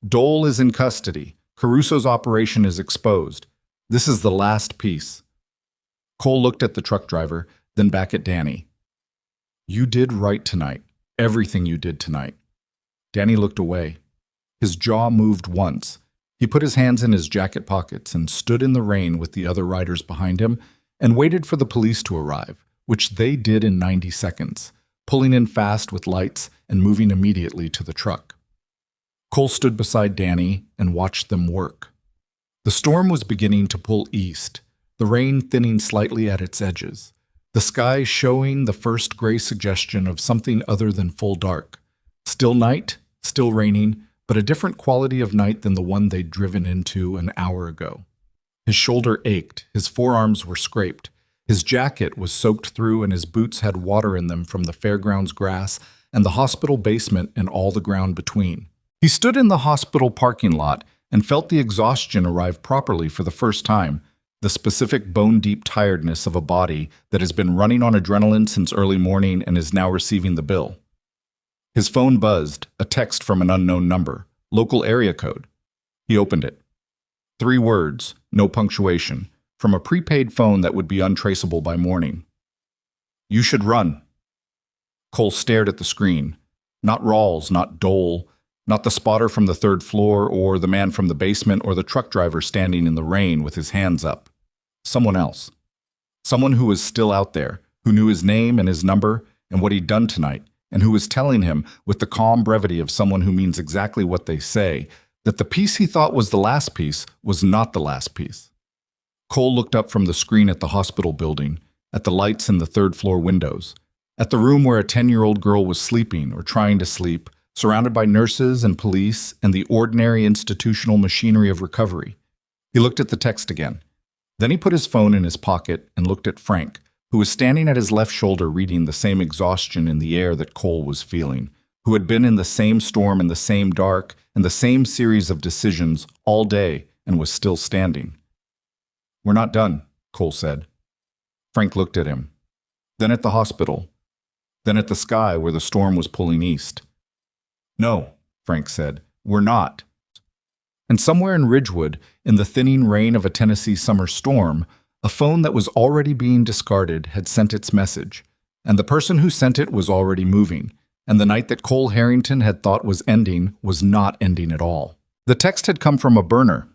"Dole is in custody. Caruso's operation is exposed. This is the last piece." Cole looked at the truck driver, then back at Danny. "You did right tonight. Everything you did tonight." Danny looked away. His jaw moved once. He put his hands in his jacket pockets and stood in the rain with the other riders behind him and waited for the police to arrive, which they did in 90 seconds, pulling in fast with lights and moving immediately to the truck. Cole stood beside Danny and watched them work. The storm was beginning to pull east, the rain thinning slightly at its edges, the sky showing the first gray suggestion of something other than full dark. Still night, still raining, but a different quality of night than the one they'd driven into an hour ago. His shoulder ached, his forearms were scraped, his jacket was soaked through and his boots had water in them from the fairgrounds grass and the hospital basement and all the ground between. He stood in the hospital parking lot and felt the exhaustion arrive properly for the first time, the specific bone-deep tiredness of a body that has been running on adrenaline since early morning and is now receiving the bill. His phone buzzed, a text from an unknown number, local area code. He opened it. 3 words, no punctuation, from a prepaid phone that would be untraceable by morning. "You should run." Cole stared at the screen. Not Rawls, not Dole, not the spotter from the 3rd floor or the man from the basement or the truck driver standing in the rain with his hands up. Someone else. Someone who was still out there, who knew his name and his number and what he'd done tonight, and who was telling him, with the calm brevity of someone who means exactly what they say, that the piece he thought was the last piece was not the last piece. Cole looked up from the screen at the hospital building, at the lights in the 3rd floor windows, at the room where a 10-year-old girl was sleeping or trying to sleep, surrounded by nurses and police and the ordinary institutional machinery of recovery. He looked at the text again. Then he put his phone in his pocket and looked at Frank, who was standing at his left shoulder reading the same exhaustion in the air that Cole was feeling, who had been in the same storm in the same dark and the same series of decisions all day and was still standing. "We're not done," Cole said. Frank looked at him, then at the hospital, then at the sky where the storm was pulling east. "No," Frank said, "we're not." And somewhere in Ridgewood, in the thinning rain of a Tennessee summer storm, a phone that was already being discarded had sent its message, and the person who sent it was already moving, and the night that Cole Harrington had thought was ending was not ending at all. The text had come from a burner.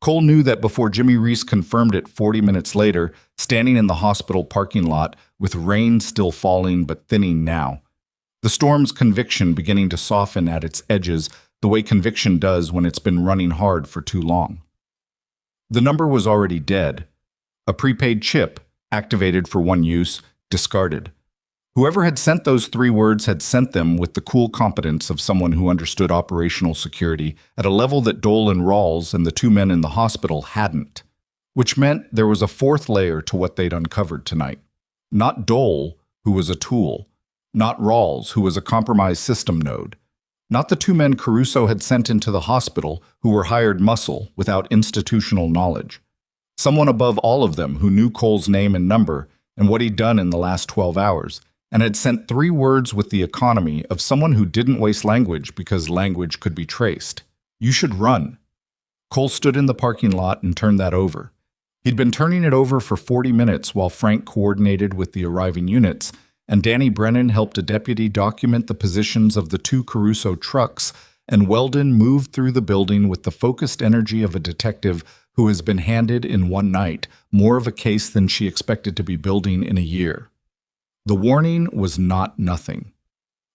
Cole knew that before Jimmy Reese confirmed it 40 minutes later, standing in the hospital parking lot, with rain still falling but thinning now. The storm's conviction beginning to soften at its edges the way conviction does when it's been running hard for too long. The number was already dead. A prepaid chip, activated for one use, discarded. Whoever had sent those 3 words had sent them with the cool competence of someone who understood operational security at a level that Dole and Rawls and the 2 men in the hospital hadn't, which meant there was a 4th layer to what they'd uncovered tonight. Not Dole, who was a tool, not Rawls, who was a compromised system node, not the 2 men Caruso had sent into the hospital who were hired muscle without institutional knowledge. Someone above all of them who knew Cole's name and number and what he'd done in the last 12 hours, and had sent 3 words with the economy of someone who didn't waste language because language could be traced. "You should run." Cole stood in the parking lot and turned that over. He'd been turning it over for 40 minutes while Frank coordinated with the arriving units, and Danny Brennan helped a deputy document the positions of the 2 Caruso trucks and Weldon moved through the building with the focused energy of a detective who has been handed in one night more of a case than she expected to be building in a year. The warning was not nothing.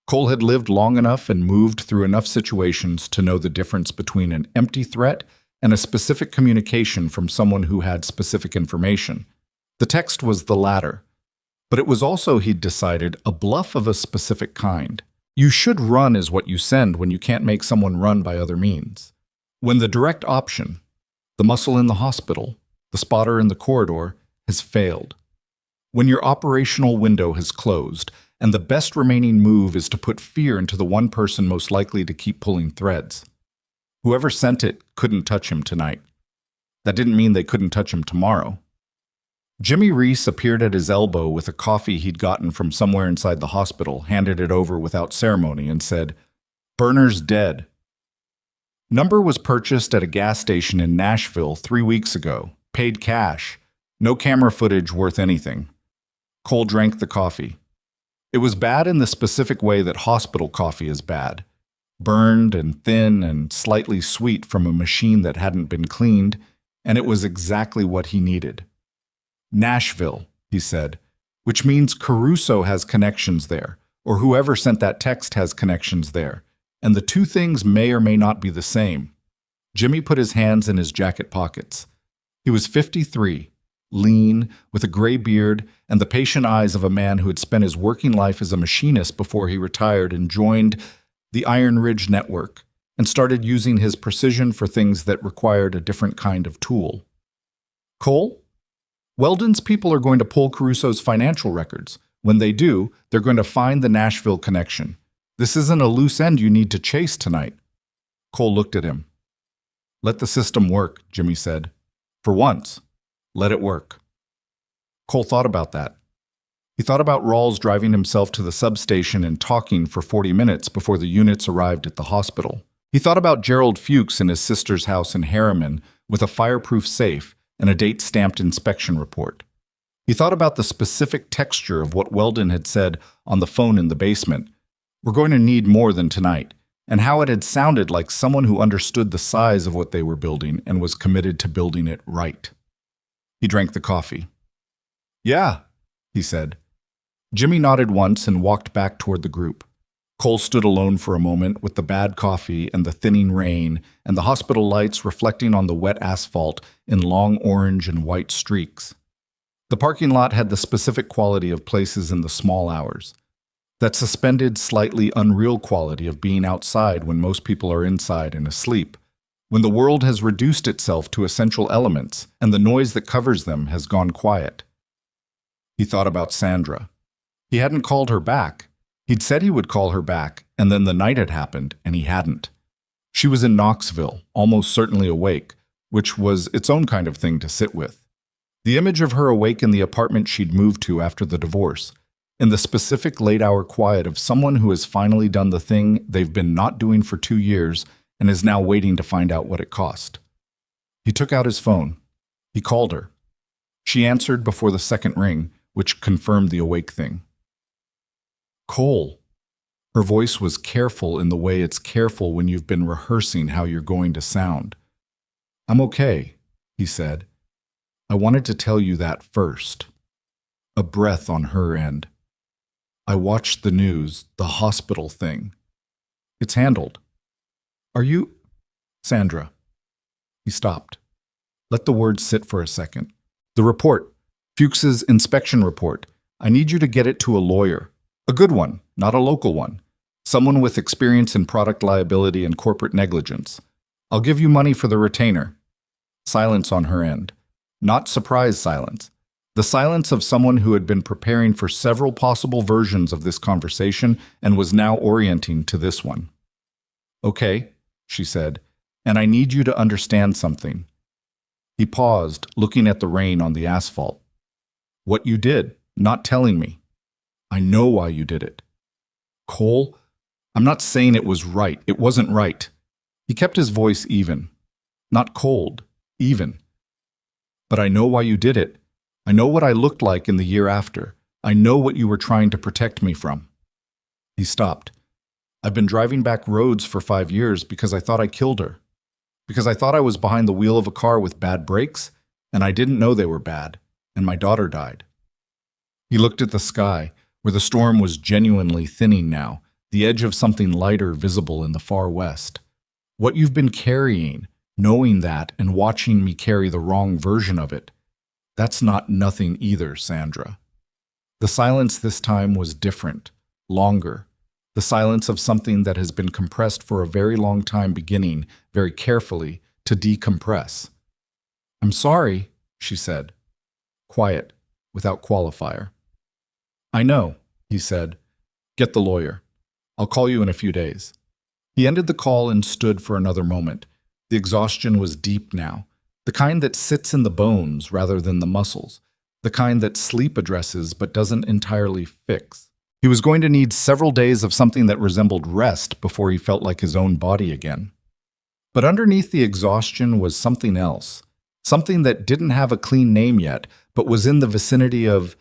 Cole had lived long enough and moved through enough situations to know the difference between an empty threat and a specific communication from someone who had specific information. The text was the latter, but it was also, he'd decided, a bluff of a specific kind. You should run is what you send when you can't make someone run by other means. When the direct option, the muscle in the hospital, the spotter in the corridor, has failed. When your operational window has closed, and the best remaining move is to put fear into the one person most likely to keep pulling threads. Whoever sent it couldn't touch him tonight. That didn't mean they couldn't touch him tomorrow. Jimmy Reese appeared at his elbow with a coffee he'd gotten from somewhere inside the hospital, handed it over without ceremony, and said, "Burner's dead." Number was purchased at a gas station in Nashville 3 weeks ago, paid cash, no camera footage worth anything. Cole drank the coffee. It was bad in the specific way that hospital coffee is bad. Burned and thin and slightly sweet from a machine that hadn't been cleaned, and it was exactly what he needed. Nashville, he said, which means Caruso has connections there, or whoever sent that text has connections there, and the two things may or may not be the same. Jimmy put his hands in his jacket pockets. He was 53, lean, with a gray beard, and the patient eyes of a man who had spent his working life as a machinist before he retired and joined the Iron Ridge Network and started using his precision for things that required a different kind of tool. "Cole, Weldon's people are going to pull Caruso's financial records. When they do, they're going to find the Nashville connection. This isn't a loose end you need to chase tonight." Cole looked at him. "Let the system work," Jimmy said. "For once, let it work." Cole thought about that. He thought about Rawls driving himself to the substation and talking for 40 minutes before the units arrived at the hospital. He thought about Gerald Fuchs in his sister's house in Harriman with a fireproof safe and a date-stamped inspection report. He thought about the specific texture of what Weldon had said on the phone in the basement. "We're going to need more than tonight," and how it had sounded like someone who understood the size of what they were building and was committed to building it right. He drank the coffee. "Yeah," he said. Jimmy nodded once and walked back toward the group. Cole stood alone for a moment with the bad coffee and the thinning rain and the hospital lights reflecting on the wet asphalt in long orange and white streaks. The parking lot had the specific quality of places in the small hours. That suspended, slightly unreal quality of being outside when most people are inside and asleep, when the world has reduced itself to essential elements and the noise that covers them has gone quiet. He thought about Sandra. He hadn't called her back. He'd said he would call her back, and then the night had happened, and he hadn't. She was in Knoxville, almost certainly awake, which was its own kind of thing to sit with. The image of her awake in the apartment she'd moved to after the divorce, in the specific late-hour quiet of someone who has finally done the thing they've been not doing for 2 years and is now waiting to find out what it cost. He took out his phone. He called her. She answered before the second ring, which confirmed the awake thing. "Cole." Her voice was careful in the way it's careful when you've been rehearsing how you're going to sound. "I'm okay," he said. "I wanted to tell you that first." A breath on her end. "I watched the news, the hospital thing. It's handled. Are you—" "Sandra." He stopped. Let the words sit for a second. "The report. Fuchs's inspection report. I need you to get it to a lawyer. A good one, not a local one. Someone with experience in product liability and corporate negligence. I'll give you money for the retainer." Silence on her end. Not surprise silence. The silence of someone who had been preparing for several possible versions of this conversation and was now orienting to this one. "Okay," she said, "and I need you to understand something." He paused, looking at the rain on the asphalt. "What you did, not telling me. I know why you did it." "Cole, I'm not saying it was right. It wasn't right." He kept his voice even. Not cold, even. "But I know why you did it. I know what I looked like in the year after. I know what you were trying to protect me from." He stopped. I've been driving back roads for 5 years because I thought I killed her. Because I thought I was behind the wheel of a car with bad brakes, and I didn't know they were bad, and my daughter died." He looked at the sky, where the storm was genuinely thinning now, the edge of something lighter visible in the far west. "What you've been carrying, knowing that and watching me carry the wrong version of it, that's not nothing either, Sandra." The silence this time was different, longer, the silence of something that has been compressed for a very long time, beginning, very carefully, to decompress. "I'm sorry," she said, quiet, without qualifier. "I know," he said. "Get the lawyer. I'll call you in a few days." He ended the call and stood for another moment. The exhaustion was deep now, the kind that sits in the bones rather than the muscles, the kind that sleep addresses but doesn't entirely fix. He was going to need several days of something that resembled rest before he felt like his own body again. But underneath the exhaustion was something else, something that didn't have a clean name yet, but was in the vicinity of,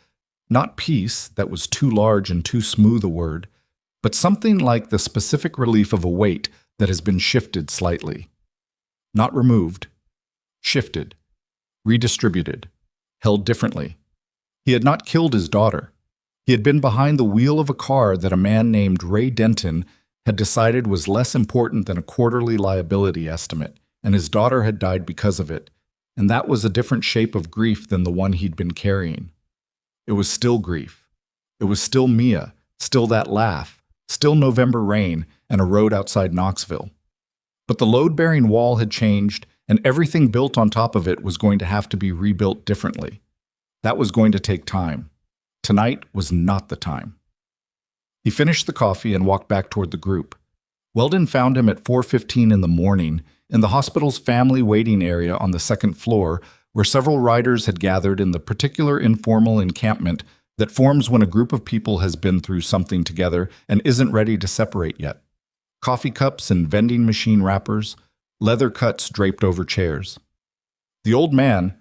not peace, that was too large and too smooth a word, but something like the specific relief of a weight that has been shifted slightly. Not removed, shifted, redistributed, held differently. He had not killed his daughter. He had been behind the wheel of a car that a man named Ray Denton had decided was less important than a quarterly liability estimate, and his daughter had died because of it, and that was a different shape of grief than the one he'd been carrying. It was still grief. It was still Mia, still that laugh, still November rain and a road outside Knoxville. But the load-bearing wall had changed, and everything built on top of it was going to have to be rebuilt differently. That was going to take time. Tonight was not the time. He finished the coffee and walked back toward the group. Weldon found him at 4:15 in the morning in the hospital's family waiting area on the second floor, where several riders had gathered in the particular informal encampment that forms when a group of people has been through something together and isn't ready to separate yet. Coffee cups and vending machine wrappers, leather cuts draped over chairs. The old man,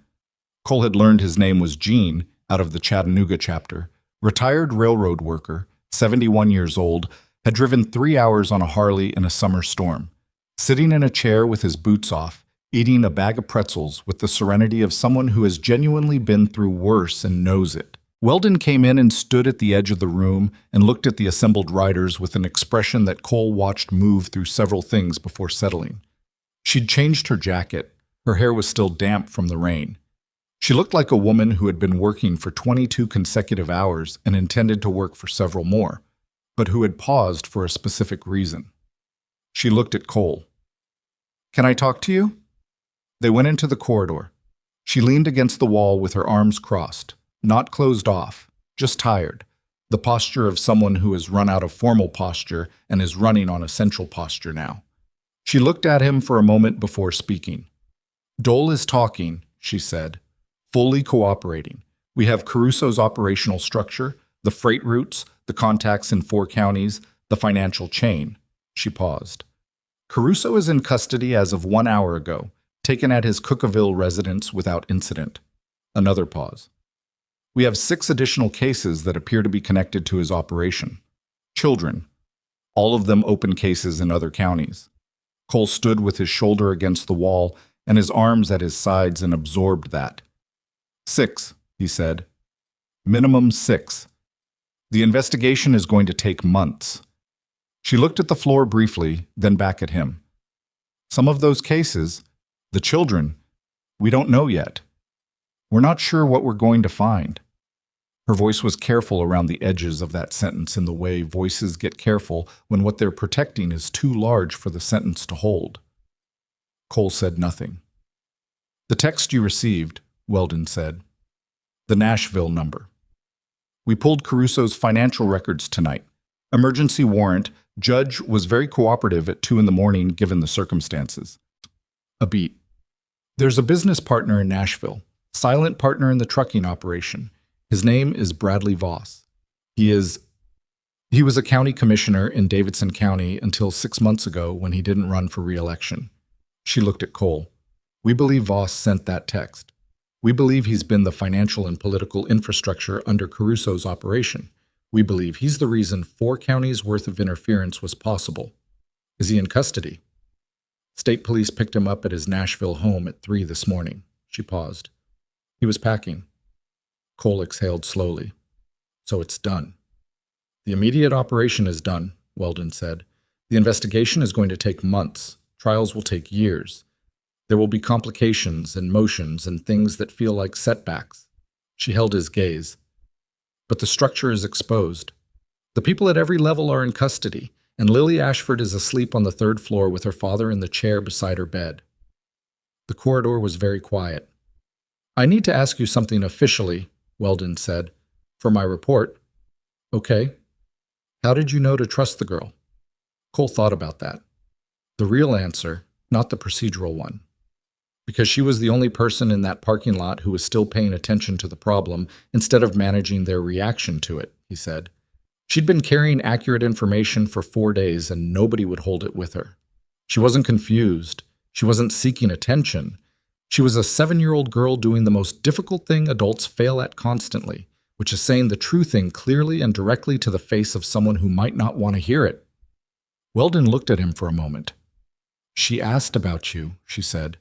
Cole had learned his name was Gene out of the Chattanooga chapter, retired railroad worker, 71 years old, had driven 3 hours on a Harley in a summer storm, sitting in a chair with his boots off, eating a bag of pretzels with the serenity of someone who has genuinely been through worse and knows it. Weldon came in and stood at the edge of the room and looked at the assembled riders with an expression that Cole watched move through several things before settling. She'd changed her jacket. Her hair was still damp from the rain. She looked like a woman who had been working for 22 consecutive hours and intended to work for several more, but who had paused for a specific reason. She looked at Cole. "Can I talk to you?" They went into the corridor. She leaned against the wall with her arms crossed, not closed off, just tired, the posture of someone who has run out of formal posture and is running on essential posture now. She looked at him for a moment before speaking. "Dole is talking," she said, "fully cooperating. We have Caruso's operational structure, the freight routes, the contacts in 4 counties, the financial chain." She paused. "Caruso is in custody as of 1 hour ago, taken at his Cookaville residence without incident." Another pause. "We have 6 additional cases that appear to be connected to his operation. Children, all of them open cases in other counties." Cole stood with his shoulder against the wall and his arms at his sides and absorbed that. 6, he said. "Minimum 6. The investigation is going to take months." She looked at the floor briefly, then back at him. "Some of those cases, the children, we don't know yet. We're not sure what we're going to find." Her voice was careful around the edges of that sentence in the way voices get careful when what they're protecting is too large for the sentence to hold. Cole said nothing. "The text you received," Weldon said. "The Nashville number. We pulled Caruso's financial records tonight. Emergency warrant. Judge was very cooperative at 2 in the morning given the circumstances." A beat. "There's a business partner in Nashville, silent partner in the trucking operation. His name is Bradley Voss. He was a county commissioner in Davidson County until 6 months ago when he didn't run for re-election." She looked at Cole. "We believe Voss sent that text. We believe he's been the financial and political infrastructure under Caruso's operation. We believe he's the reason 4 counties worth of interference was possible. Is he in custody? State police picked him up at his Nashville home at 3 this morning. She paused. He was packing. Cole exhaled slowly. So it's done. The immediate operation is done, Weldon said. The investigation is going to take months. Trials will take years. There will be complications and motions and things that feel like setbacks. She held his gaze. But the structure is exposed. The people at every level are in custody, and Lily Ashford is asleep on the 3rd floor with her father in the chair beside her bed. The corridor was very quiet. I need to ask you something officially, Weldon said. For my report. Okay. How did you know to trust the girl? Cole thought about that. The real answer, not the procedural one. Because she was the only person in that parking lot who was still paying attention to the problem instead of managing their reaction to it, he said. She'd been carrying accurate information for 4 days and nobody would hold it with her. She wasn't confused. She wasn't seeking attention. She was a 7-year-old girl doing the most difficult thing adults fail at constantly, which is saying the true thing clearly and directly to the face of someone who might not want to hear it. Weldon looked at him for a moment. She asked about you, she said.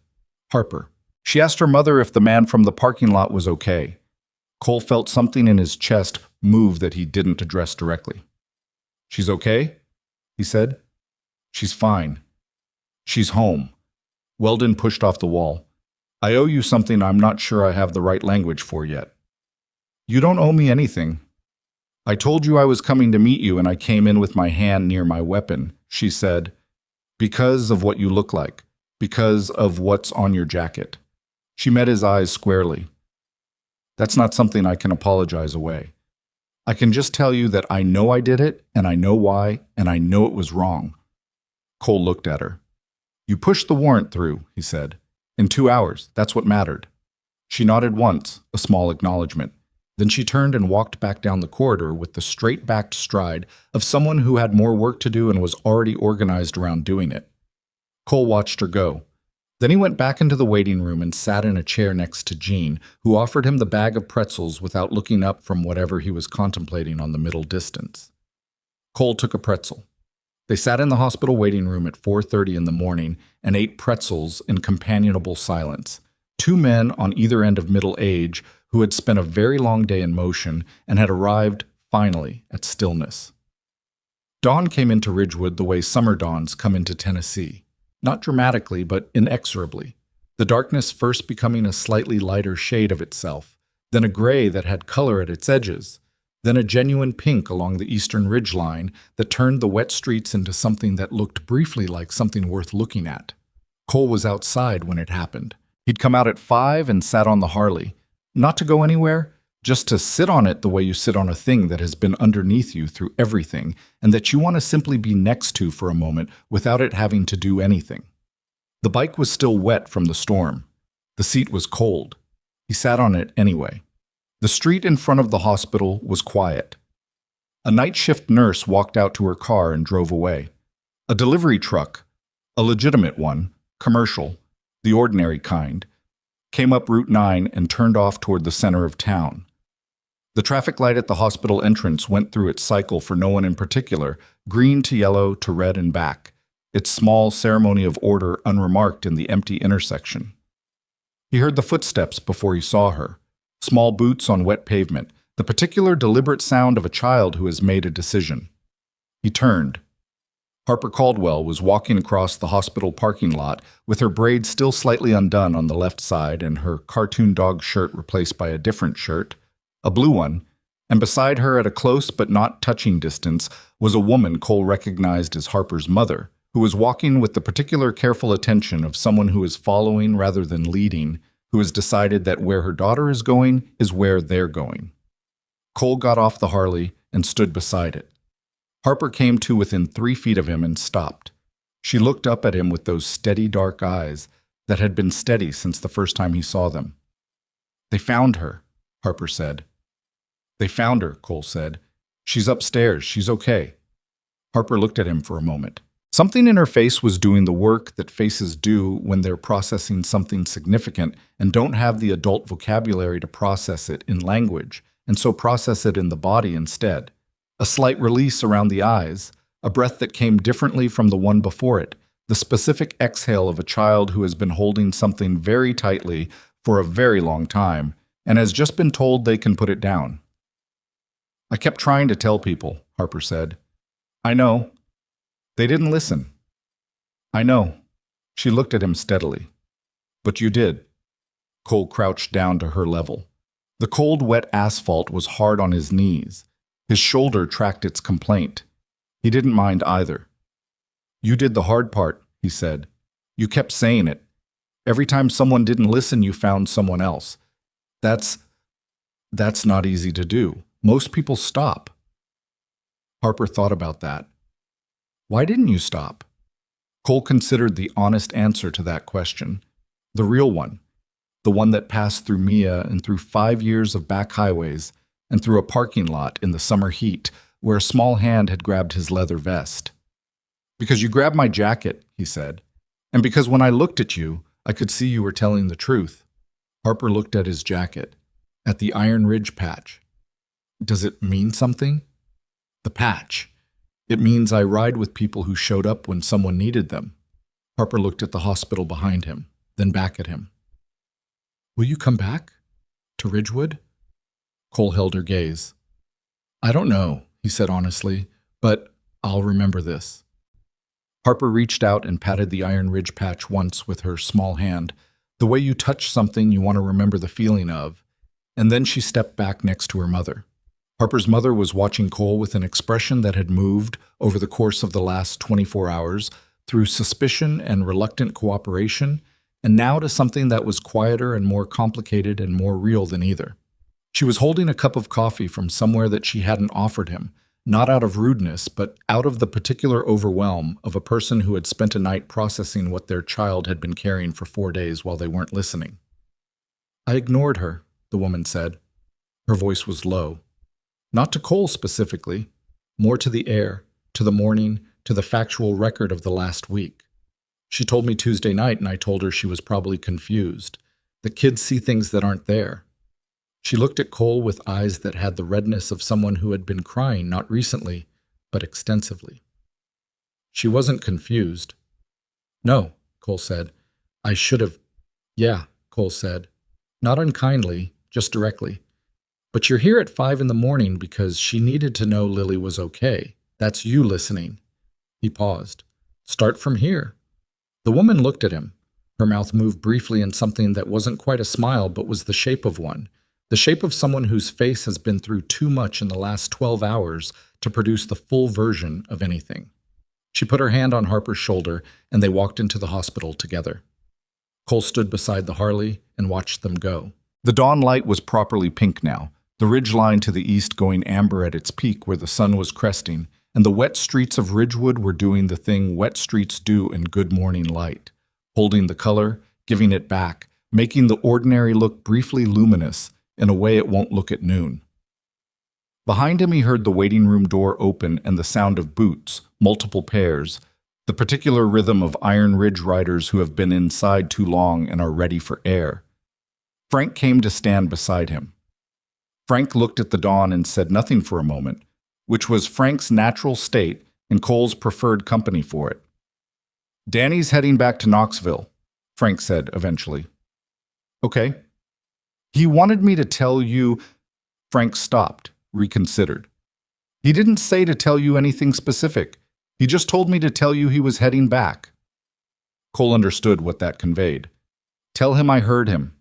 Harper. She asked her mother if the man from the parking lot was okay. Cole felt something in his chest move that he didn't address directly. She's okay? He said. She's fine. She's home. Weldon pushed off the wall. I owe you something I'm not sure I have the right language for yet. You don't owe me anything. I told you I was coming to meet you and I came in with my hand near my weapon, she said, because of what you look like, because of what's on your jacket. She met his eyes squarely. That's not something I can apologize away. I can just tell you that I know I did it, and I know why, and I know it was wrong. Cole looked at her. You pushed the warrant through, he said. In 2 hours, that's what mattered. She nodded once, a small acknowledgement. Then she turned and walked back down the corridor with the straight-backed stride of someone who had more work to do and was already organized around doing it. Cole watched her go. Then he went back into the waiting room and sat in a chair next to Jean, who offered him the bag of pretzels without looking up from whatever he was contemplating on the middle distance. Cole took a pretzel. They sat in the hospital waiting room at 4:30 in the morning and ate pretzels in companionable silence. 2 men on either end of middle age who had spent a very long day in motion and had arrived, finally, at stillness. Dawn came into Ridgewood the way summer dawns come into Tennessee. Not dramatically, but inexorably. The darkness first becoming a slightly lighter shade of itself, then a gray that had color at its edges, then a genuine pink along the eastern ridgeline that turned the wet streets into something that looked briefly like something worth looking at. Cole was outside when it happened. He'd come out at 5 and sat on the Harley. Not to go anywhere, just to sit on it the way you sit on a thing that has been underneath you through everything and that you want to simply be next to for a moment without it having to do anything. The bike was still wet from the storm. The seat was cold. He sat on it anyway. The street in front of the hospital was quiet. A night shift nurse walked out to her car and drove away. A delivery truck, a legitimate one, commercial, the ordinary kind, came up Route 9 and turned off toward the center of town. The traffic light at the hospital entrance went through its cycle for no one in particular, green to yellow to red and back, its small ceremony of order unremarked in the empty intersection. He heard the footsteps before he saw her, small boots on wet pavement, the particular deliberate sound of a child who has made a decision. He turned. Harper Caldwell was walking across the hospital parking lot with her braids still slightly undone on the left side and her cartoon dog shirt replaced by a different shirt, a blue one, and beside her at a close but not touching distance was a woman Cole recognized as Harper's mother, who was walking with the particular careful attention of someone who is following rather than leading, who has decided that where her daughter is going is where they're going. Cole got off the Harley and stood beside it. Harper came to within 3 feet of him and stopped. She looked up at him with those steady dark eyes that had been steady since the first time he saw them. They found her, Harper said. They found her, Cole said. She's upstairs. She's okay. Harper looked at him for a moment. Something in her face was doing the work that faces do when they're processing something significant and don't have the adult vocabulary to process it in language, and so process it in the body instead. A slight release around the eyes, a breath that came differently from the one before it, the specific exhale of a child who has been holding something very tightly for a very long time and has just been told they can put it down. I kept trying to tell people, Harper said. I know. They didn't listen. I know. She looked at him steadily. But you did. Cole crouched down to her level. The cold, wet asphalt was hard on his knees. His shoulder tracked its complaint. He didn't mind either. You did the hard part, he said. You kept saying it. Every time someone didn't listen, you found someone else. That's not easy to do. Most people stop. Harper thought about that. Why didn't you stop? Cole considered the honest answer to that question. The real one. The one that passed through Mia and through 5 years of back highways and through a parking lot in the summer heat where a small hand had grabbed his leather vest. Because you grabbed my jacket, he said, and because when I looked at you, I could see you were telling the truth. Harper looked at his jacket, at the Iron Ridge patch. Does it mean something? The patch. It means I ride with people who showed up when someone needed them. Harper looked at the hospital behind him, then back at him. Will you come back? To Ridgewood? Cole held her gaze. I don't know, he said honestly, but I'll remember this. Harper reached out and patted the Iron Ridge patch once with her small hand, the way you touch something you want to remember the feeling of, and then she stepped back next to her mother. Harper's mother was watching Cole with an expression that had moved over the course of the last 24 hours through suspicion and reluctant cooperation, and now to something that was quieter and more complicated and more real than either. She was holding a cup of coffee from somewhere that she hadn't offered him, not out of rudeness, but out of the particular overwhelm of a person who had spent a night processing what their child had been carrying for 4 days while they weren't listening. I ignored her, the woman said. Her voice was low. Not to Cole specifically, more to the air, to the morning, to the factual record of the last week. She told me Tuesday night, and I told her she was probably confused. The kids see things that aren't there. She looked at Cole with eyes that had the redness of someone who had been crying not recently, but extensively. She wasn't confused. No, Cole said. I should have. Yeah, Cole said. Not unkindly, just directly. But you're here at 5 a.m. because she needed to know Lily was okay. That's you listening. He paused. Start from here. The woman looked at him. Her mouth moved briefly in something that wasn't quite a smile but was the shape of one. The shape of someone whose face has been through too much in the last 12 hours to produce the full version of anything. She put her hand on Harper's shoulder, and they walked into the hospital together. Cole stood beside the Harley and watched them go. The dawn light was properly pink now, the ridge line to the east going amber at its peak where the sun was cresting, and the wet streets of Ridgewood were doing the thing wet streets do in good morning light, holding the color, giving it back, making the ordinary look briefly luminous in a way it won't look at noon. Behind him he heard the waiting room door open and the sound of boots, multiple pairs, the particular rhythm of Iron Ridge riders who have been inside too long and are ready for air. Frank came to stand beside him. Frank looked at the dawn and said nothing for a moment, which was Frank's natural state and Cole's preferred company for it. Danny's heading back to Knoxville, Frank said eventually. Okay. He wanted me to tell you. Frank stopped, reconsidered. He didn't say to tell you anything specific. He just told me to tell you he was heading back. Cole understood what that conveyed. Tell him I heard him.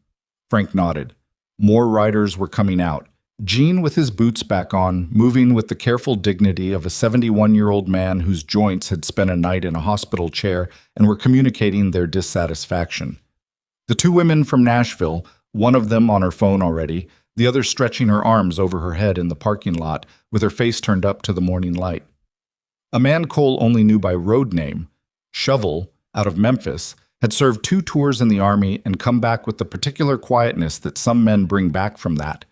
Frank nodded. More riders were coming out. Gene with his boots back on, moving with the careful dignity of a 71-year-old man whose joints had spent a night in a hospital chair and were communicating their dissatisfaction. The two women from Nashville, one of them on her phone already, the other stretching her arms over her head in the parking lot with her face turned up to the morning light. A man Cole only knew by road name, Shovel, out of Memphis, had served 2 tours in the Army and come back with the particular quietness that some men bring back from that,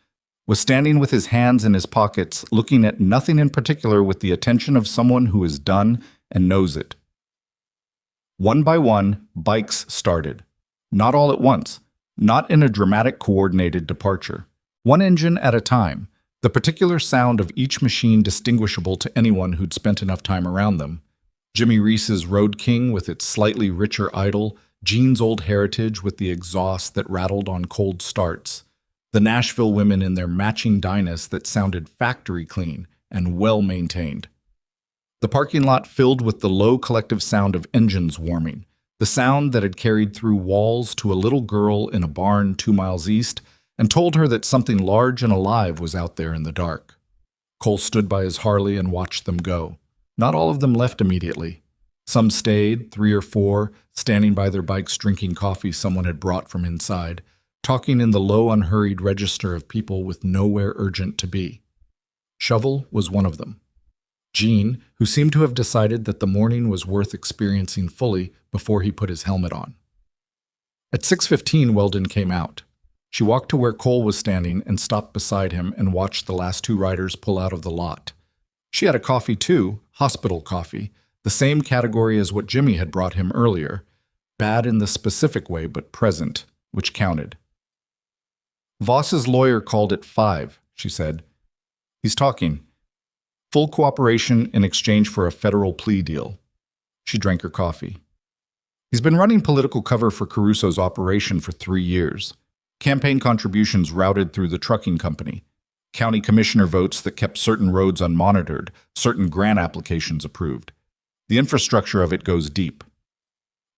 was standing with his hands in his pockets, looking at nothing in particular with the attention of someone who is done and knows it. One by one, bikes started. Not all at once. Not in a dramatic coordinated departure. One engine at a time, the particular sound of each machine distinguishable to anyone who'd spent enough time around them. Jimmy Reese's Road King with its slightly richer idle, Gene's old heritage with the exhaust that rattled on cold starts, the Nashville women in their matching Dynas that sounded factory clean and well-maintained. The parking lot filled with the low collective sound of engines warming, the sound that had carried through walls to a little girl in a barn 2 miles east and told her that something large and alive was out there in the dark. Cole stood by his Harley and watched them go. Not all of them left immediately. Some stayed, 3 or 4, standing by their bikes drinking coffee someone had brought from inside, talking in the low, unhurried register of people with nowhere urgent to be. Shovel was one of them. Gene, who seemed to have decided that the morning was worth experiencing fully before he put his helmet on. At 6:15, Weldon came out. She walked to where Cole was standing and stopped beside him and watched the last 2 riders pull out of the lot. She had a coffee too, hospital coffee, the same category as what Jimmy had brought him earlier, bad in the specific way but present, which counted. Voss's lawyer called at 5, she said. He's talking. Full cooperation in exchange for a federal plea deal. She drank her coffee. He's been running political cover for Caruso's operation for 3 years. Campaign contributions routed through the trucking company. County commissioner votes that kept certain roads unmonitored, certain grant applications approved. The infrastructure of it goes deep.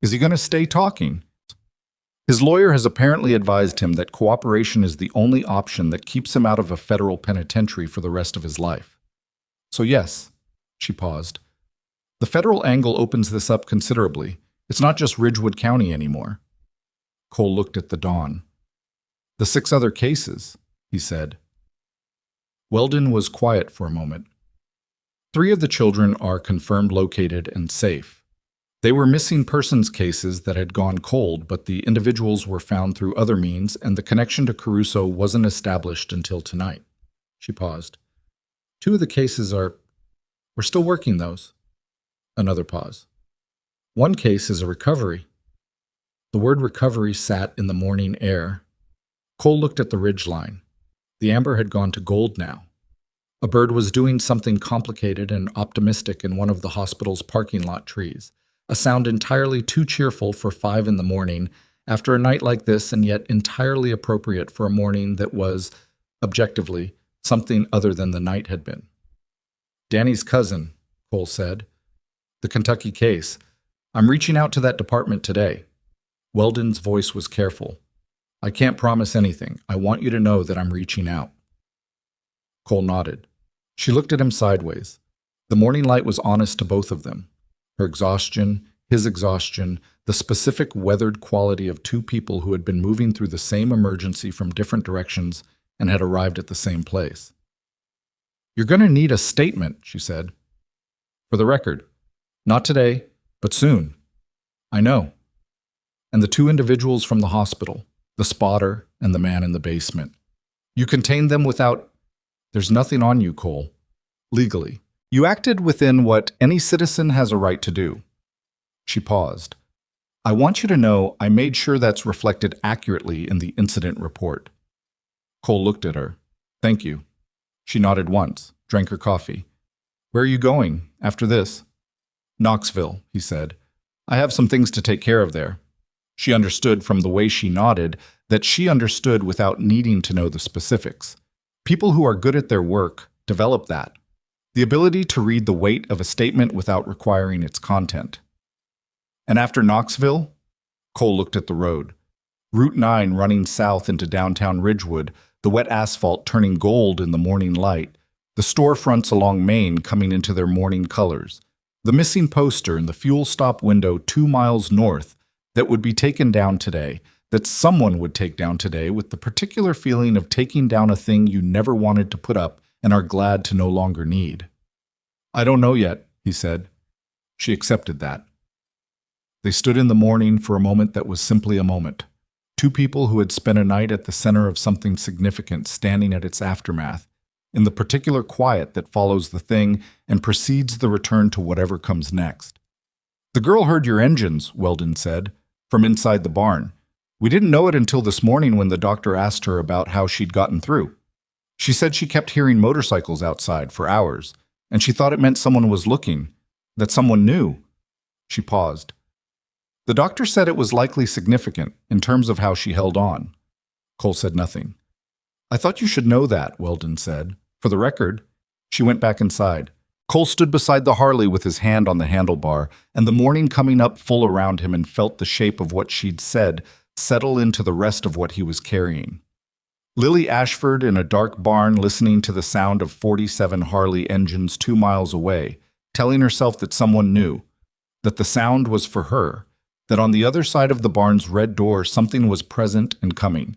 Is he going to stay talking? His lawyer has apparently advised him that cooperation is the only option that keeps him out of a federal penitentiary for the rest of his life. So yes, she paused. The federal angle opens this up considerably. It's not just Ridgewood County anymore. Cole looked at the dawn. The 6 other cases, he said. Weldon was quiet for a moment. 3 of the children are confirmed located and safe. They were missing persons cases that had gone cold, but the individuals were found through other means, and the connection to Caruso wasn't established until tonight. She paused. 2 of the cases we're still working those. Another pause. 1 case is a recovery. The word recovery sat in the morning air. Cole looked at the ridgeline. The amber had gone to gold now. A bird was doing something complicated and optimistic in one of the hospital's parking lot trees, a sound entirely too cheerful for 5 in the morning after a night like this, and yet entirely appropriate for a morning that was, objectively, something other than the night had been. Danny's cousin, Cole said. The Kentucky case. I'm reaching out to that department today. Weldon's voice was careful. I can't promise anything. I want you to know that I'm reaching out. Cole nodded. She looked at him sideways. The morning light was honest to both of them. Her exhaustion, his exhaustion, the specific weathered quality of 2 people who had been moving through the same emergency from different directions and had arrived at the same place. You're going to need a statement, she said. For the record. Not today, but soon. I know. And the 2 individuals from the hospital, the spotter and the man in the basement. You contained them without... There's nothing on you, Cole. Legally. You acted within what any citizen has a right to do. She paused. I want you to know I made sure that's reflected accurately in the incident report. Cole looked at her. Thank you. She nodded once, drank her coffee. Where are you going after this? Knoxville, he said. I have some things to take care of there. She understood from the way she nodded that she understood without needing to know the specifics. People who are good at their work develop that. The ability to read the weight of a statement without requiring its content. And after Knoxville? Cole looked at the road. Route 9 running south into downtown Ridgewood, the wet asphalt turning gold in the morning light, the storefronts along Main coming into their morning colors, the missing poster in the fuel stop window 2 miles north that would be taken down today, that someone would take down today with the particular feeling of taking down a thing you never wanted to put up and are glad to no longer need. I don't know yet, he said. She accepted that. They stood in the morning for a moment that was simply a moment. 2 people who had spent a night at the center of something significant standing at its aftermath, in the particular quiet that follows the thing and precedes the return to whatever comes next. The girl heard your engines, Weldon said, from inside the barn. We didn't know it until this morning when the doctor asked her about how she'd gotten through. She said she kept hearing motorcycles outside for hours, and she thought it meant someone was looking, that someone knew. She paused. The doctor said it was likely significant in terms of how she held on. Cole said nothing. I thought you should know that, Weldon said. For the record. She went back inside. Cole stood beside the Harley with his hand on the handlebar, and the morning coming up full around him, and felt the shape of what she'd said settle into the rest of what he was carrying. Lily Ashford in a dark barn, listening to the sound of 47 Harley engines 2 miles away, telling herself that someone knew, that the sound was for her, that on the other side of the barn's red door something was present and coming.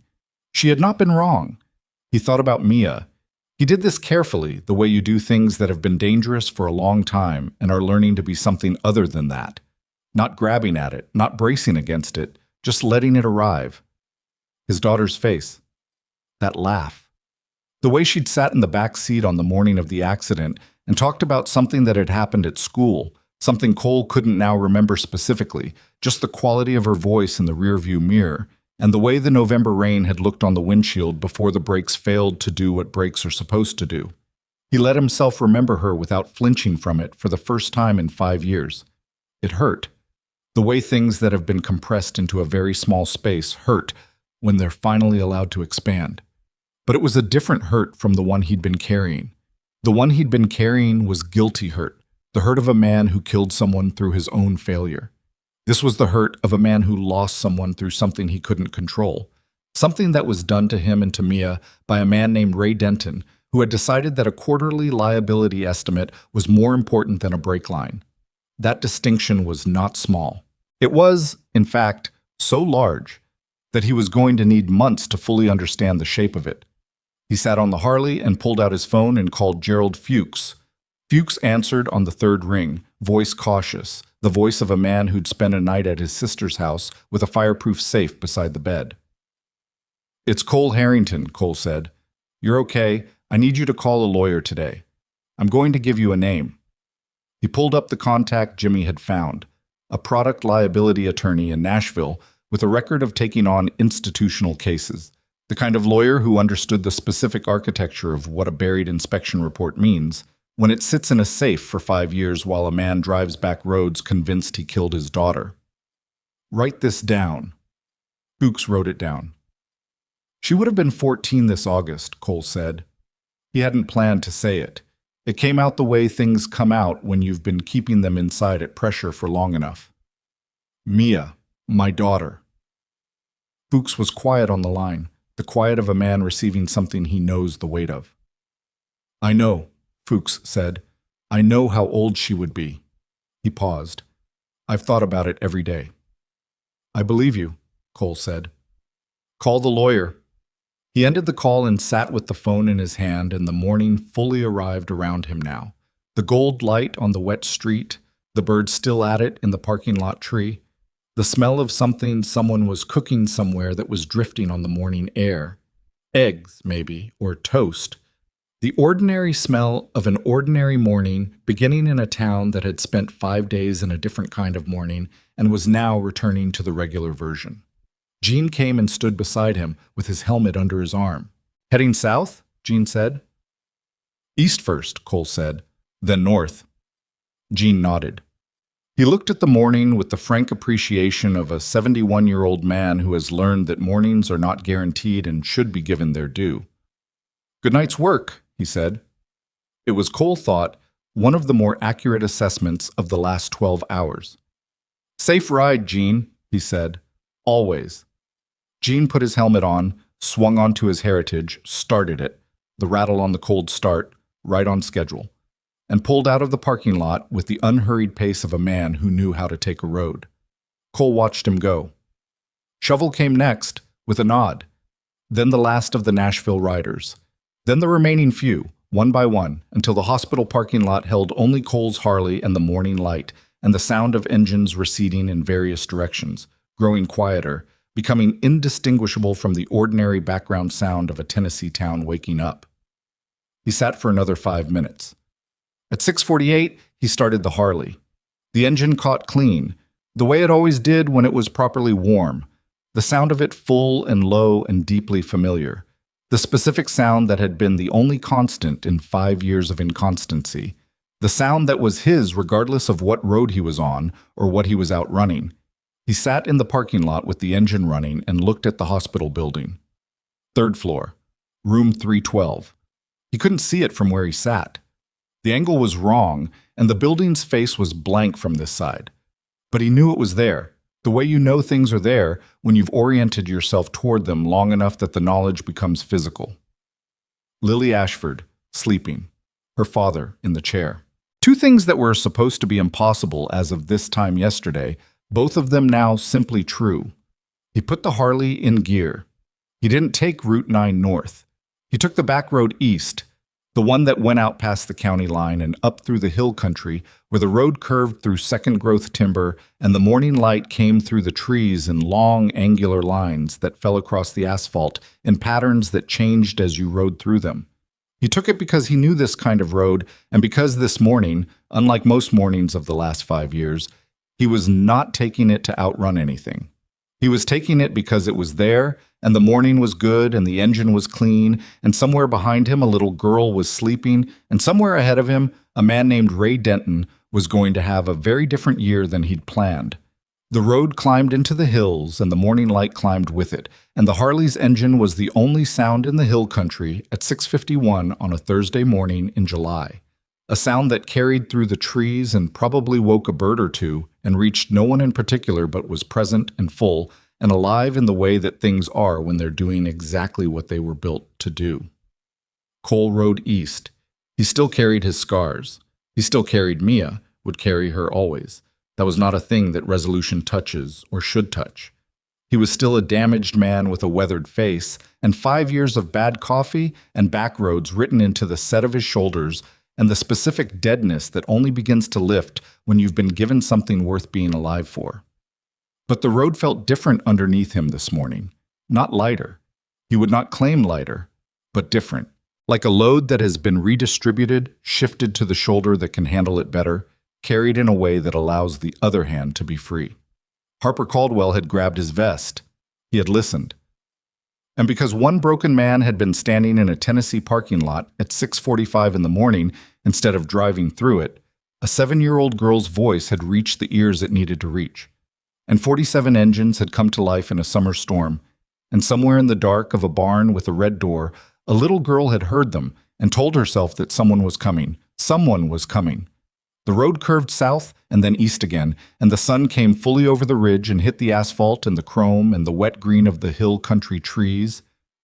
She had not been wrong. He thought about Mia. He did this carefully, the way you do things that have been dangerous for a long time and are learning to be something other than that. Not grabbing at it, not bracing against it, just letting it arrive. His daughter's face. That laugh. The way she'd sat in the back seat on the morning of the accident and talked about something that had happened at school, something Cole couldn't now remember specifically, just the quality of her voice in the rearview mirror, and the way the November rain had looked on the windshield before the brakes failed to do what brakes are supposed to do. He let himself remember her without flinching from it for the first time in 5 years. It hurt. The way things that have been compressed into a very small space hurt when they're finally allowed to expand. But it was a different hurt from the one he'd been carrying. The one he'd been carrying was guilty hurt, the hurt of a man who killed someone through his own failure. This was the hurt of a man who lost someone through something he couldn't control, something that was done to him and to Mia by a man named Ray Denton, who had decided that a quarterly liability estimate was more important than a brake line. That distinction was not small. It was, in fact, so large that he was going to need months to fully understand the shape of it. He sat on the Harley and pulled out his phone and called Gerald Fuchs. Fuchs answered on the third ring, voice cautious, the voice of a man who'd spent a night at his sister's house with a fireproof safe beside the bed. It's Cole Harrington, Cole said. You're okay. I need you to call a lawyer today. I'm going to give you a name. He pulled up the contact Jimmy had found, a product liability attorney in Nashville with a record of taking on institutional cases, the kind of lawyer who understood the specific architecture of what a buried inspection report means when it sits in a safe for 5 years while a man drives back roads convinced he killed his daughter. Write this down. Fuchs wrote it down. She would have been 14 this August, Cole said. He hadn't planned to say it. It came out the way things come out when you've been keeping them inside at pressure for long enough. Mia, my daughter. Fuchs was quiet on the line, the quiet of a man receiving something he knows the weight of. I know, Fuchs said. I know how old she would be. He paused. I've thought about it every day. I believe you, Cole said. Call the lawyer. He ended the call and sat with the phone in his hand, and the morning fully arrived around him now. The gold light on the wet street, the birds still at it in the parking lot tree, the smell of something someone was cooking somewhere that was drifting on the morning air. Eggs, maybe, or toast. The ordinary smell of an ordinary morning beginning in a town that had spent 5 days in a different kind of morning and was now returning to the regular version. Jean came and stood beside him with his helmet under his arm. Heading south? Jean said. East first, Cole said, then north. Jean nodded. He looked at the morning with the frank appreciation of a 71-year-old man who has learned that mornings are not guaranteed and should be given their due. Good night's work, he said. It was, Cole thought, one of the more accurate assessments of the last 12 hours. Safe ride, Jean, he said. Always. Jean put his helmet on, swung onto his Heritage, started it, the rattle on the cold start, right on schedule, and pulled out of the parking lot with the unhurried pace of a man who knew how to take a road. Cole watched him go. Shovel came next, with a nod. Then the last of the Nashville riders. Then the remaining few, one by one, until the hospital parking lot held only Cole's Harley and the morning light, and the sound of engines receding in various directions, growing quieter, becoming indistinguishable from the ordinary background sound of a Tennessee town waking up. He sat for another 5 minutes. At 6:48, he started the Harley. The engine caught clean, the way it always did when it was properly warm, the sound of it full and low and deeply familiar, The specific sound that had been the only constant in 5 years of inconstancy. The sound that was his regardless of what road he was on or what he was out running. He sat in the parking lot with the engine running and looked at the hospital building. Third floor, room 312. He couldn't see it from where he sat. The angle was wrong, and the building's face was blank from this side. But he knew it was there, the way you know things are there when you've oriented yourself toward them long enough that the knowledge becomes physical. Lily Ashford, sleeping. Her father in the chair. Two things that were supposed to be impossible as of this time yesterday, both of them now simply true. He put the Harley in gear. He didn't take Route 9 north. He took the back road east, the one that went out past the county line and up through the hill country where the road curved through second-growth timber and the morning light came through the trees in long, angular lines that fell across the asphalt in patterns that changed as you rode through them. He took it because he knew this kind of road, and because this morning, unlike most mornings of the last 5 years, he was not taking it to outrun anything. He was taking it because it was there, and the morning was good, and the engine was clean, and somewhere behind him a little girl was sleeping, and somewhere ahead of him a man named Ray Denton was going to have a very different year than he'd planned. The road climbed into the hills, and the morning light climbed with it, and the Harley's engine was the only sound in the hill country at 6:51 on a Thursday morning in July. A sound that carried through the trees and probably woke a bird or two and reached no one in particular but was present and full and alive in the way that things are when they're doing exactly what they were built to do. Cole rode east. He still carried his scars. He still carried Mia, would carry her always. That was not a thing that resolution touches or should touch. He was still a damaged man with a weathered face, and 5 years of bad coffee and back roads written into the set of his shoulders, and the specific deadness that only begins to lift when you've been given something worth being alive for. But the road felt different underneath him this morning, not lighter. He would not claim lighter, but different, like a load that has been redistributed, shifted to the shoulder that can handle it better, carried in a way that allows the other hand to be free. Harper Caldwell had grabbed his vest. He had listened. And because one broken man had been standing in a Tennessee parking lot at 6:45 in the morning instead of driving through it, a 7-year-old girl's voice had reached the ears it needed to reach. And 47 engines had come to life in a summer storm, and somewhere in the dark of a barn with a red door, a little girl had heard them and told herself that someone was coming. Someone was coming. The road curved south and then east again, and the sun came fully over the ridge and hit the asphalt and the chrome and the wet green of the hill country trees,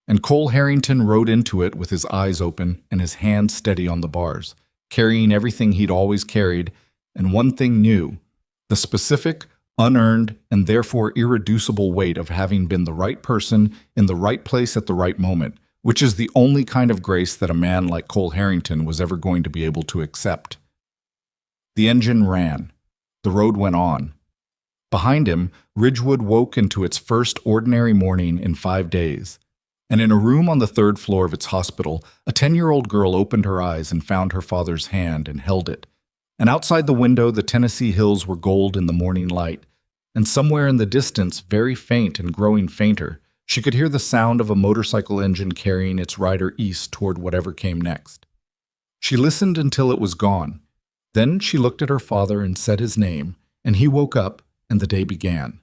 and Cole Harrington rode into it with his eyes open and his hands steady on the bars, carrying everything he'd always carried, and one thing new, the specific, unearned, and therefore irreducible weight of having been the right person in the right place at the right moment, which is the only kind of grace that a man like Cole Harrington was ever going to be able to accept. The engine ran. The road went on. Behind him, Ridgewood woke into its first ordinary morning in 5 days. And in a room on the 3rd floor of its hospital, a 10-year-old girl opened her eyes and found her father's hand and held it. And outside the window, the Tennessee hills were gold in the morning light. And somewhere in the distance, very faint and growing fainter, she could hear the sound of a motorcycle engine carrying its rider east toward whatever came next. She listened until it was gone. Then she looked at her father and said his name, and he woke up, and the day began.